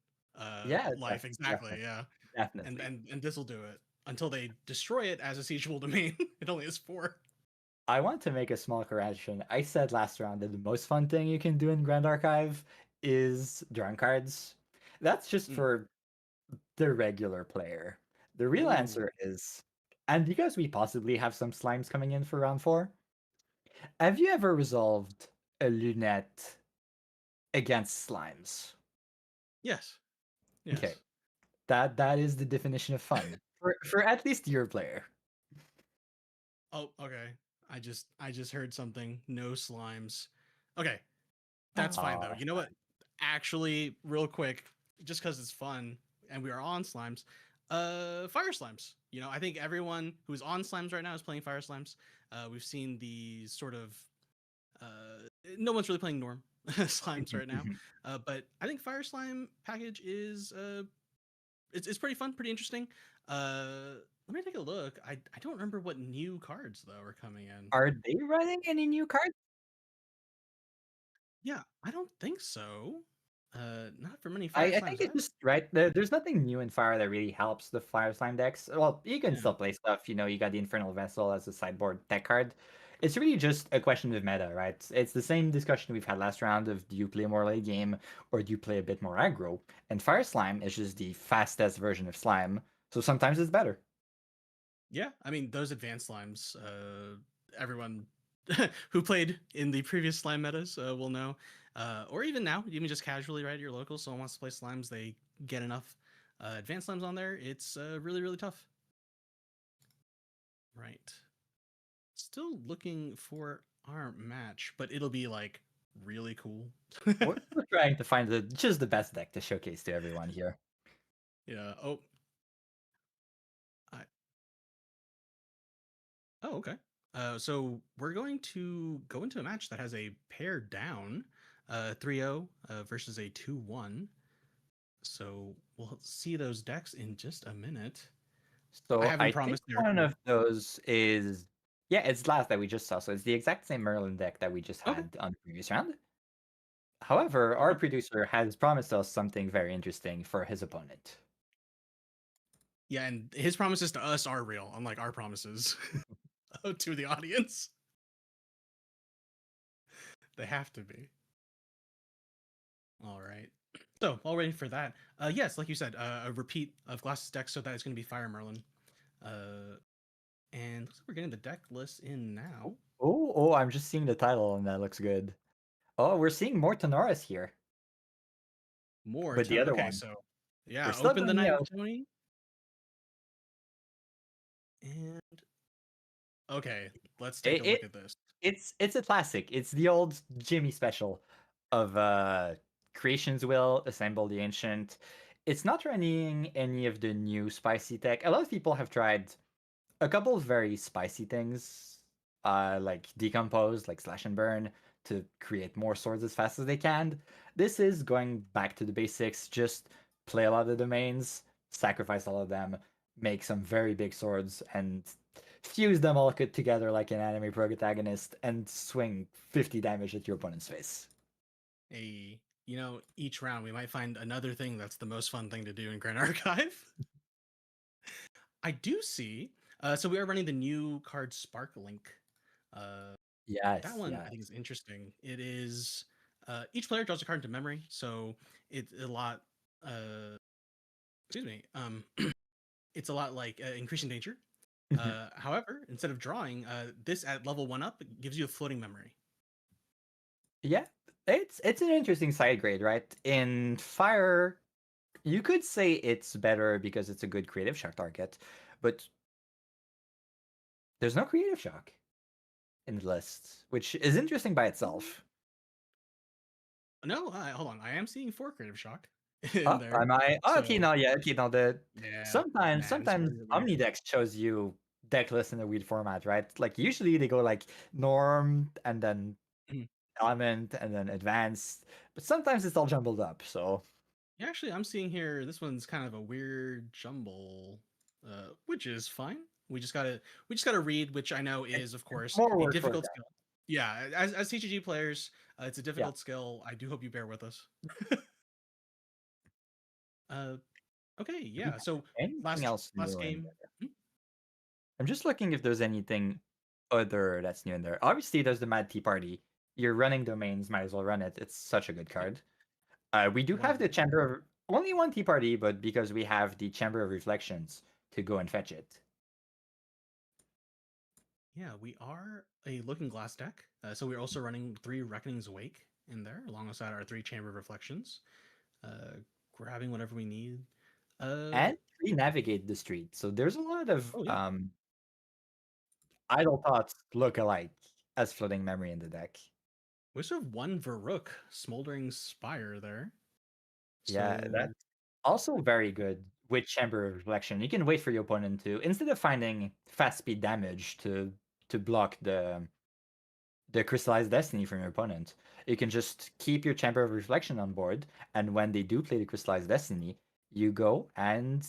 Yeah, life exactly, definitely, yeah. And definitely. and this will do it until they destroy it as a siegeable domain. It only has 4. I want to make a small correction. I said last round that the most fun thing you can do in Grand Archive is drawing cards. That's just Mm. for the regular player. The real Ooh. answer is, and because we possibly have some slimes coming in for round 4, have you ever resolved a lunette against slimes? Yes. Okay, Yes. that is the definition of fun for at least your player. Oh, okay. I just heard something. No slimes. Okay, that's fine though. Oh, You know what? Actually, real quick, just because it's fun and we are on slimes, fire slimes. I think everyone who's on slimes right now is playing fire slimes. We've seen the sort of no one's really playing norm slimes right now, but I think fire slime package is it's pretty fun, pretty interesting. Let me take a look. I don't remember what new cards though are coming in. are they running any new cards? Yeah, I don't think so. Not for many fire I slimes think it's I've. just right. There's nothing new in Fire that really helps the Fire Slime decks. Well, you can Yeah. still play stuff. You got the Infernal Vessel as a sideboard deck card. It's really just a question of meta, right? It's the same discussion we've had last round of do you play more late game or do you play a bit more aggro? And Fire Slime is just the fastest version of Slime, so sometimes it's better. Yeah, I mean those advanced slimes. Everyone who played in the previous slime metas will know, or even now, even just casually, right? At your local, someone wants to play slimes, they get enough. Advanced Slam's on there. It's really really tough. Right. Still looking for our match, but it'll be like really cool. We're trying to find just the best deck to showcase to everyone here. Yeah. Oh. I, oh. Okay. So we're going to go into a match that has a pair down, 3-0 versus a 2-1. So we'll see those decks in just a minute. I So haven't I think promised there. one of those is, yeah, it's last that we just saw. So it's the exact same Merlin deck that we just Okay. had on the previous round. However, our Okay. producer has promised us something very interesting for his opponent. Yeah, and his promises to us are real, unlike our promises to the audience. They have to be. All right. So, all ready for that. Yes, like you said, a repeat of Glass's deck, so that it's going to be Fire Merlin. And looks like we're getting the deck list in now. Oh, I'm just seeing the title and that looks good. Oh, we're seeing more Tenoris here, More. but the other Okay, one. so We're yeah, still open the going Night of Neo. Tony. And okay, let's take It, a look it at this. it's a classic. It's the old Jimmy special of Creation's Will, Assemble the Ancient. It's not running any of the new spicy tech. A lot of people have tried a couple of very spicy things, like decompose, like slash and burn, to create more swords as fast as they can. This is going back to the basics. Just play a lot of domains, sacrifice all of them, make some very big swords, and fuse them all together like an anime protagonist, and swing 50 damage at your opponent's face. Each round we might find another thing that's the most fun thing to do in Grand Archive. I do see. So we are running the new card Spark Link. Uh, that Yes, one I think yes. is interesting. It is each player draws a card into memory, so it's a lot. Uh, excuse me. It's a lot like increasing danger. However, instead of drawing, this at level 1 up gives you a floating memory. Yeah, it's an interesting side grade, right? In Fire, you could say it's better because it's a good creative shock target, but there's no creative shock in the list, which is interesting by Mm, itself. No, hold on. I am seeing 4 creative shock in Oh, there. am I? Oh, okay, So no, yeah, okay, no. yeah, Sometimes mandatory relief. Omnidex shows you deck lists in a weird format, right? Like usually they go like norm and then element and then advanced, but sometimes it's all jumbled up. So Yeah, actually, I'm seeing here this one's kind of a weird jumble, which is fine. We just gotta read, which I know it's is, of course, more a work for difficult them. skill. Yeah, as TCG players, it's a Yeah. difficult skill. I do hope you bear with us. uh, okay, Do we yeah. have So anything last else last new in game. there? I'm just looking if there's anything other that's new in there. Obviously, there's the Mad Tea Party. You're running domains, might as well run it. It's such a good Yep, card. We do one have of the them. Chamber of only one Tea Party, but because we have the Chamber of Reflections to go and fetch it. Yeah, we are a Looking Glass deck. So we're also running 3 Reckoning's Wake in there, alongside our 3 Chamber of Reflections. Uh, grabbing whatever we need. Uh, And we navigate the street. So there's a lot of oh yeah, idle thoughts look alike as floating memory in the deck. we also have 1 Varrook Smoldering Spire there. Yeah, So that's also very good with Chamber of Reflection. You can wait for your opponent to, instead of finding fast speed damage to block the crystallized destiny from your opponent, you can just keep your Chamber of Reflection on board, and when they do play the crystallized destiny, you go and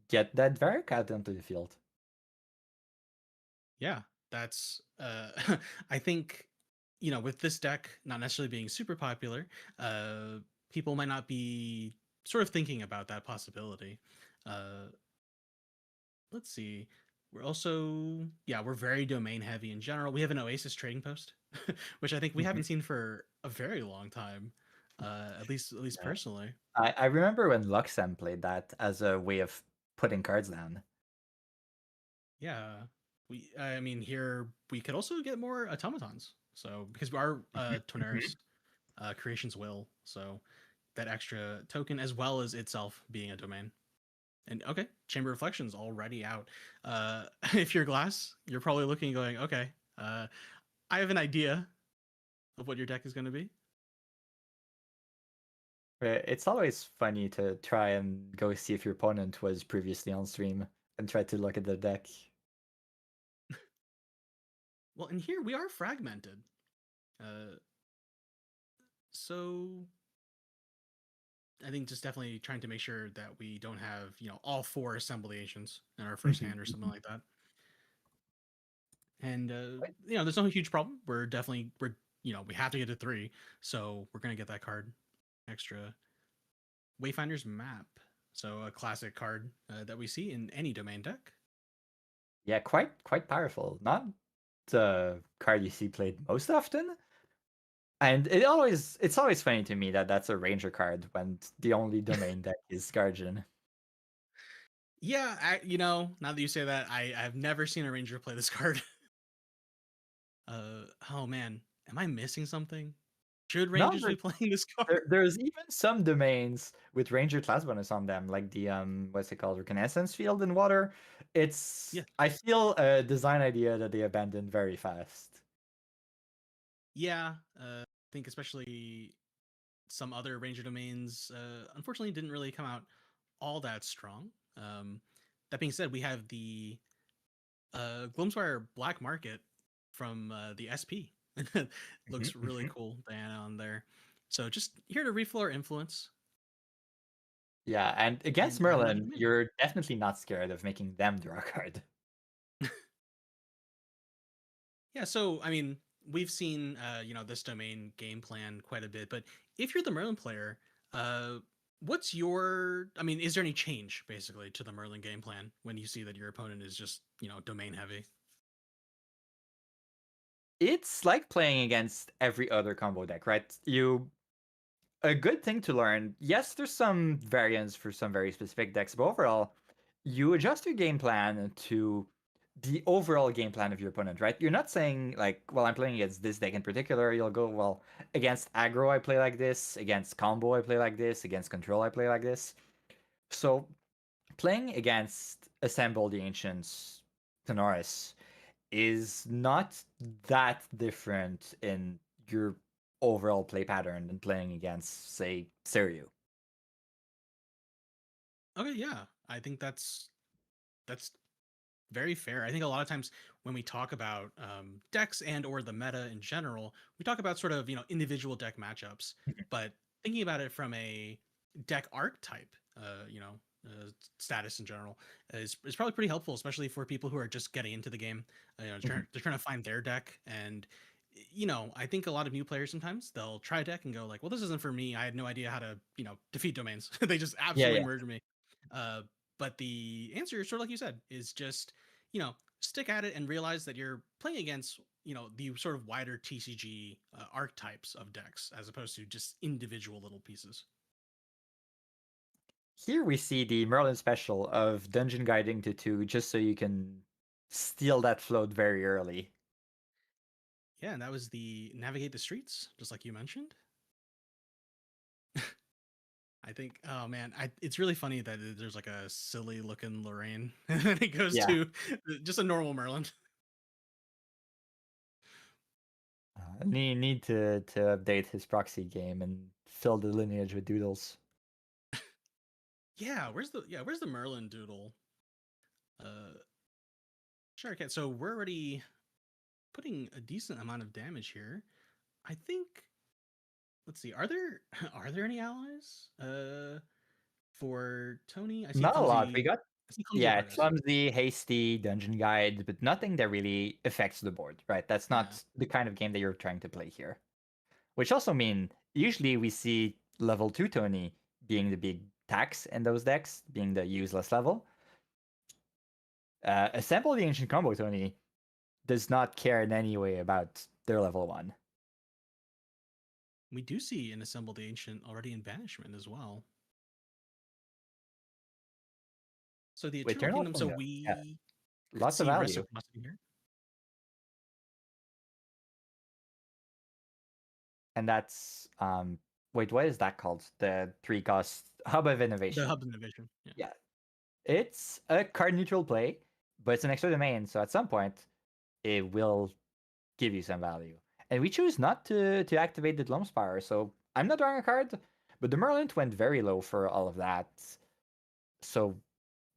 get that Varric out onto the field. yeah, that's I think with this deck not necessarily being super popular, people might not be sort of thinking about that possibility. Uh, let's see. We're also, yeah, we're very domain heavy in general. We have an Oasis trading post, which I think we Mhm. haven't seen for a very long time, at least Yeah. personally. I remember when Luxem played that as a way of putting cards down. Yeah, I mean, here we could also get more automatons. So because our Mhm, mhm. Toneris creations will, so that extra token as well as itself being a domain. And okay, Chamber Reflection's already out. If you're Glass, you're probably looking, going, okay, I have an idea of what your deck is going to be. It's always funny to try and go see if your opponent was previously on stream and try to look at the deck. Well, and here we are fragmented. Uh, so I think just definitely trying to make sure that we don't have, all four Assembly Ancients in our first hand or something like that. And there's no huge problem. We have to get to 3, so we're gonna get that card extra. Wayfinder's Map, so a classic card that we see in any domain deck. Yeah, quite powerful. Not the card you see played most often. And it's always funny to me that that's a ranger card when the only domain deck is Guardian. Yeah, now that you say that, I've never seen a ranger play this card. Oh man, am I missing something? Should No, rangers be playing this card? there's even some domains with ranger class bonus on them, like the what's it called, reconnaissance field in water. Yeah, I feel a design idea that they abandoned very fast. yeah. I think especially some other ranger domains, unfortunately, didn't really come out all that strong. That being said, we have the Gloomspire Black Market from the SP. Looks really Mhm. cool, Diana, on there. So just here to reflow our influence Yeah, and against and add another Merlin, domain. you're definitely not scared of making them draw a card. Yeah, so I mean, we've seen this domain game plan quite a bit, but if you're the Merlin player, uh, what's your? I mean, is there any change basically to the Merlin game plan when you see that your opponent is just domain heavy? It's like playing against every other combo deck, right? A good thing to learn. Yes, there's some variants for some very specific decks, but overall, you adjust your game plan to the overall game plan of your opponent, right? You're not saying like, well, I'm playing against this deck in particular. You'll go, well, against aggro I play like this, against combo I play like this, against control I play like this. So playing against Assemble the Ancients Tenoris is not that different in your overall play pattern than playing against, say, Seiryu. Okay, yeah, I think that's very fair. I think a lot of times when we talk about decks and or the meta in general, we talk about sort of individual deck matchups, but thinking about it from a deck archetype, status in general is probably pretty helpful, especially for people who are just getting into the game. They're trying to find their deck, and I think a lot of new players sometimes they'll try a deck and go like, "Well, this isn't for me. I had no idea how to defeat domains. They just Yeah, absolutely yeah. murdered me." Uh, but the answer, sort of like you said, is just stick at it and realize that you're playing against the sort of wider TCG archetypes of decks as opposed to just individual little pieces. Here we see the Merlin special of dungeon guiding to 2 just so you can steal that float very early. Yeah, and that was the navigate the streets, just like you mentioned. I think, oh man, it's really funny that there's like a silly looking Lorraine, and then it goes Yeah. to just a normal Merlin. Need to update his proxy game and fill the lineage with doodles. Where's the Merlin doodle? Uh, sure, okay. So we're already putting a decent amount of damage here. I think. Let's see. Are there are there any allies? For Tony, I see Not a lot. We clumsy. got, I see clumsy yeah, artist. clumsy, hasty, dungeon guide, but nothing that really affects the board, right? That's Yeah. not the kind of game that you're trying to play here. Which also mean usually we see level 2 Tony being the big tax in those decks, being the useless level. Assemble the Ancient Combo Tony does not care in any way about their level 1. We do see an assembled ancient already in banishment as well. So the Eternal Eternal Kingdom. So Kingdom, yeah, we could lots of see value. reciprocity here. And that's, wait, what is that called? The 3 cost Hub of The Innovation. hub innovation. Yeah. Yeah, It's a card neutral play, but it's an extra domain, so at some point it will give you some value. And we choose not to activate the Gloamspire, so I'm not drawing a card, but the Merlin went very low for all of that. So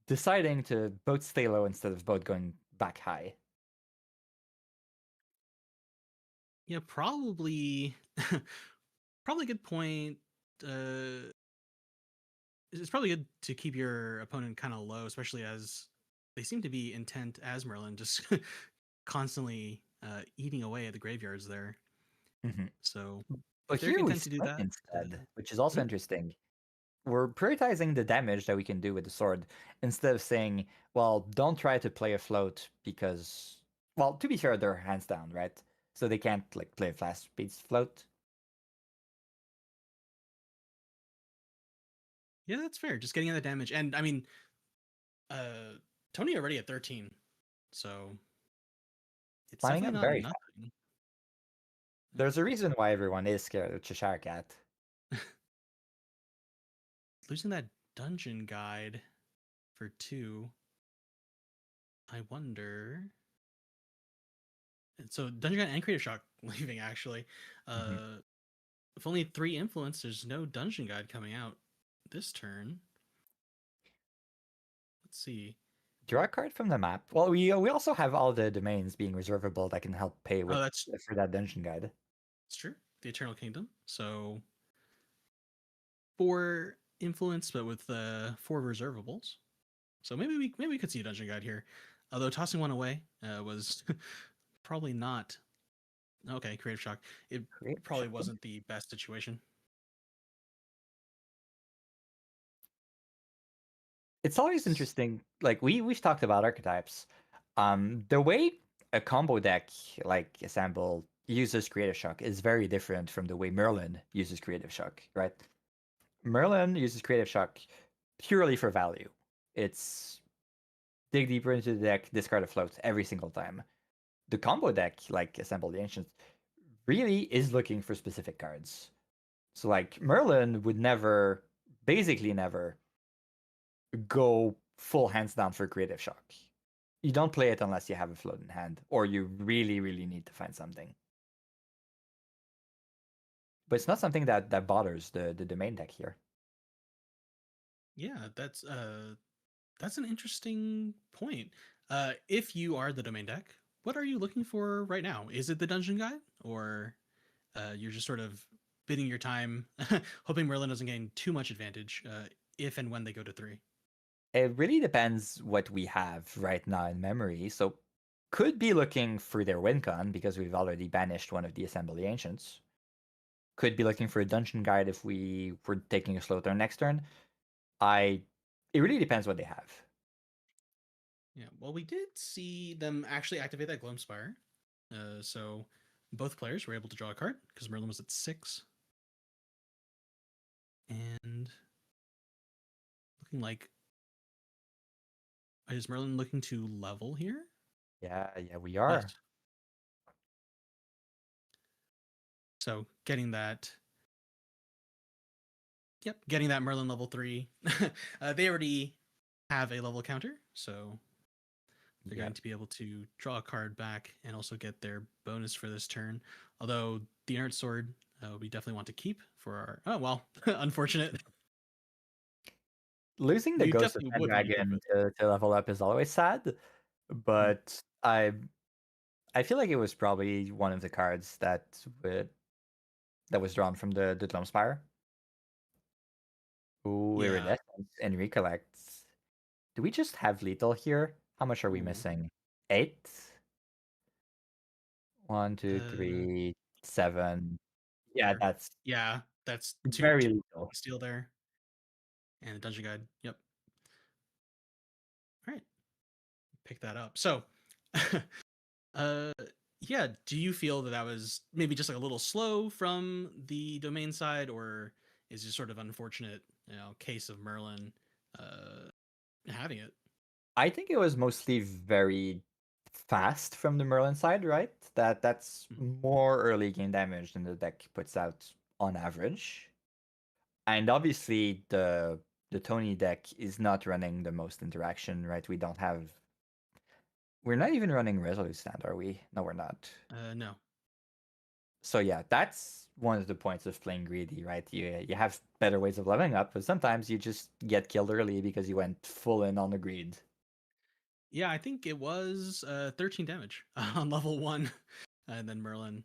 deciding to both stay low instead of both going back high. Yeah, probably probably a good point. It's probably good to keep your opponent kind of low, especially as they seem to be intent as Merlin, just constantly eating away at the graveyards there. Mhm. So if But they're here we content to do split that, instead, which is also mhm. interesting. We're prioritizing the damage that we can do with the sword instead of saying, well, don't try to play a float because, well, to be fair, they're hands down, right? So they can't like play a fast speed float. Yeah, that's fair. Just getting in the damage, and I mean, uh, Tony already at 13, so it's Lining definitely up not very fast. nothing. There's a reason why everyone is scared of Cheshire Cat. Losing that dungeon guide for 2, I wonder. So dungeon guide and creative shock leaving actually. Mhm. Uh, With only 3 influence, there's no dungeon guide coming out this turn. Let's see. Draw a card from the map. Well, we also have all the domains being reservable that can help pay Oh, with for that dungeon guide. that's true. The Eternal Kingdom. So 4 influence, but with 4 reservables. So maybe we could see a dungeon guide here. Although tossing one away was probably not okay. Creative shock. It Creative probably Shock. wasn't the best situation. It's always interesting. Like we've talked about archetypes. The way a combo deck like Assemble uses Creative Shock is very different from the way Merlin uses Creative Shock, right? Merlin uses Creative Shock purely for value. It's dig deeper into the deck, discard a float every single time. The combo deck, like Assemble the Ancients, really is looking for specific cards. So like Merlin would never, basically never, go full hands down for Creative Shock. You don't play it unless you have a float in hand, or you really, really need to find something. But it's not something that bothers the main deck here. Yeah, that's an interesting point. If you are the domain deck, what are you looking for right now? Is it the dungeon guide, or you're just sort of bidding your time, hoping Merlin doesn't gain too much advantage if and when they go to 3? It really depends what we have right now in memory. So could be looking for their win con because we've already banished one of the Assembly Ancients. Could be looking for a dungeon guide if we were taking a slow turn next turn. I it really depends what they have. Yeah, well, we did see them actually activate that Gloamspire. So both players were able to draw a card because Merlin was at 6. And looking like, is Merlin looking to level here? Yeah, we are. Yes. So getting that, yep, getting that Merlin level 3. They already have a level counter, so they're Yeah. going to be able to draw a card back and also get their bonus for this turn. Although the Inert Sword, we definitely want to keep for our. Oh well, unfortunate. Losing the We Ghost of definitely would want to keep Pendragon it. to level up is always sad, Mm. but I feel like it was probably one of the cards that was drawn from the Gloamspire. Ooh, Yeah. Iridescence and Recollects. Do we just have lethal here? How much are we Ooh. missing? 8? 1, 2, Uh, 3, 7. Yeah, there. that's Yeah, that's two very lethal. steel there, and the dungeon guide. Yep. All right, pick that up. So, uh, yeah. Do you feel that that was maybe just like a little slow from the domain side, or is it sort of unfortunate, case of Merlin having it? I think it was mostly very fast from the Merlin side, right? That's Mm. more early game damage than the deck puts out on average. And obviously the Tony deck is not running the most interaction, right? We don't have. We're not even running Resolute Stand, are we? No, we're not. No. So yeah, that's one of the points of playing greedy, right? You have better ways of leveling up, but sometimes you just get killed early because you went full in on the greed. Yeah, I think it was 13 damage on level 1. And then Merlin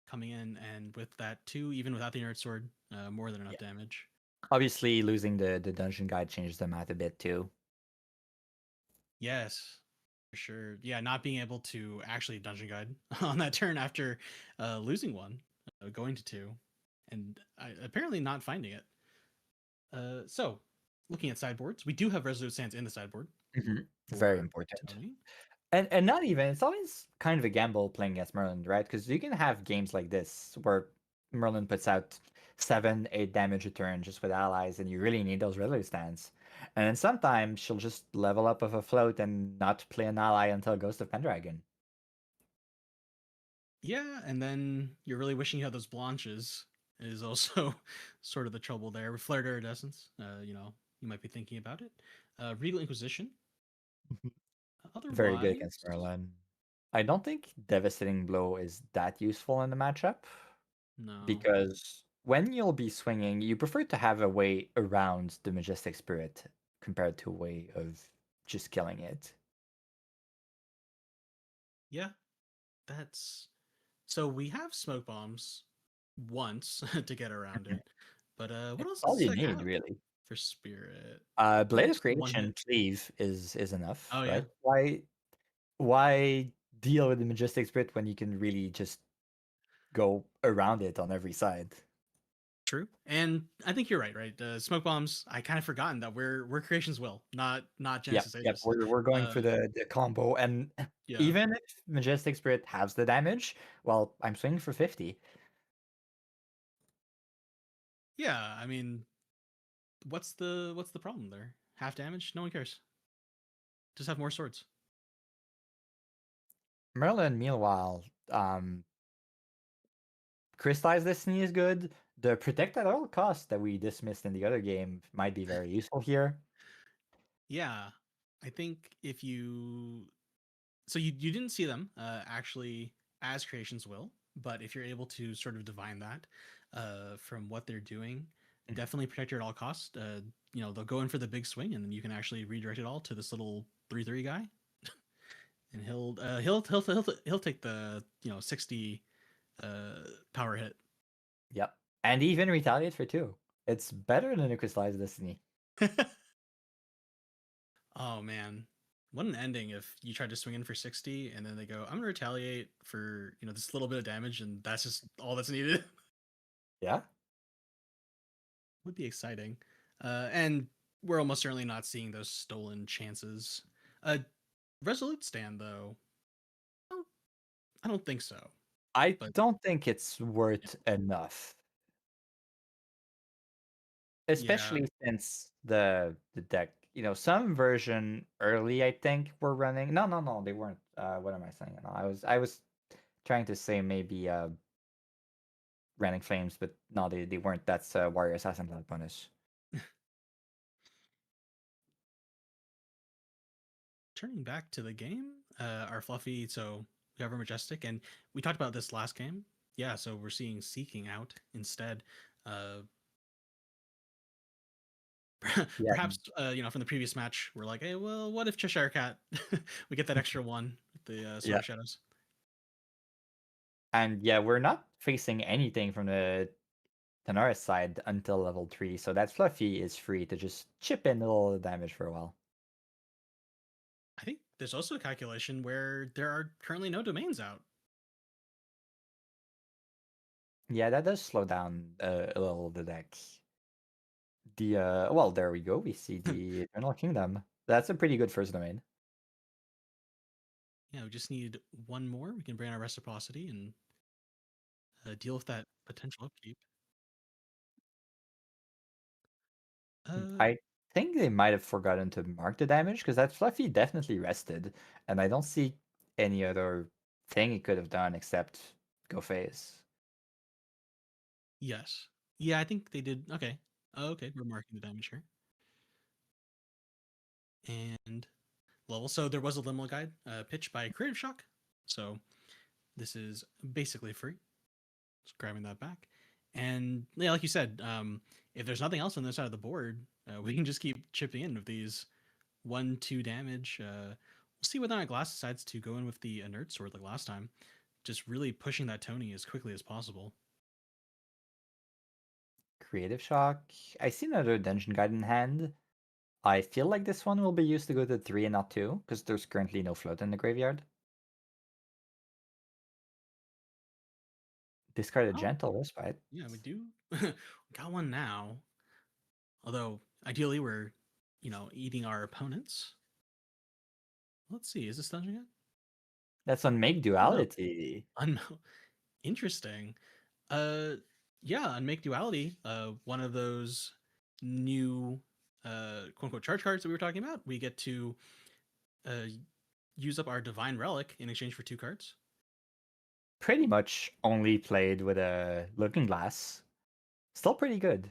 coming in, and with that too, even without the Inert Sword, more than enough Yeah. damage. Obviously, losing the dungeon guide changes the math a bit too. Yes, for sure. Yeah, not being able to actually dungeon guide on that turn after losing one, going to 2, and apparently not finding it. So, looking at sideboards, we do have Resolute Sands in the sideboard Very for important. Tony. And not even, it's always kind of a gamble playing against Merlin, right? Because you can have games like this where Merlin puts out 7, 8 damage a turn just with allies, and you really need those Resolute Stands. And then sometimes she'll just level up with a float and not play an ally until Ghost of Pendragon. Yeah, and then you're really wishing you had those blanches is also sort of the trouble there. With Flared Iridescence, you might be thinking about it. Regal Inquisition. Very good against Otherwise, Merlin. I don't think Devastating Blow is that useful in the matchup no. because when you'll be swinging, you prefer to have a way around the Majestic Spirit compared to a way of just killing it. Yeah, that's so we have smoke bombs once to get around it. But what It's else does all this you deck need, have really. for spirit? Blade of Just the one hit. Creation Cleave is enough, Oh yeah, right? Why deal with the Majestic Spirit when you can really just go around it on every side? true. And I think you're right. Right, smoke bombs. I kind of forgotten that we're creation's will, not Yep, Genesis yep. Aegis. We're going Uh, for the combo, and yeah, even if Majestic Spirit has the damage, well, I'm swinging for 50. yeah. I mean, what's the problem there? Half damage? No one cares. Just have more swords. Merlin, meanwhile, Crystallized Destiny is good. The Protect at all costs that we dismissed in the other game might be very useful here. Yeah, I think if you so you didn't see them actually as creations will, but if you're able to sort of divine that from what they're doing, Mhm. definitely protect her at all costs. They'll go in for the big swing, and then you can actually redirect it all to this little 3/3 guy, and he'll take the 60 uh, power hit. Yep. And even retaliate for 2. It's better than a Crystallized Destiny. Oh man, what an ending if you tried to swing in for 60 and then they go, I'm gonna retaliate for this little bit of damage, and that's just all that's needed. Yeah. Would be exciting. And we're almost certainly not seeing those stolen chances. Uh, Resolute stand though, I don't, I don't think so. I But don't think it's worth enough. yeah, Especially since the deck, some version early, I think, were running. No, no, no, they weren't. What am I saying? No, I was trying to say maybe running flames, but no, they weren't. That's warrior assassin blood bonus. turning back to the game, our fluffy. So we have our majestic, and we talked about this last game. Yeah, so we're seeing seeking out instead. Uh, Yeah, Perhaps from the previous match, we're like, hey, well, what if Cheshire Cat? We get that extra one with the Sword yeah, of Shadows. and yeah, we're not facing anything from the Tanaris side until level 3, so that Fluffy is free to just chip in a little damage for a while. I think there's also a calculation where there are currently no domains out. Yeah, that does slow down a little the deck. Well, there we go. We see the Eternal Kingdom. That's a pretty good first domain. Yeah, we just need one more. We can bring our reciprocity and deal with that potential upkeep. Uh, I think they might have forgotten to mark the damage because that Fluffy definitely rested, and I don't see any other thing he could have done except go phase. yes. Yeah, I think they did. Okay. Okay, we're marking the damage here. and level. So there was a limo guide pitched by Creative Shock. So this is basically free. Just grabbing that back. And yeah, like you said, if there's nothing else on this side of the board, we can just keep chipping in with these 1-2 damage. We'll see whether or not Glass decides to go in with the inert sword like last time. Just really pushing that Tony as quickly as possible. Creative Shock. I see another Dungeon Guide in hand. I feel like this one will be used to go to 3 and not 2, because there's currently no float in the graveyard. Discard a Oh, Gentle Respite. yeah, we do. We got one now. Although, ideally, we're, eating our opponents. Let's see. Is this dungeon yet? That's on Make Oh, no. Duality. Interesting. Uh, yeah, on Make Duality, one of those new quote unquote charge cards that we were talking about, we get to uh, use up our Divine Relic in exchange for 2 cards. Pretty much only played with a Looking Glass. Still pretty good.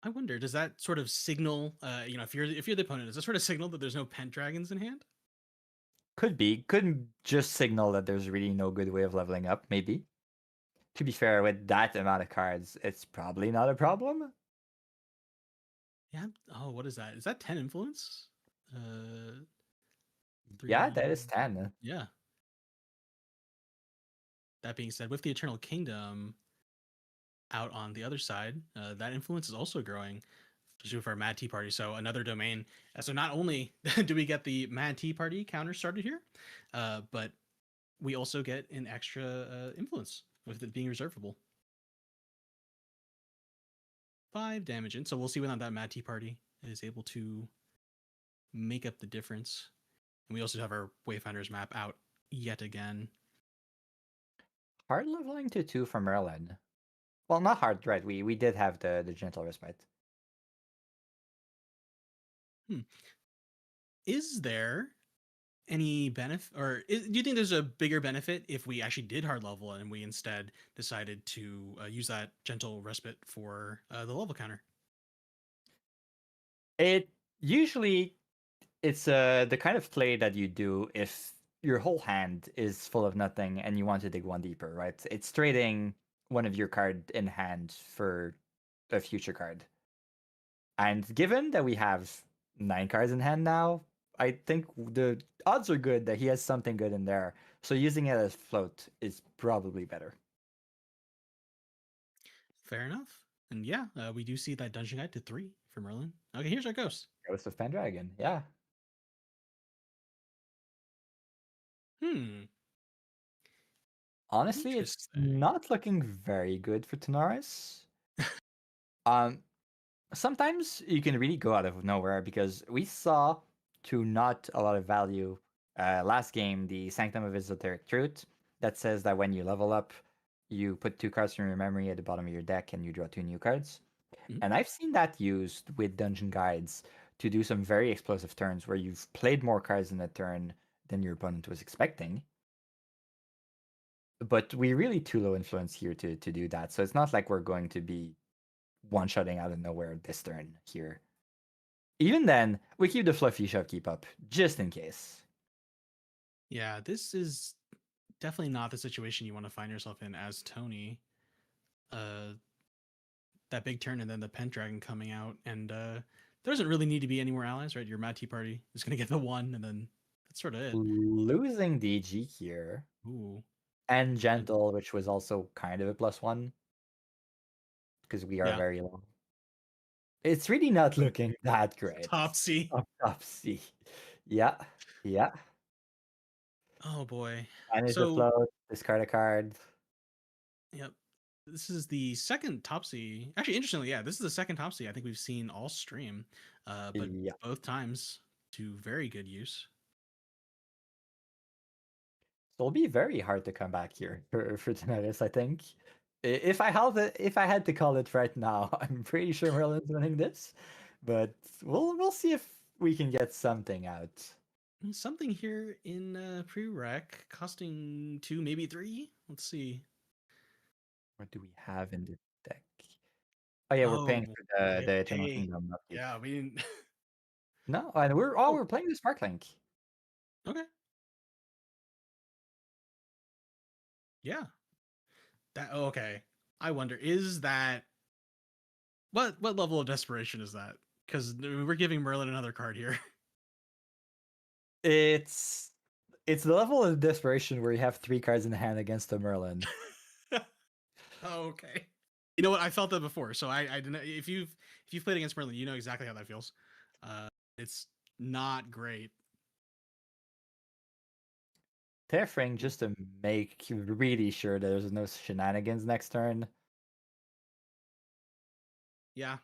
I wonder, does that sort of signal, if you're the opponent, does that sort of signal that there's no Pent-Dragons in hand? Could be. Could just signal that there's really no good way of leveling up, maybe. To be fair, with that amount of cards, it's probably not a problem. Yeah. Oh, what is that? Is that 10 influence? Yeah, 3. that is 10. Yeah. That being said, with the Eternal Kingdom out on the other side, that influence is also growing, especially with our Mad Tea Party. So another domain. So not only do we get the Mad Tea Party counter started here, but we also get an extra influence with it being reservable. 5 damage in. So we'll see whether that Mad Tea Party is able to make up the difference. And we also have our Wayfinders map out yet again. Hard leveling to 2 from Merlin. Well, not hard, right? We did have the Gentle Respite. Is there any benefit, or do you think there's a bigger benefit if we actually did hard level and we instead decided to use that gentle respite for the level counter? It usually it's the kind of play that you do if your whole hand is full of nothing and you want to dig one deeper, right? It's trading one of your card in hand for a future card. And given that we have 9 cards in hand now, I think the odds are good that he has something good in there. So using it as float is probably better. Fair enough. And yeah, we do see that dungeon guide to 3 for Merlin. Okay, here's our ghost. Ghost of Pendragon, yeah. Hmm. Honestly, it's Interesting. not looking very good for Tanaris. Um, Sometimes you can really go out of nowhere because we saw to not a lot of value last game the Sanctum of Esoteric Truth that says that when you level up, you put 2 cards from your memory at the bottom of your deck and you draw 2 new cards. Mhm. And I've seen that used with dungeon guides to do some very explosive turns where you've played more cards in a turn than your opponent was expecting. But we really too low influence here to do that. So it's not like we're going to be one-shotting out of nowhere this turn here. Even then, we keep the fluffy shove keep up, just in case. Yeah, this is definitely not the situation you want to find yourself in as Tony. Uh, that big turn and then the Pendragon coming out, and there doesn't really need to be any more allies, right? Your Mad Tea Party is going to get the 1, and then that's sort of it. Losing DG here, Ooh. and And Gentle, which was also kind of a +1, because we are yeah, very low. It's really not looking that great. top C. Up C. Yeah, yeah. Oh boy. Manage the So, float, discard a card. yep. This is the second Topsy. Actually, interestingly, yeah, this is the second Topsy I think we've seen all stream, but Yeah. both times to very good use. So it'll be very hard to come back here for Daenerys, I think. If I had to call it right now, I'm pretty sure Merlin's winning this. But we'll see if we can get something out. Something here in pre-rec costing 2, maybe 3. Let's see. What do we have in the deck? Oh yeah, we're paying Oh, for the we have to Eternal pay. Kingdom upkeep. Yeah, we didn't. No, and Oh, we're playing the Sparklink. okay. Yeah. That okay. I wonder, is that what level of desperation is that? Because we're giving Merlin another card here. It's it's the level of desperation where you have 3 cards in the hand against a Merlin. Okay. You know what? I felt that before, so I didn't. If you've played against Merlin, you know exactly how that feels. It's not great. Tearfring just to make really sure that there's no shenanigans next turn. Yeah,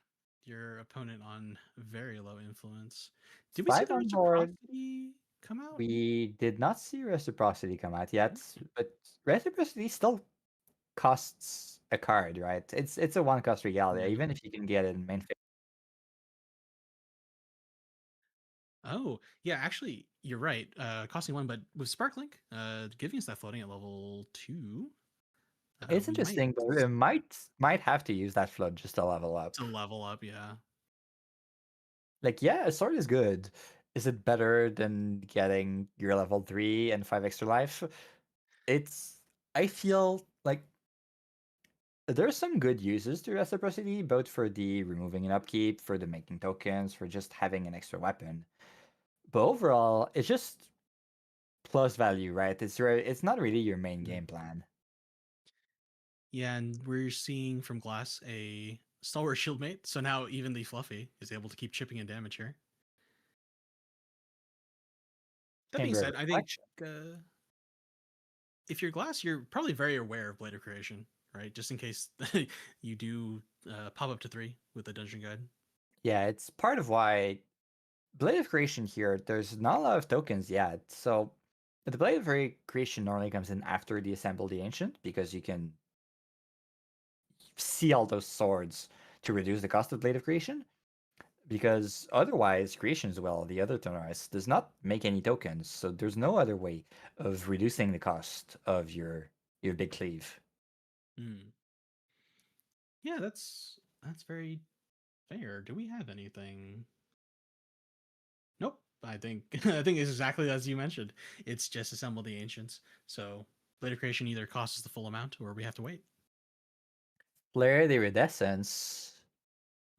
your opponent on very low influence. Did we see 5 the on board. reciprocity come out? We did not see reciprocity come out yet, but reciprocity still costs a card, right? It's a 1 cost regalia, Yeah. even if you can get it in main phase. Oh, yeah, actually, you're right. Costing 1, but with Sparklink, giving us that floating at level 2, It's we might interesting, but it might have to use that flood just to level up. to level up. Yeah. Like, yeah, a sword is good. Is it better than getting your level 3 and 5 extra life? It's I feel like there's some good uses to reciprocity, both for the removing and upkeep, for the making tokens, for just having an extra weapon. But overall, it's just plus value, right? It's not really your main Mm. game plan. Yeah, and we're seeing from Glass a stalwart shieldmate, so now even the Fluffy is able to keep chipping in damage here. That being Chamber of said, I think Reflection. if you're Glass, you're probably very aware of Blade of Creation, right? Just in case you do pop up to 3 with the dungeon guide. Yeah, it's part of why Blade of Creation here, there's not a lot of tokens yet. So the Blade of Creation normally comes in after the Assemble the Ancient because you can see all those swords to reduce the cost of Blade of Creation. Because otherwise, Creation's Well, the other Tonarice, does not make any tokens, so there's no other way of reducing the cost of your big cleave. Mm. Yeah, that's very fair. Do we have anything? Nope. I think I think it's exactly as you mentioned. It's just assemble the ancients. So Blade of Creation either costs us the full amount or we have to wait. Flare the Iridescence,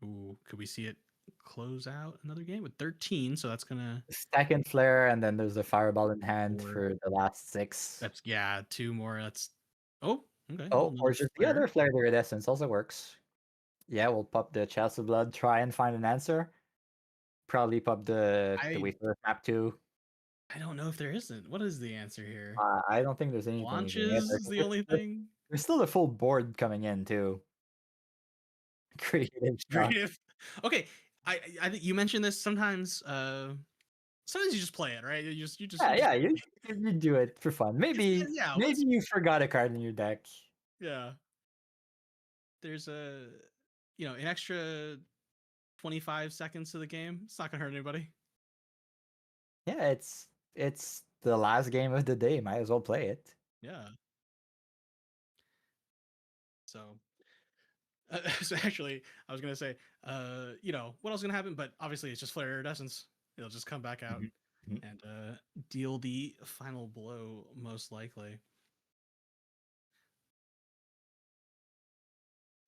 Ooh, could we see it close out another game with 13? So that's gonna second flare, and then there's the Fireball in hand four. for the last 6. That's yeah, 2 more. That's oh, okay. Well, Oh, or another just the flare. other Flare the Iridescence also works. Yeah, we'll pop the Chalice of Blood, try and find an answer. Probably pop the I Wafer Map too. I don't know if there isn't. What is the answer here? I don't think there's anything you can get Launches there. is the only thing. There's still a full board coming in too. Creative shock. Creative. Okay, I think you mentioned this sometimes. Sometimes you just play it, right? Yeah, You just yeah, you do it for fun. yeah. Maybe you forgot a card in your deck. Yeah. There's a an extra 25 seconds to the game. It's not gonna hurt anybody. Yeah, it's the last game of the day. Might as well play it. Yeah. So so actually, I was gonna say, what else gonna happen? But obviously, it's just Flare Iridescence. It'll just come back out Mhm, mhm. and deal the final blow, most likely.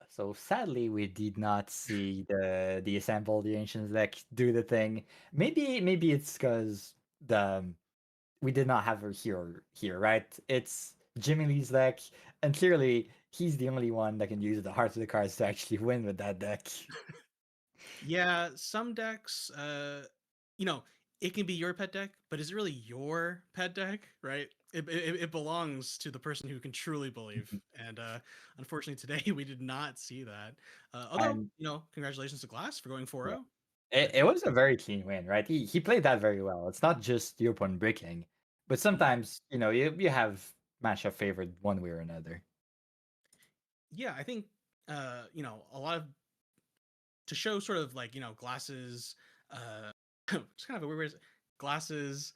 So sadly, we did not see the Assemble the Ancients deck do the thing. Maybe it's because the we did not have a hero here, right? It's Jimmy Lee's deck, and clearly he's the only one that can use the heart of the cards to actually win with that deck. Yeah, some decks, you know, it can be your pet deck, but is it really your pet deck, right? It belongs to the person who can truly believe. And unfortunately, today we did not see that. Although, And congratulations to Glass for going 4 yeah, 0. it, But it was a very clean win, right? He played that very well. It's not just your opponent breaking, but mhm. sometimes you have matchup favored one way or another. Yeah, I think, a lot of to show sort of like glasses it's kind of a weird way glasses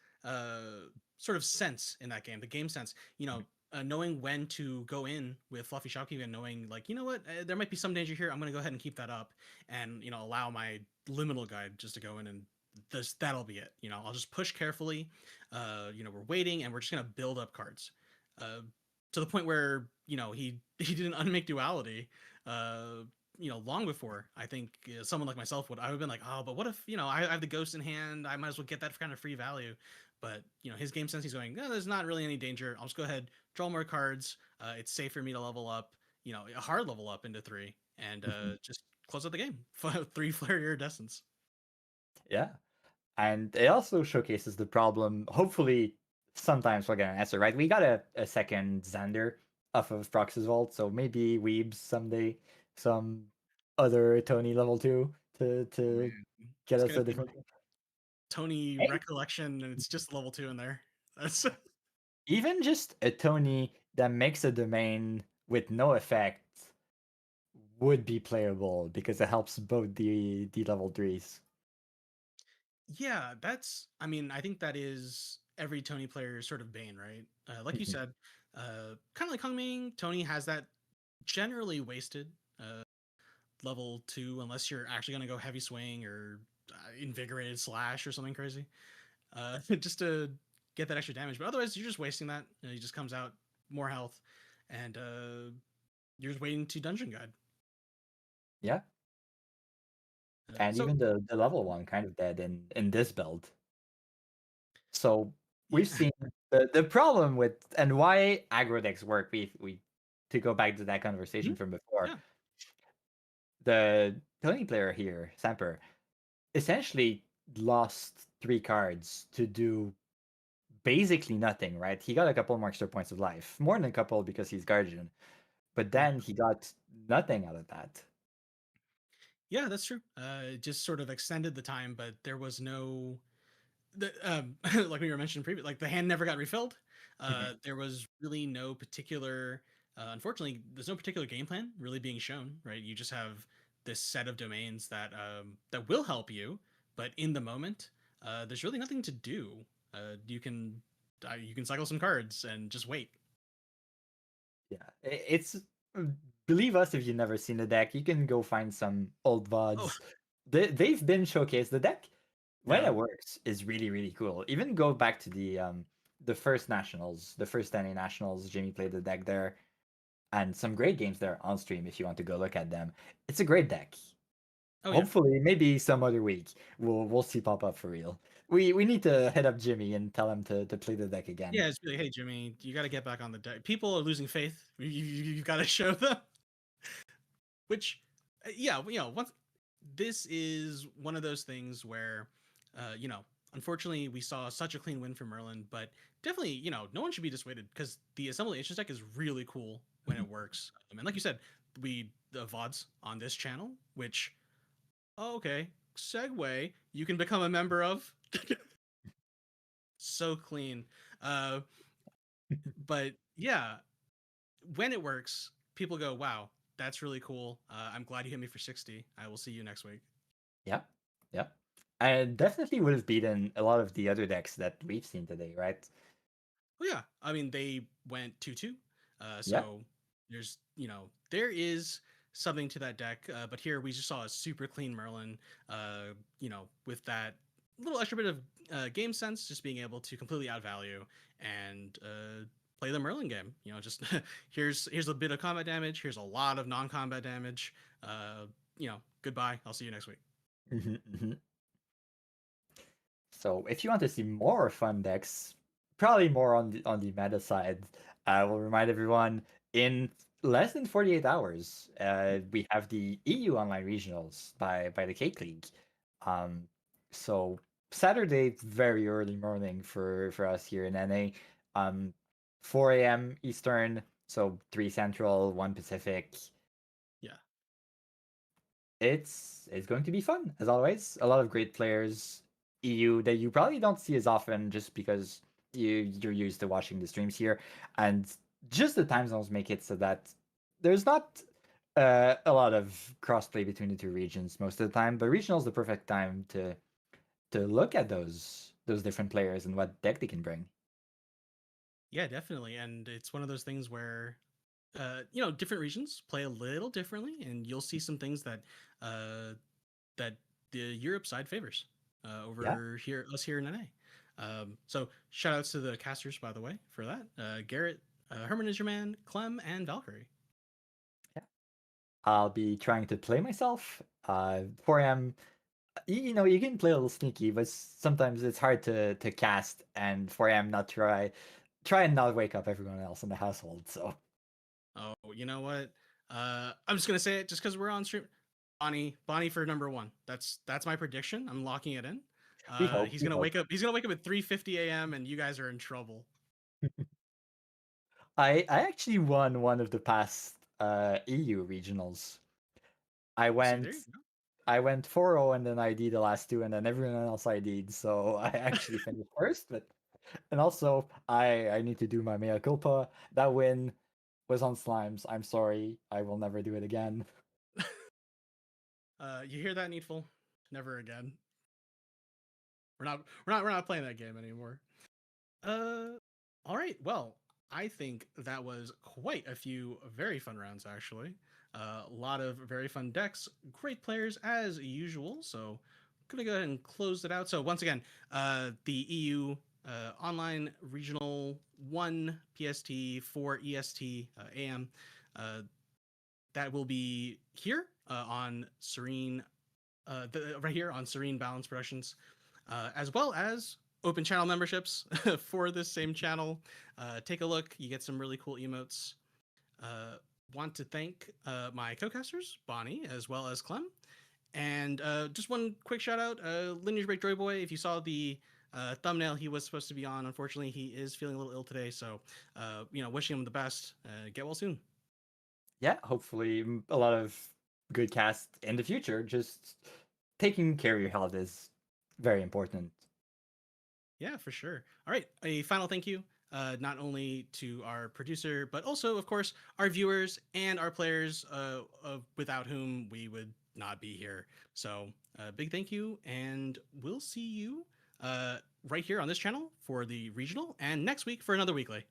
sort of sense in that game, the game sense, knowing when to go in with fluffy shopkeeping and knowing like what, there might be some danger here, I'm going to go ahead and keep that up and allow my liminal guide just to go in and that'll be it. I'll just push carefully. We're waiting, and we're just gonna build up cards, uh, to the point where he didn't unmake duality. Long before I think someone like myself would have been like, oh, but what if I have the ghost in hand? I might as well get that for kind of free value. But his game sense, he's going, no, there's not really any danger. I'll just go ahead, draw more cards. It's safe for me to level up. A hard level up into 3, and Mhm. just close out the game. 3 flare iridescence. Yeah. And it also showcases the problem. Hopefully, sometimes we'll get an answer, right? We got a second Xander off of Prox's Vault, so maybe Weebs someday, some other Tony level 2 Oh to man, get it's us gonna a be different. like Tony Hey, recollection, and it's just level 2 in there. That's even just a Tony that makes a domain with no effect would be playable because it helps both the level 3s. yeah. I mean, I think that is every Tony player's sort of bane, right? Like you said, kind of like Hungming, Tony has that generally wasted uh, level 2 unless you're actually gonna go heavy swing or invigorated slash or something crazy, just to get that extra damage. But otherwise, you're just wasting that. He just comes out more health, and you're just waiting to dungeon guide. Yeah. And So even the level 1 kind of dead in this build. So yeah. we've seen the problem with and why aggro decks work. We to go back to that conversation Mhm. from before. Yeah. The Tony player here, Samper, essentially lost 3 cards to do basically nothing. Right? He got a couple more extra points of life, more than a couple because he's Guardian, but Yeah. then he got nothing out of that. Yeah, that's true. It just sort of extended the time, but there was no like we were mentioning previously, like the hand never got refilled. Mhm. There was really no particular, unfortunately, there's no particular game plan really being shown. Right, you just have this set of domains that will help you, but in the moment, there's really nothing to do. You can cycle some cards and just wait. Yeah, it's believe us if you've never seen the deck, you can go find some old Oh VODs. They've been showcased. The deck when yeah. it works is really really cool. Even go back to the first nationals, the first NA nationals. Jimmy played the deck there, and some great games there on stream. If you want to go look at them, it's a great deck. Oh yeah. Hopefully, maybe some other week we'll see pop up for real. We need to hit up Jimmy and tell him to play the deck again. Yeah, it's like, hey Jimmy, you got to get back on the deck. People are losing faith. You've got to show them. Which, yeah, once this is one of those things where, unfortunately, we saw such a clean win from Merlin, but definitely, no one should be dissuaded because the Assemblation deck is really cool when Mhm. it works. And like you said, the VODs on this channel, which, oh, okay, segue, you can become a member of. So clean. Uh, but yeah, when it works, people go, wow, that's really cool. I'm glad you hit me for 60. I will see you next week. Yeah, yeah. I definitely would have beaten a lot of the other decks that we've seen today, right? Well, yeah, I mean they went 2-2, Yeah. so there is something to that deck. But here we just saw a super clean Merlin, with that little extra bit of game sense, just being able to completely outvalue and play the Merlin game. Just here's a bit of combat damage. Here's a lot of non-combat damage. Goodbye. I'll see you next week. Mhm, mhm. So if you want to see more fun decks, probably more on the meta side, I will remind everyone in less than 48 hours, we have the EU Online Regionals by the Cake League. Um, so Saturday, very early morning for us here in NA. 4 a.m. Eastern, so 3 Central, 1 Pacific. Yeah. It's going to be fun as always. A lot of great players. EU that you probably don't see as often just because you're used to watching the streams here, and just the time zones make it so that there's not a lot of crossplay between the two regions most of the time. But regional is the perfect time to look at those different players and what deck they can bring. Yeah, definitely. And it's one of those things where different regions play a little differently, and you'll see some things that uh, that the Europe side favors. Yeah. over here, us here in NA. So shout outs to the casters, by the way, for that. Garrett, Herman is your man, Clem, and Valkyrie. Yeah. I'll be trying to play myself. 4am, you know, you can play a little sneaky, but sometimes it's hard to cast, and 4am not try and not wake up everyone else in the household. So Oh, you know what? I'm just gonna say it just because we're on stream. Bonnie for number one. That's my prediction. I'm locking it in. we hope, He's we gonna hope. wake up. He's gonna wake up at 3:50 a.m. and you guys are in trouble. I actually won one of the past EU regionals. I See, went there you go. I went 4-0 and then I did the last two and then everyone else I did. So I actually finished first, but and also I need to do my mea culpa. That win was on slimes. I'm sorry. I will never do it again. You hear that, Needful? Never again. We're not playing that game anymore. Uh, all right. Well, I think that was quite a few very fun rounds, actually. A lot of very fun decks, great players as usual. So, I'm gonna go ahead and close it out. So, once again, the EU online regional 1 PST 4 EST AM. Uh, that will be here on Serene right here on Serene Balance Productions, as well as open channel memberships for this same channel. Take a look; you get some really cool emotes. Uh, want to thank my co-casters Bonnie as well as Clem, and just one quick shout out: Lineage Break Joy Boy. If you saw the thumbnail, he was supposed to be on. Unfortunately, he is feeling a little ill today, so wishing him the best. Get well soon. Yeah, hopefully a lot of good cast in the future. Just taking care of your health is very important. Yeah, for sure. All right. A final thank you, not only to our producer, but also, of course, our viewers and our players, without whom we would not be here. So, big thank you. And we'll see you uh, right here on this channel for the regional and next week for another weekly.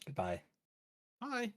Goodbye. Bye.